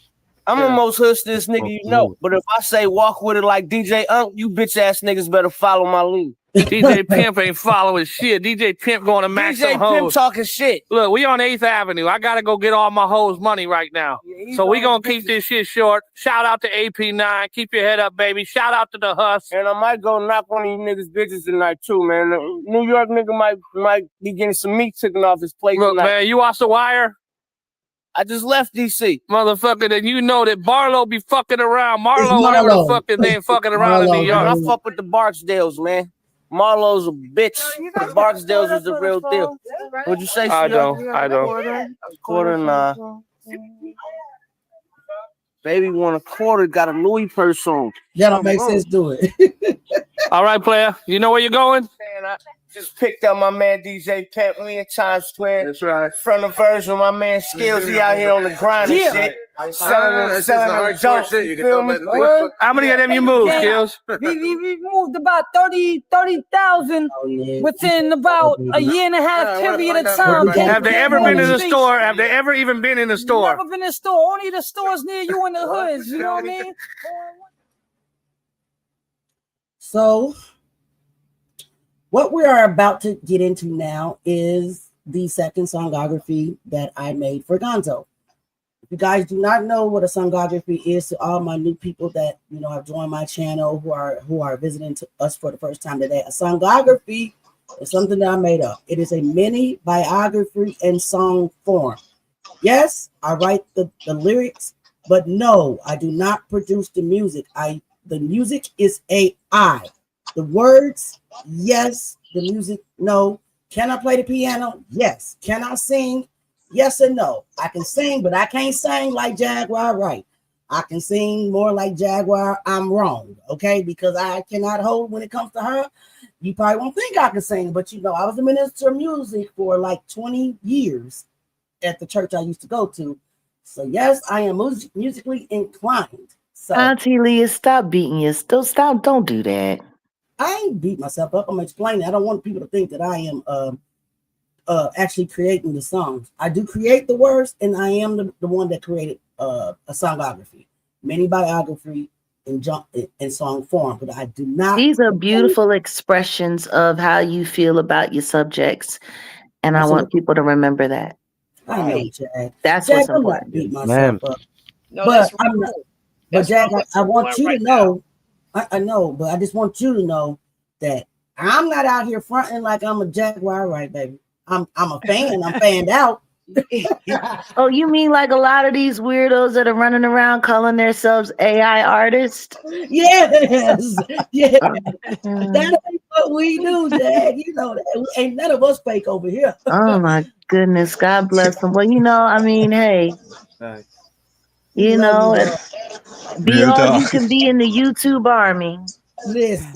I'm the most hustliest nigga you know. But if I say walk with it like DJ you bitch ass niggas better follow my lead. DJ Pimp ain't following shit. DJ Pimp going to max some DJ hoes. Pimp talking shit. Look, we on 8th Avenue. I got to go get all my hoes money right now. So we going to keep this shit short. Shout out to AP9. Keep your head up, baby. Shout out to the Hus. And I might go knock one of you niggas bitches tonight too, man. The New York nigga might be getting some meat taken off his plate Look, tonight. man, you watch The Wire? I just left DC. Motherfucker, then you know that Barlow be fucking around. Marlo, whatever the fuck his name, fucking around in New York. I fuck with the Barksdales, man. Marlo's a bitch. The Barksdales was the real deal. What'd you say? I don't. Quarter, nah. Baby want a quarter, got a Louis purse on. That don't make sense, do it. All right, player. You know where you're going? Man, I just picked up my man DJ Pimp, me in Times Square. That's right. From the version, my man Skills, he out here on the grind and shit. Selling dope. You Feel me? How many of them you moved, Skills? We moved about 30,000 within about a year and a half period of time. Have they ever been in the store? Have they ever even been in the store? Never been in the store. Only the stores near you in the hoods. You know what I mean? So, what we are about to get into now is the second songography that I made for Gonzo. If you guys do not know what a songography is, to all my new people that have joined my channel who are visiting us for the first time today, a songography is something that I made up. It is a mini biography in song form. Yes, I write the lyrics, but no, I do not produce the music. The music is AI. The words, yes. The music, no. Can I play the piano? Yes. Can I sing? Yes and no. I can sing, but I can't sing like Jaguar, right? I can sing more like Jaguar. I'm wrong, okay? Because I cannot hold when it comes to her. You probably won't think I can sing, but I was a minister of music for like 20 years at the church I used to go to. So yes, I am musically inclined. So Auntie Leah, stop beating you. Don't do that. I ain't beat myself up. I'm explaining. I don't want people to think that I am actually creating the songs. I do create the words, and I am the one that created a songography, mini biography in song form. But I do not. These are beautiful expressions of how you feel about your subjects, and I want people to remember that. I know, Jack. That's Jack, what's I'm important. not beating myself up. No, but I'm not. But Jack, I want you to know. I know, but I just want you to know that I'm not out here fronting like I'm a Jaguar, right, baby? I'm a fan. I'm fanned out. Oh, you mean like a lot of these weirdos that are running around calling themselves AI artists? Yes, yeah. That ain't what we do, Jack. You know that. Ain't none of us fake over here. Oh my goodness, God bless them. Well, hey, You know, be all you can be in the YouTube army. Listen.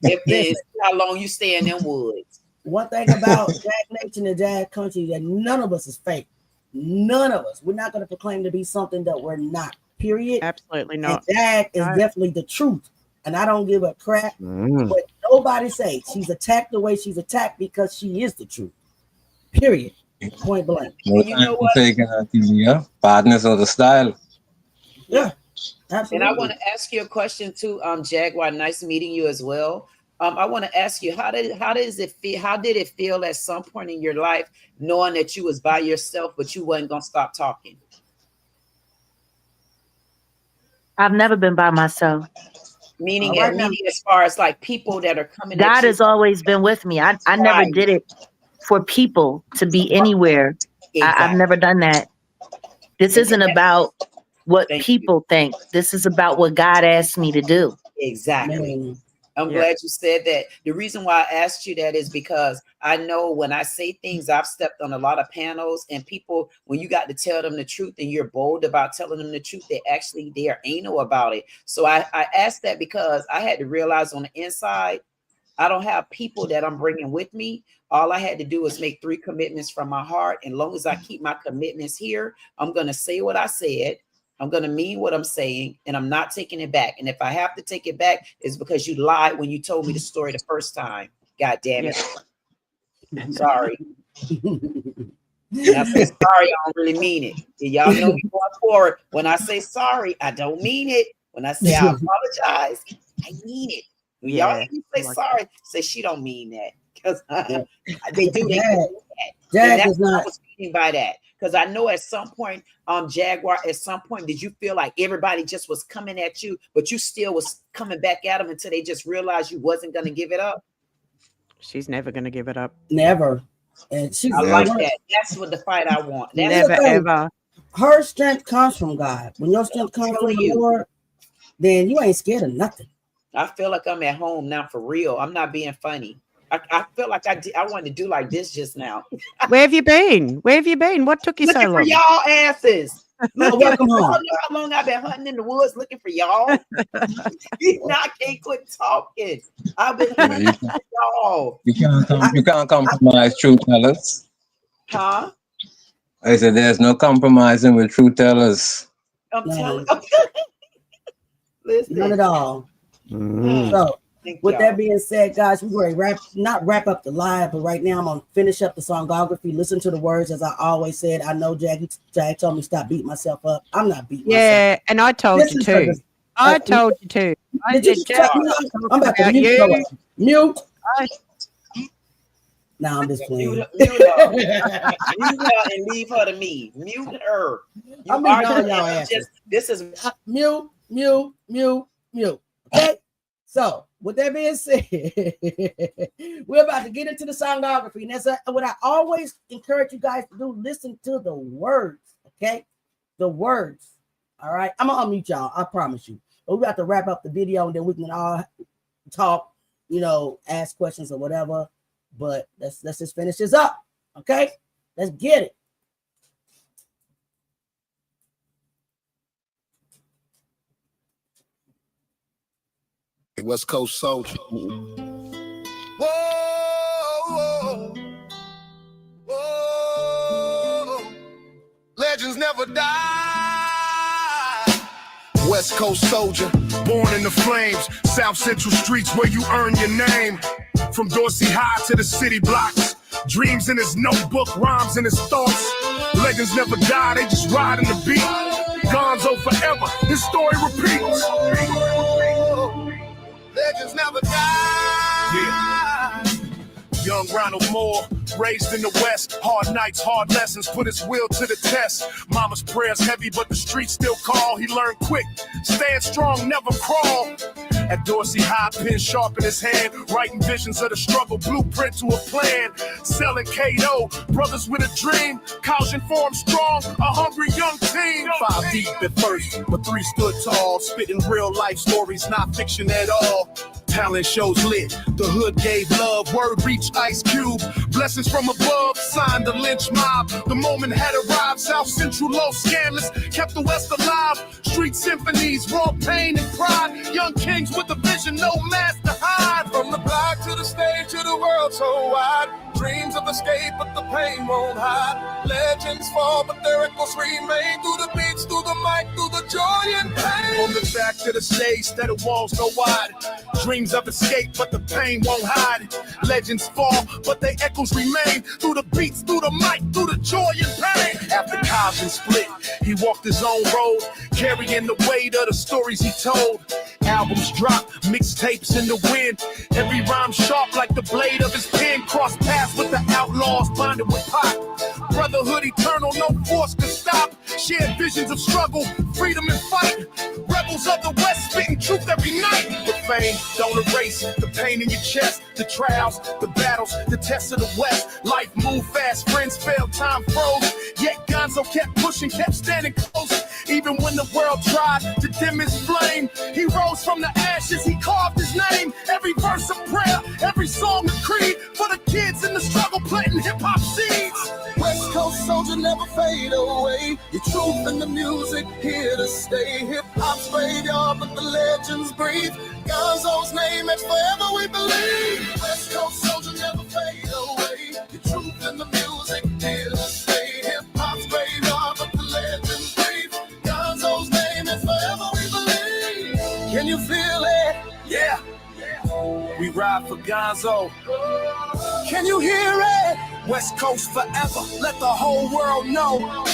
It's how long you stay in them woods. One thing about Jag Nation and Jag Country, that none of us is fake. None of us. We're not going to proclaim to be something that we're not. Period. Absolutely not. And Jag is definitely the truth, and I don't give a crap what nobody say. She's attacked the way she's attacked because she is the truth. Period. Point blank. You know what? Partners of the style. Yeah, absolutely. And I want to ask you a question too, Jaguar. Nice meeting you as well. I want to ask you, how did it feel? How did it feel at some point in your life, knowing that you was by yourself, but you wasn't gonna stop talking? I've never been by myself. Meaning as far as like people that are coming. God has always been with me. I never did it for people to be anywhere. Exactly. I've never done that. This isn't about what people think. This is about what God asked me to do. Exactly. I'm glad you said that. The reason why I asked you that is because I know when I say things, I've stepped on a lot of panels, and people, when you got to tell them the truth and you're bold about telling them the truth, they are anal about it. So I asked that because I had to realize on the inside, I don't have people that I'm bringing with me. All I had to do was make 3 commitments from my heart. And as long as I keep my commitments here, I'm going to say what I said. I'm going to mean what I'm saying, and I'm not taking it back. And if I have to take it back, it's because you lied when you told me the story the first time. God damn it. Sorry. And I say sorry, I don't really mean it. Y'all know me going forward. When I say sorry, I don't mean it. When I say I apologize, I mean it. When y'all hear me say sorry, say she don't mean that. Because they do. Jag is not. I was meaning by that. Because I know at some point, Jaguar, at some point, did you feel like everybody just was coming at you, but you still was coming back at them until they just realized you wasn't going to give it up? She's never going to give it up. Never. And she's I like that. That's what the fight I want. Never, ever. Her strength comes from God. When your strength comes from the Lord, then you ain't scared of nothing. I feel like I'm at home now for real. I'm not being funny. I feel like I wanted to do like this just now. Where have you been? What took you so long? Looking for y'all asses. Welcome home. Y'all know how long I've been hunting in the woods looking for y'all. Now I can't quit talking. I've been hunting for y'all. You can't compromise truth tellers. Huh? I said there's no compromising with truth tellers. I'm telling Listen. None at all. So with that being said, guys, we're going to wrap up the live, but right now I'm going to finish up the songography. Listen to the words, as I always said. I know Jag told me stop beating myself up. I'm not beating myself. Yeah, and I told you too. I told you too. I'm about to mute. No, I'm just playing. Mute her. Mute her and leave her to me. Mute her. I'm y'all asses. This is mute. Okay. So, with that being said, we're about to get into the songography. And that's what I always encourage you guys to do. Listen to the words, okay? The words, all right? I'm going to unmute y'all, I promise you. But we're about to wrap up the video, and then we can all talk, ask questions or whatever. But let's just finish this up, okay? Let's get it. West Coast Soldier. Whoa, whoa, whoa. Legends never die. West Coast Soldier, born in the flames. South Central streets where you earn your name. From Dorsey High to the city blocks. Dreams in his notebook, rhymes in his thoughts. Legends never die, they just ride in the beat. Gonzo forever, his story repeats. Legends never die. Yeah. Young Ronald Moore, raised in the West. Hard nights, hard lessons, put his will to the test. Mama's prayers heavy, but the streets still call. He learned quick, stand strong, never crawl. At Dorsey High, pen sharp in his hand, writing visions of the struggle, blueprint to a plan. Selling K.O., brothers with a dream, caution form strong, a hungry young team. 5 deep at first, but 3 stood tall, spitting real life stories, not fiction at all. Talent shows lit, the hood gave love, word reached Ice Cube, Blessings from above, signed the lynch mob. The moment had arrived, South Central low scandalous, kept the West alive. Street symphonies, raw pain and pride. Young kings with a vision, no mask to hide. From the block to the stage to the world so wide. Dreams of escape, but the pain won't hide. Legends fall, but their echoes remain. Through the beats, through the mic, through the joy and pain. On the back to the stage, that the walls go wide. Dreams of escape, but the pain won't hide. Legends fall, but their echoes remain. Through the beats, through the mic, through the joy and pain. After Cosby split, he walked his own road, carrying the weight of the stories he told. Albums drop, mixtapes in the wind. Every rhyme sharp like the blade of his pen. Cross paths with the outlaws, bonded with pop. Brotherhood eternal, no force could stop. Shared visions of struggle, freedom and fight. Rebels of the West spitting truth every night. But fame don't erase the pain in your chest. The trials, the battles, the tests of the West. Life moved fast, friends failed, time froze. Yet Gonzo kept pushing, kept standing close. Even when the world tried to dim his flame, he rose from the ashes, he carved his name. Every verse a prayer, every song a creed. For the kids in the struggle, planting hip-hop seeds. West Coast soldier, never fade away. Your truth and the music here to stay. Hip-hop's graveyard, but the legends breathe. Gonzo's name, and forever we believe. West Coast soldier, never fade away. Your truth and the music here to stay. Hip-hop's graveyard, but the legends breathe. Gonzo's name, and forever we believe. Can you feel it? Yeah. We ride for Gonzo. Can you hear it? West Coast forever, let the whole world know.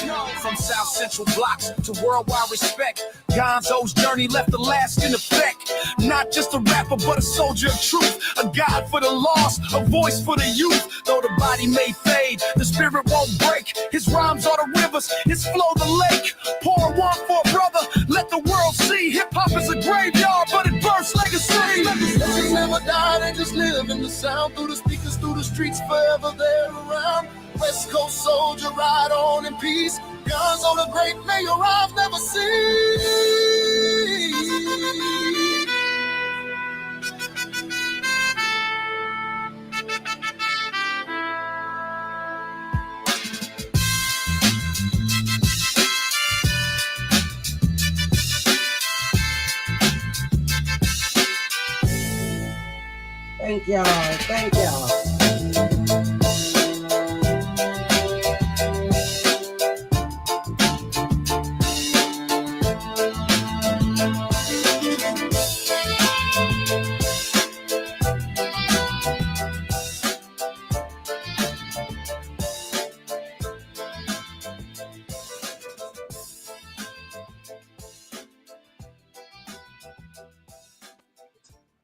From South Central blocks to worldwide respect, Gonzo's journey left a lasting effect. Not just a rapper, but a soldier of truth. A guide for the lost, a voice for the youth. Though the body may fade, the spirit won't break. His rhymes are the rivers, his flow the lake. Pour one for a brother, let the world see. Hip-hop is a graveyard, but it births legacy. Legends never die, they just live in the sound. Through the speakers, through the streets, forever they're around. West Coast soldier, ride on in peace. Gonzo the great, may your eyes never see. Thank y'all. Thank y'all.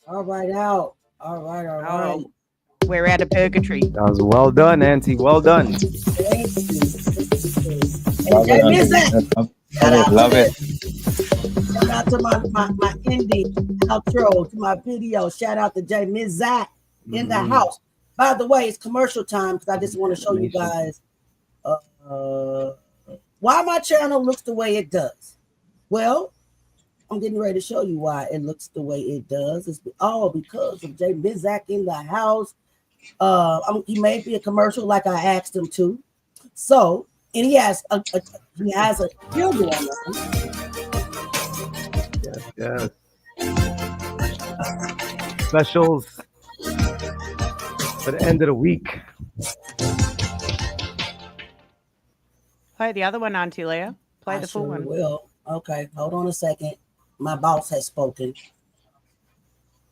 All right, out. All right, all right. Oh, we're out of purgatory. That was well done, Auntie. Well done. Thank you. Love And it, Mizak, love it. shout out to my indie outro to my video. Shout out to Jay Mizak in the house. By the way, it's commercial time because I just want to show you guys why my channel looks the way it does. Well, I'm getting ready to show you why it looks the way it does. It's all because of Jay Mizak in the house. He made me a commercial like I asked him to. So, and he has a funeral on Yes. Specials for the end of the week. Play the other one, Auntie Leah. Play the full sure one. Will. Okay, hold on a second. My boss has spoken.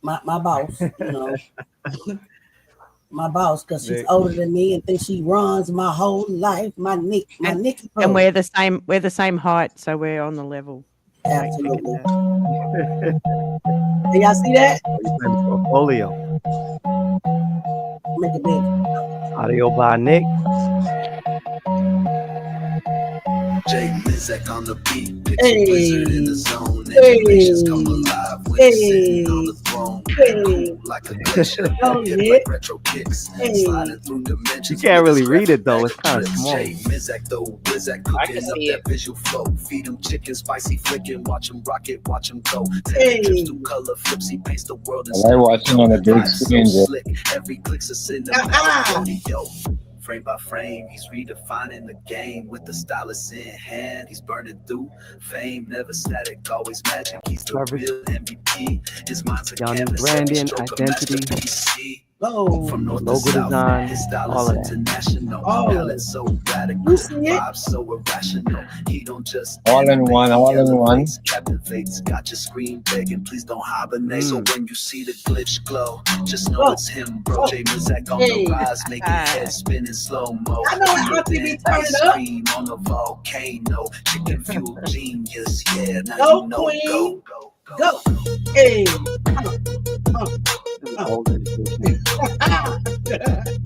My boss, you know. My boss, because she's older than me and thinks she runs my whole life. Nikki. And we're the same height, so we're on the level. Absolutely. Hey, y'all see that? Portfolio. Make it big. Audio by Nick. Jay Mizak on the beat, Hey. Blizzard in the zone. Generations come alive when sitting on the throne. Hey. Oh, Nick. Hey. You can't really read it though. It's kind of small. I can see it. Visual flow, feed them chicken, spicy flicking, watch them rock it, watch them go. Hey. Trips through color flips, he paints the world in I like watching on the big screen. so slick. Every click's a cinematic rodeo. Frame by frame, he's redefining the game with the stylus in hand. He's burning through fame, never static, always magic. He's the real MVP. His mind's a canvas, branding, identity, from north to logo south, design, his style all is of that. international. All of Palette so radical, vibes so irrational. He don't just All in one, all in one. captivates, got your screen begging, please don't hibernate. So when you see the glitch glow, just know it's him, bro. J Mizak on the rise, making head spin in slow mo. I know how to be turned up. Cream on the volcano, chicken fuel genius, yeah. Now Go, you know, queen. Go. Hey.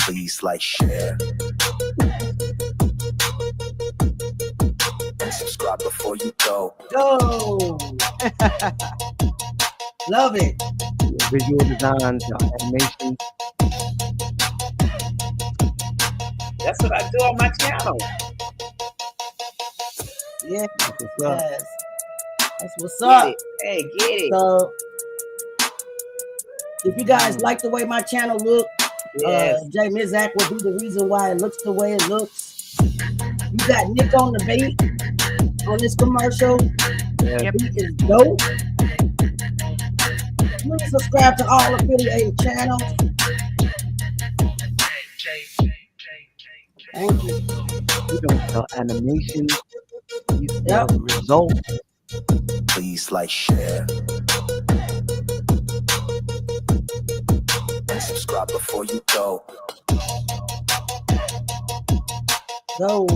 Please like, share, and subscribe before you go. Go. Love it. Visual designs, animation. That's what I do on my channel. Yeah. Yes. That's what's Get up. it. Hey, get it. So, if you guys like the way my channel look, J Mizak will be the reason why it looks the way it looks. You got Nick on the beat on this commercial. Yeah. Beat is dope. Please subscribe to all affiliated channels. Thank you. You don't sell animation. You sell results. Please like, share, and subscribe before you go. Go.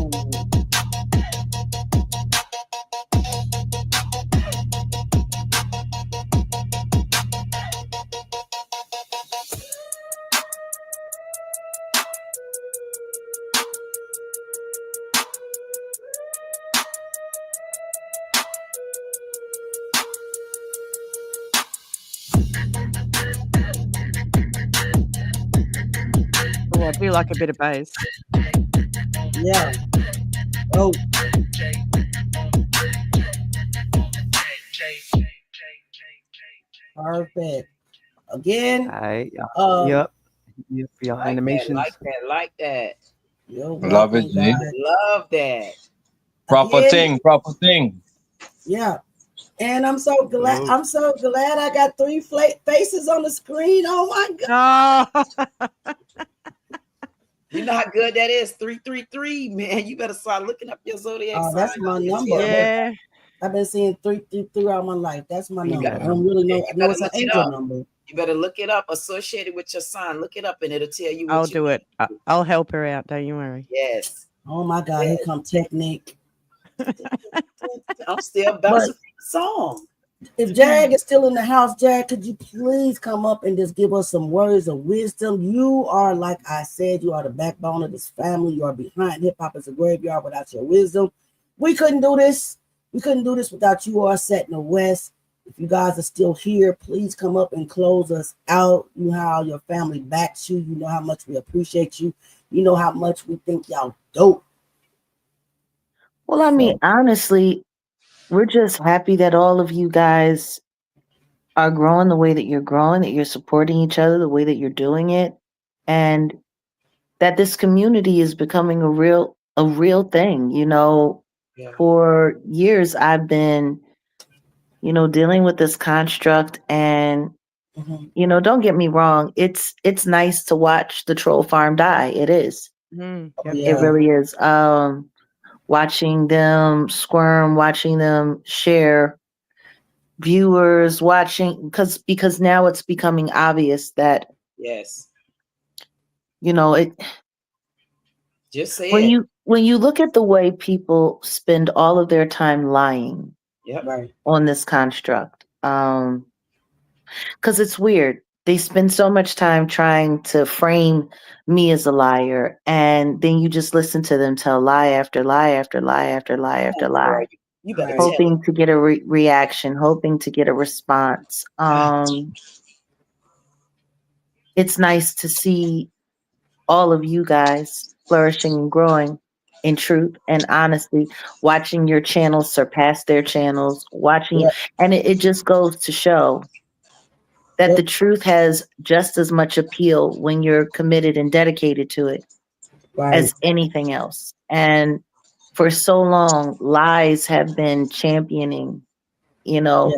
Oh, I do like a bit of bass. Yeah. Oh. Perfect. Again. Yep. For your animations. Like that. Love it, G. Love that. Proper Again. thing. Yeah. And I'm so glad. I'm so glad I got 3 faces on the screen. Oh my God. You know how good that is? 333, man. You better start looking up your zodiac sign. That's my number. Yeah. I've been seeing 333 all my life. That's my number. I don't really know. I know it's an angel number. You better look it up, associated with your sign. Look it up, and it'll tell you. I'll do it. I'll help her out. Don't you worry. Yes. Oh my God! Here come Technique. I'm still bouncing the song. If Jag is still in the house, Jag, could you please come up and just give us some words of wisdom? You are, like I said, you are the backbone of this family. You are behind hip hop as a graveyard. Without your wisdom, we couldn't do this. We couldn't do this without you all set in the West. If you guys are still here, please come up and close us out. You know how your family backs you. You know how much we appreciate you. You know how much we think y'all dope. Well, I mean, honestly, we're just happy that all of you guys are growing the way that you're growing, that you're supporting each other the way that you're doing it, and that this community is becoming a real thing. You know, for years I've been, dealing with this construct, and don't get me wrong, it's nice to watch the troll farm die. It is. It really is. Watching them squirm, watching them share, viewers watching, because now it's becoming obvious that it. Just say when you look at the way people spend all of their time lying on this construct, because it's weird. They spend so much time trying to frame me as a liar, and then you just listen to them tell lie after lie after lie after lie after lie, hoping to get a reaction, hoping to get a response. it's nice to see all of you guys flourishing and growing in truth and honesty, watching your channels surpass their channels, watching Yeah. and it just goes to show that the truth has just as much appeal when you're committed and dedicated to it Right. as anything else. And for so long, lies have been championing, you know.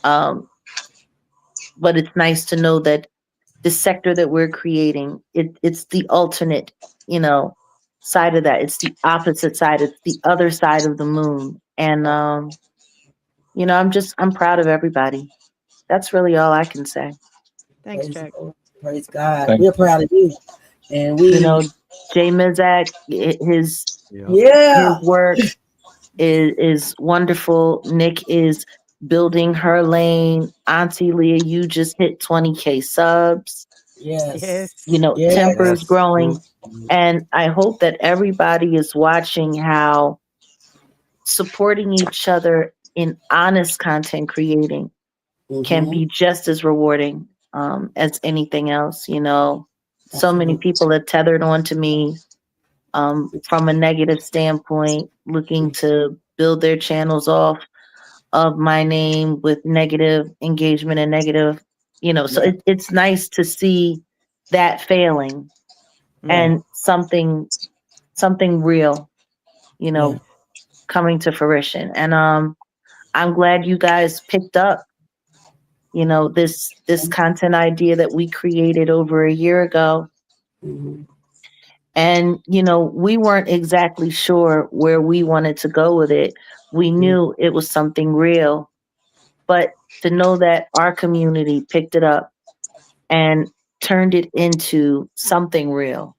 But it's nice to know that the sector that we're creating, it's the alternate, you know, side of that. It's the opposite side. It's the other side of the moon. And you know, I'm proud of everybody. That's really all I can say. Thanks, Praise, Jack. praise God. Thank We're proud of you. And we, You know, Jay Mizak, his yeah, work is wonderful. Nick is building her lane. Auntie Leah, you just hit 20K subs. yes, You know, yes. Temper's growing. And I hope that everybody is watching how supporting each other in honest content creating can be just as rewarding as anything else. You know, so many people have tethered onto me from a negative standpoint, looking to build their channels off of my name with negative engagement and negative, you know, so it's nice to see that failing and something real, you know, coming to fruition. And I'm glad you guys picked up, you know, this content idea that we created over a year ago. And, you know, we weren't exactly sure where we wanted to go with it. We knew it was something real, but to know that our community picked it up and turned it into something real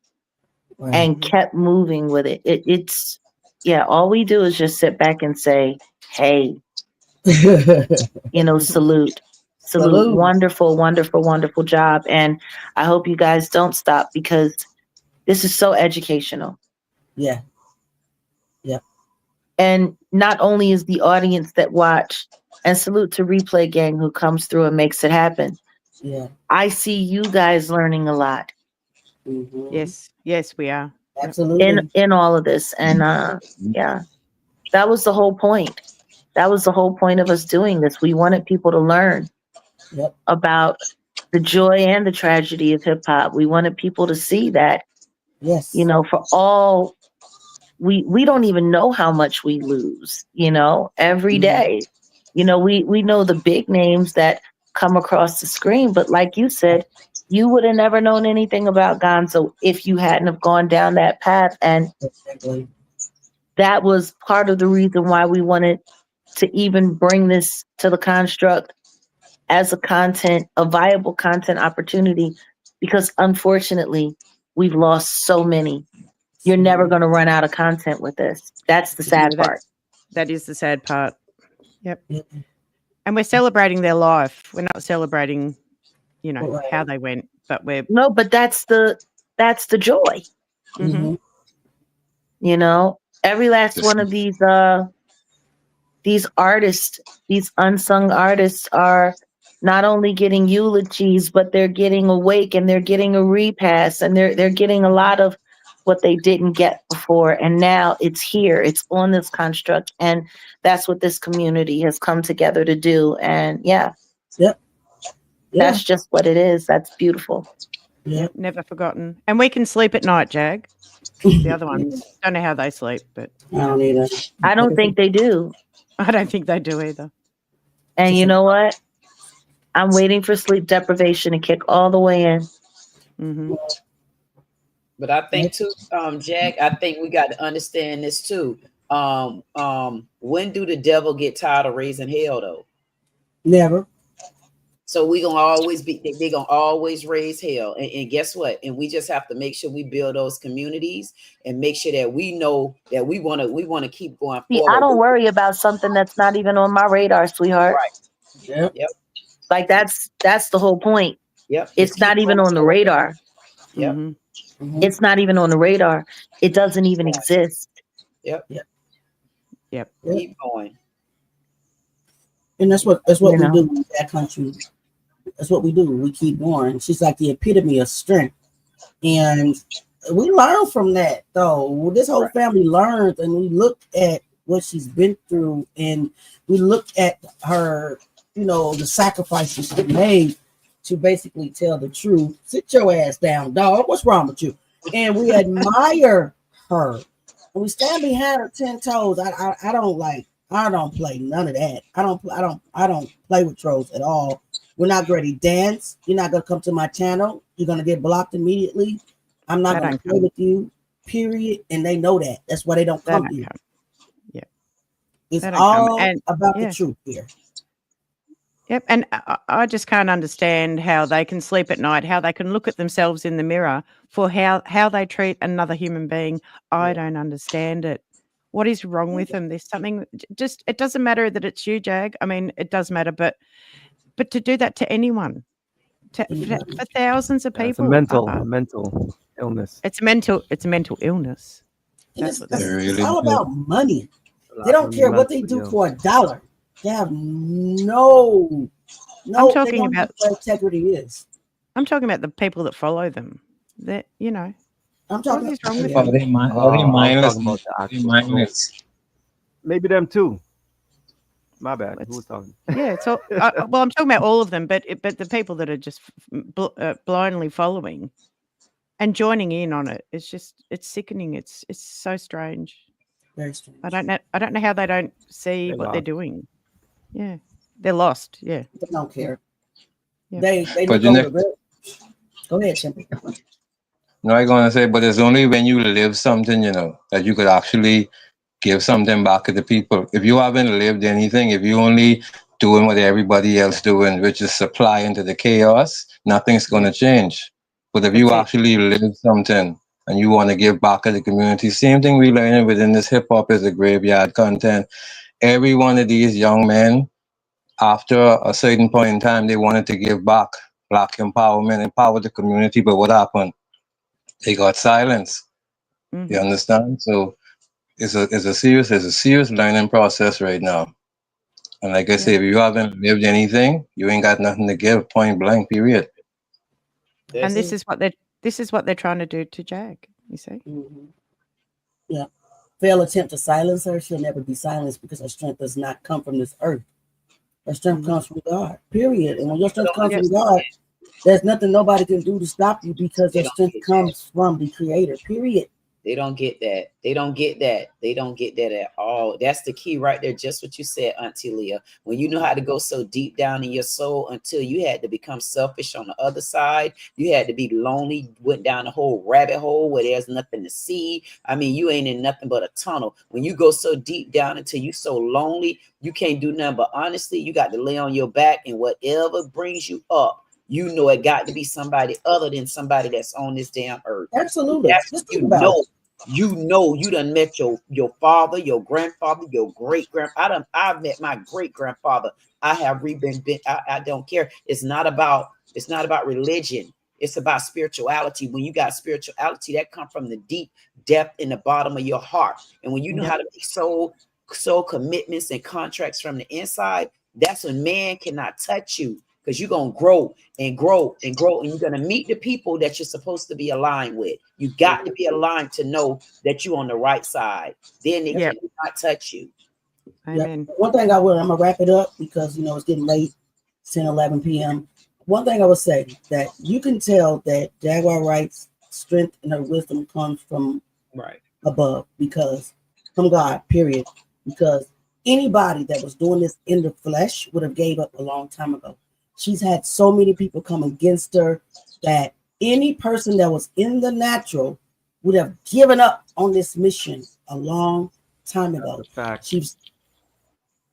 and kept moving with it. It's, yeah, all we do is just sit back and say, hey, you know, salute. Wonderful, wonderful, wonderful job. And I hope you guys don't stop because this is so educational. Yeah. Yeah. And not only is the audience that watch, and salute to Replay Gang who comes through and makes it happen. Yeah. I see you guys learning a lot. Yes, we are. Absolutely. In all of this. And yeah, that was the whole point. That was the whole point of us doing this. We wanted people to learn about the joy and the tragedy of hip hop. We wanted people to see that, you know, for all we don't even know how much we lose, you know, every day. You know, we know the big names that come across the screen, but like you said, you would have never known anything about Gonzo if you hadn't have gone down that path. And that was part of the reason why we wanted to even bring this to the construct as a viable content opportunity, because unfortunately we've lost so many. You're never going to run out of content with this. That's the sad part. That is the sad part. Yep. And we're celebrating their life. We're not celebrating, you know, how they went, but we're but that's the joy. Mm-hmm. You know, every last one of these artists, these unsung artists are not only getting eulogies, but they're getting awake and they're getting a repass and they're getting a lot of what they didn't get before. And now it's here, it's on this construct. And that's what this community has come together to do. And that's just what it is. That's beautiful. Yep, never forgotten. And we can sleep at night, Jag. The other ones, don't know how they sleep, but I don't either. I don't think they do. I don't think they do either. And you know what? I'm waiting for sleep deprivation to kick all the way in. Mm-hmm. But I think too, Jack, I think we got to understand this too. When do the devil get tired of raising hell though? Never. So we gonna always be, they gonna always raise hell. And guess what? And we just have to make sure we build those communities and make sure that we know that we wanna keep going forward. I don't worry about something that's not even on my radar, sweetheart. Right. Yep. Like that's the whole point. Yep. It's not even on the radar. Yep. Mm-hmm. It's not even on the radar. It doesn't even exist. Yep. Keep going. And that's what we do in that country. That's what we do. We keep going. She's like the epitome of strength. And we learn from that, though. This whole family learns, and we look at what she's been through, and we look at her, the sacrifices she made to basically tell the truth. Sit your ass down, dog. What's wrong with you? And we admire her. And we stand behind her 10 toes. I don't play none of that. I don't play with trolls at all. We're not going to dance. You're not going to come to my channel. You're going to get blocked immediately. I'm not going to play with you, period. And they know that. That's why they don't come here. Yeah. It's all about the truth here. Yep. And I just can't understand how they can sleep at night, how they can look at themselves in the mirror for how they treat another human being. I don't understand it. What is wrong with them? There's something it doesn't matter that it's you, Jag. I mean, it does matter, but to do that to anyone, for thousands of people. It's a mental illness. It's a mental illness. It's all about money. They don't care what they do for $1. They have no. I'm talking about what integrity is. I'm talking about the people that follow them. That I'm talking what is wrong with Oh, them? they mindless. Maybe them too. My bad. Who was talking? Yeah, it's all. Well, I'm talking about all of them, but the people that are just blindly following and joining in on it, it's sickening. It's so strange. Very strange. I don't know how they don't see what they're doing. Yeah, they're lost. Yeah, they don't care. Yeah. They But go ahead, Chimpy. No, I'm gonna say, but it's only when you live something, that you could actually give something back to the people. If you haven't lived anything, if you only doing what everybody else doing, which is supplying to the chaos, nothing's gonna change. But if you actually live something and you want to give back to the community, same thing we learning within this hip hop is the graveyard content. Every one of these young men, after a certain point in time, they wanted to give back, black empowerment, empower the community. But what happened? They got silenced. Mm-hmm. You understand? So it's a serious learning process right now. And like I say, if you haven't lived anything, you ain't got nothing to give. Point blank. Period. And this is what they're trying to do to Jag. You see? Mm-hmm. Yeah. Fail attempt to silence her, she'll never be silenced because her strength does not come from this earth. Her strength comes from God, period. And when your strength comes from God, there's nothing nobody can do to stop you because your strength comes from the Creator, period. They don't get that. They don't get that. They don't get that at all. That's the key right there. Just what you said, Auntie Leah. When you know how to go so deep down in your soul until you had to become selfish on the other side, you had to be lonely, went down the whole rabbit hole where there's nothing to see. I mean, you ain't in nothing but a tunnel. When you go so deep down until you so lonely, you can't do nothing but honestly, you got to lay on your back and whatever brings you up. You know it got to be somebody other than somebody that's on this damn earth. Absolutely. That's you done met your father, your grandfather, your great grandfather. I've met my great grandfather. I have I don't care. It's not about religion. It's about spirituality. When you got spirituality, that comes from the deep depth in the bottom of your heart. And when you know how to make soul commitments and contracts from the inside, that's when man cannot touch you. Because you're going to grow and grow and grow. And you're going to meet the people that you're supposed to be aligned with. You got to be aligned to know that you're on the right side. Then they cannot touch you. Amen. One thing I'm going to wrap it up because, it's getting late, 10, 11 p.m. One thing I would say that you can tell that Jaguar Wright's strength and her wisdom comes from above because from God, period. Because anybody that was doing this in the flesh would have gave up a long time ago. She's had so many people come against her that any person that was in the natural would have given up on this mission a long time ago.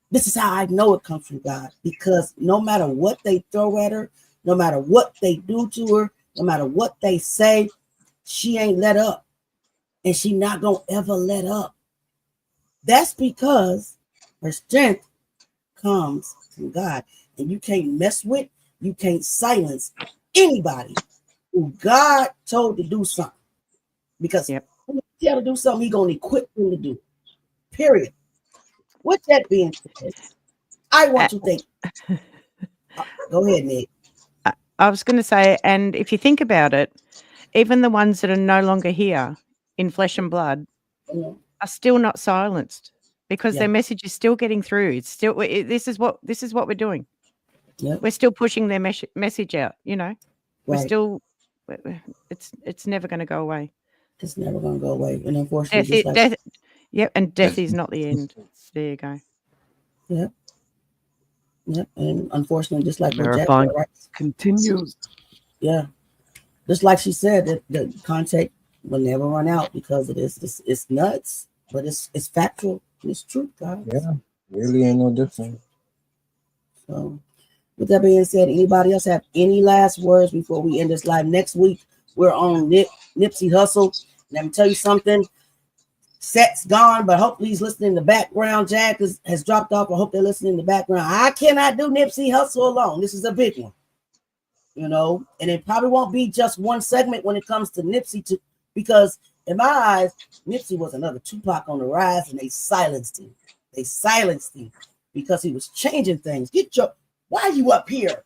This is how I know it comes from God, because no matter what they throw at her, no matter what they do to her, no matter what they say, she ain't let up. And she not gonna ever let up. That's because her strength comes from God. And you can't mess with, you can't silence anybody who God told to do something. Because when he tell to do something, he's going to equip them to do it. Period. With that being said, I want to think. Go ahead, Nick. I was going to say, and if you think about it, even the ones that are no longer here in flesh and blood are still not silenced because their message is still getting through. It's still this is what we're doing. Yep. We're still pushing their message out. You know, we're Right. still. It's never going to go away. It's never going to go away, and unfortunately, death. Yep, and death is not the end. There you go. Yep. Yep, and unfortunately, just like what Jack Marathon said, right? continues. Yeah, just like she said, that the contact will never run out because it is. It's nuts, but it's factual. It's truth, guys. Yeah, really ain't no different. So, with that being said, anybody else have any last words before we end this live? Next week, we're on Nipsey Hussle. And let me tell you something. Set's gone, but hopefully he's listening in the background. Jack has dropped off. I hope they're listening in the background. I cannot do Nipsey Hussle alone. This is a big one, you know, and it probably won't be just one segment when it comes to Nipsey, because in my eyes, Nipsey was another Tupac on the rise, and they silenced him. They silenced him because he was changing things. Why are you up here?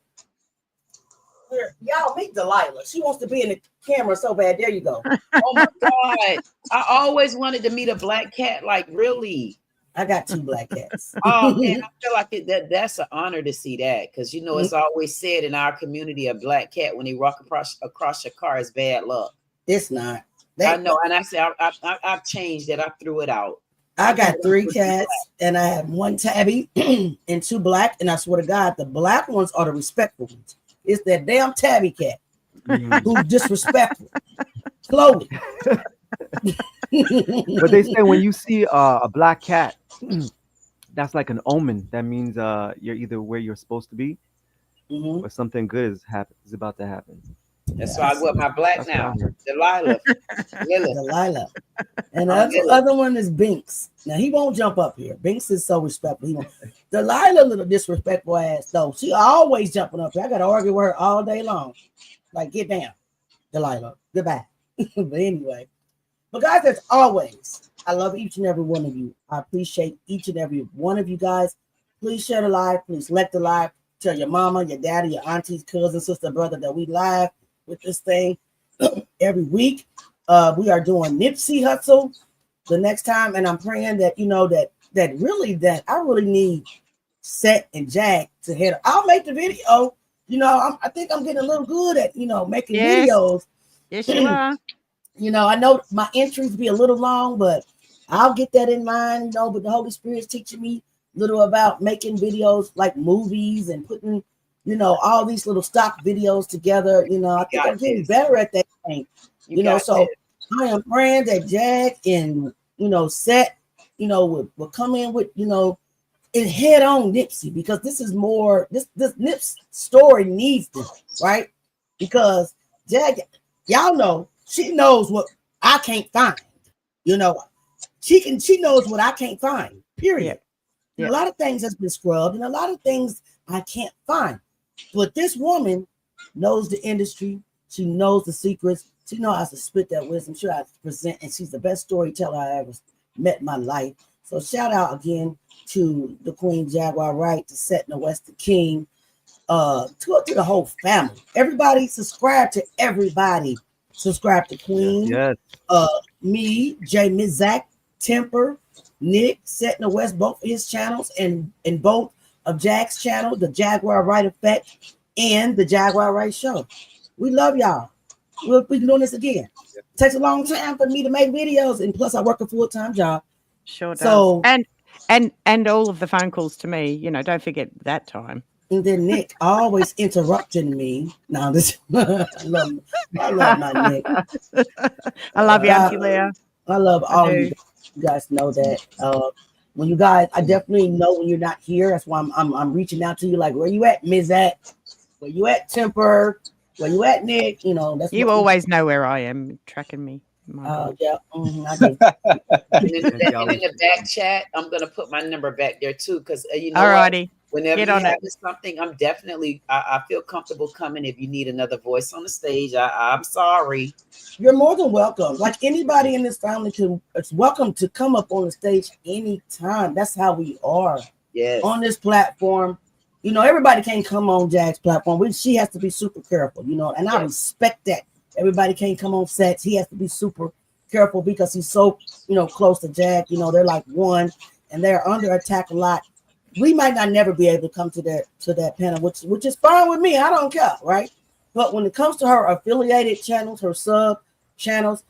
Y'all meet Delilah. She wants to be in the camera so bad. There you go. Oh my God. I always wanted to meet a black cat. Like, really? I got 2 black cats. Oh man, I feel like that's an honor to see that, because you know it's always said in our community, a black cat when they walk across your car is bad luck. It's not. I know, and I said I've changed it. I threw it out. I got 3 cats, and I have 1 tabby and 2 black. And I swear to God, the black ones are the respectful ones. It's that damn tabby cat who's disrespectful. Slowly. But they say when you see a black cat, that's like an omen. That means you're either where you're supposed to be, or something good is about to happen. That's why I wear my black now. Delilah. Delilah. And the other one is Binks. Now he won't jump up here. Binks is so respectful. He won't. Delilah, little disrespectful ass though. She always jumping up here. I gotta argue with her all day long. Like, get down, Delilah. Goodbye. But anyway. But guys, as always, I love each and every one of you. I appreciate each and every one of you guys. Please share the live. Please like the live. Tell your mama, your daddy, your aunties, cousin, sister, brother that we live with this thing every week. We are doing Nipsey Hussle the next time, and I'm praying that that I really need Set and Jack to head. I'll make the video. You know, I think I'm getting a little good at making videos. Yes, you are. You know, I know my entries be a little long, but I'll get that in mind. But the Holy Spirit's teaching me little about making videos like movies and putting all these little stock videos together. I think I'm getting better at that thing. So I am praying that Jack and Set, will come in with and head on Nipsey, because this is more this Nip's story needs this, right? Because Jack, y'all know she knows what I can't find. She knows what I can't find. Period. Yeah. A lot of things has been scrubbed, and a lot of things I can't find. But this woman knows the industry. She knows the secrets. She knows how to spit that wisdom. She knows how to present, and she's the best storyteller I ever met in my life. So shout out again to the Queen Jaguar Wright, to Set in the West, the King, to the whole family. Everybody subscribe to everybody. Subscribe to Queen. Yes. Me, Jay Mizak, Temper, Nick, Set in the West, both of his channels, and both of Jack's channel, the Jaguar Wright Effect and the Jaguar Wright Show. We love y'all. We'll be doing this again. It takes a long time for me to make videos, and plus I work a full-time job. Sure does. So and all of the phone calls to me, don't forget that time. And then Nick always interrupting me. Now this I love my Nick. I love you, Auntie Leah. I love all of you. You guys know that. When you guys, I definitely know when you're not here. That's why I'm reaching out to you. Like, where you at, Ms. At? Where you at, Temper? Where you at, Nick? That's you always know where I am, tracking me. Yeah. And in the back chat, I'm gonna put my number back there too, because Alrighty. Whenever you have something, I'm definitely I feel comfortable coming. If you need another voice on the stage, I'm sorry. You're more than welcome. Like anybody in this family it's welcome to come up on the stage anytime. That's how we are. Yes. On this platform, you know, everybody can't come on Jack's platform. She has to be super careful, you know, and I respect that. Everybody can't come on sets. He has to be super careful because he's so, you know, close to Jack. You know, they're like one, and they're under attack a lot. We might not never be able to come to that panel, which is fine with me. I don't care, right? But when it comes to her affiliated channels, her sub channels,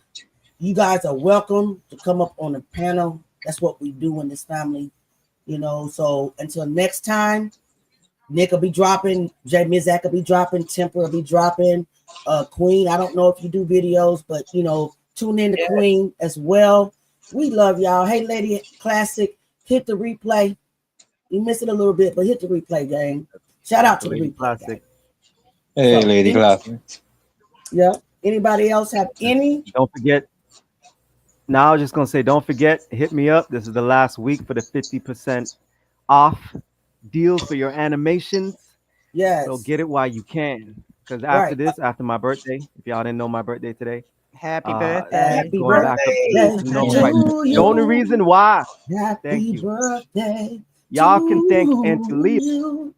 you guys are welcome to come up on the panel. That's what we do in this family, you know. So until next time, Nick will be dropping, Jay Mizak will be dropping, Temper will be dropping, Queen. I don't know if you do videos, but you know, tune in to Queen as well. We love y'all. Hey, Lady Classic, hit the replay. You missed it a little bit, but hit the replay, gang. Shout out to the replay Classic. Hey, so, Lady Classic. Yeah. Anybody else have any? Don't forget. Now I was just gonna say, don't forget, hit me up. This is the last week for the 50% off deal for your animations. Yes. So get it while you can. Because after this, after my birthday, if y'all didn't know my birthday today. Happy birthday. Happy birthday. The only reason why. Happy birthday. Y'all can thank Auntie Leah.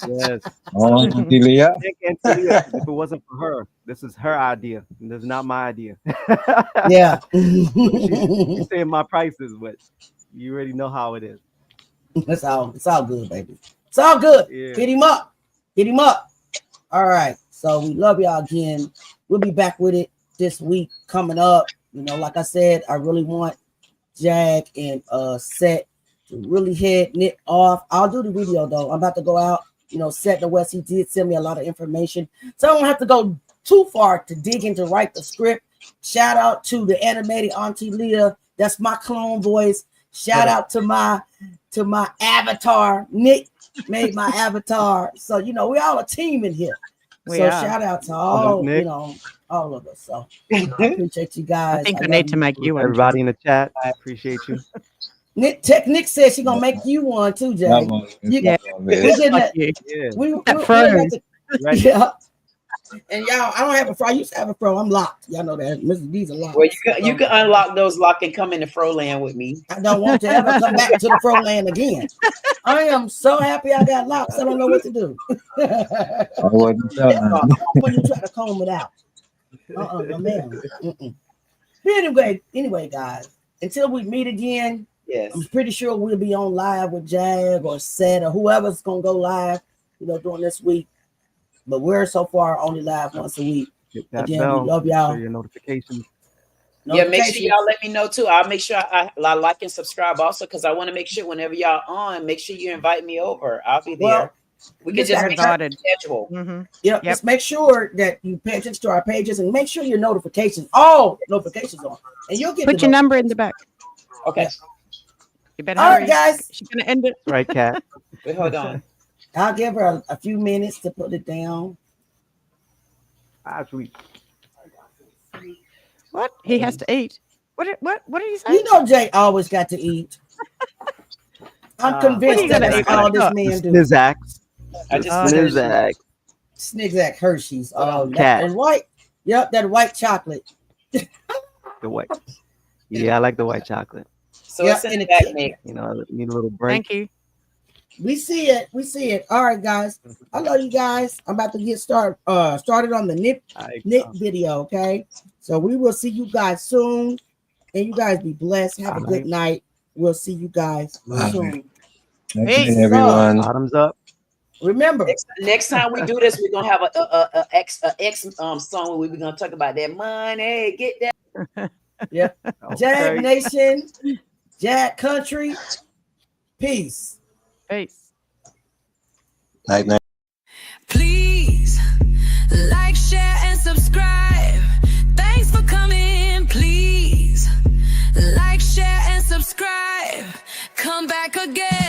Yes. Oh, Auntie Leah. Thank Auntie Leah. If it wasn't for her, this is her idea. And this is not my idea. Yeah. She's saying my prices, but you already know how it is. It's all good, baby. It's all good. Yeah. Hit him up. Hit him up. All right. So we love y'all again. We'll be back with it this week coming up. You know, like I said, I really want Jag and Set to really head Nick off. I'll do the video though. I'm about to go out. You know, Set in the West, he did send me a lot of information. So I don't have to go too far to dig into write the script. Shout out to the animated Auntie Leah. That's my clone voice. Shout out to my avatar. Nick made my avatar. So, you know, we all a team in here. Shout out to all, you know, all of us. So I appreciate you guys. I think I need to make you one. Everybody in the chat, I appreciate you. Nick said she's gonna make you one too, Jay. Yeah. And y'all, I don't have a fro. I used to have a fro. I'm locked. Y'all know that. Mrs. D's are locked. Well, you can unlock those lock and come into Fro Land with me. I don't want to ever come back to the Fro Land again. I am so happy I got locks. I don't know what to do. When you try to comb it out. No, ma'am. Anyway, guys, until we meet again, yes, I'm pretty sure we'll be on live with Jag or Set or whoever's gonna go live, you know, during this week. But we're so far only live once a week. Again, we love y'all. Your notifications. Yeah, make sure y'all let me know too. I'll make sure I like and subscribe also because I want to make sure whenever y'all on, make sure you invite me over. I'll be there. Well, we can just make sure schedule. Mm-hmm. Yeah, just make sure that you pay attention to our pages and make sure your notifications, all notifications on, and you'll get. Put your number in the back. Okay. You better. All right, guys. She's gonna end it. Right, Kat. Wait, hold on. I'll give her a few minutes to put it down. Sweet. What? He has to eat. What did he say? You know Jay always got to eat. I'm convinced that that's all this man do. Snizak. Snizak Hershey's. Cat. And white. Yep, that white chocolate. The white. Yeah, I like the white chocolate. So it's in the back, Nick. You know, I need a little break. Thank you. We see it. All right, guys. I love you guys. I'm about to get started on the Nick video. Okay, so we will see you guys soon, and you guys be blessed. Have a good night. We'll see you guys soon. Peace, everyone. Bottoms up. Remember, next time we do this, we're gonna have a X song where we're gonna talk about that money. Get that. Yeah. Jag Nation, Jag Country. Peace. Peace. Night, night. Please like, share, and subscribe. Thanks for coming. Please like, share, and subscribe. Come back again.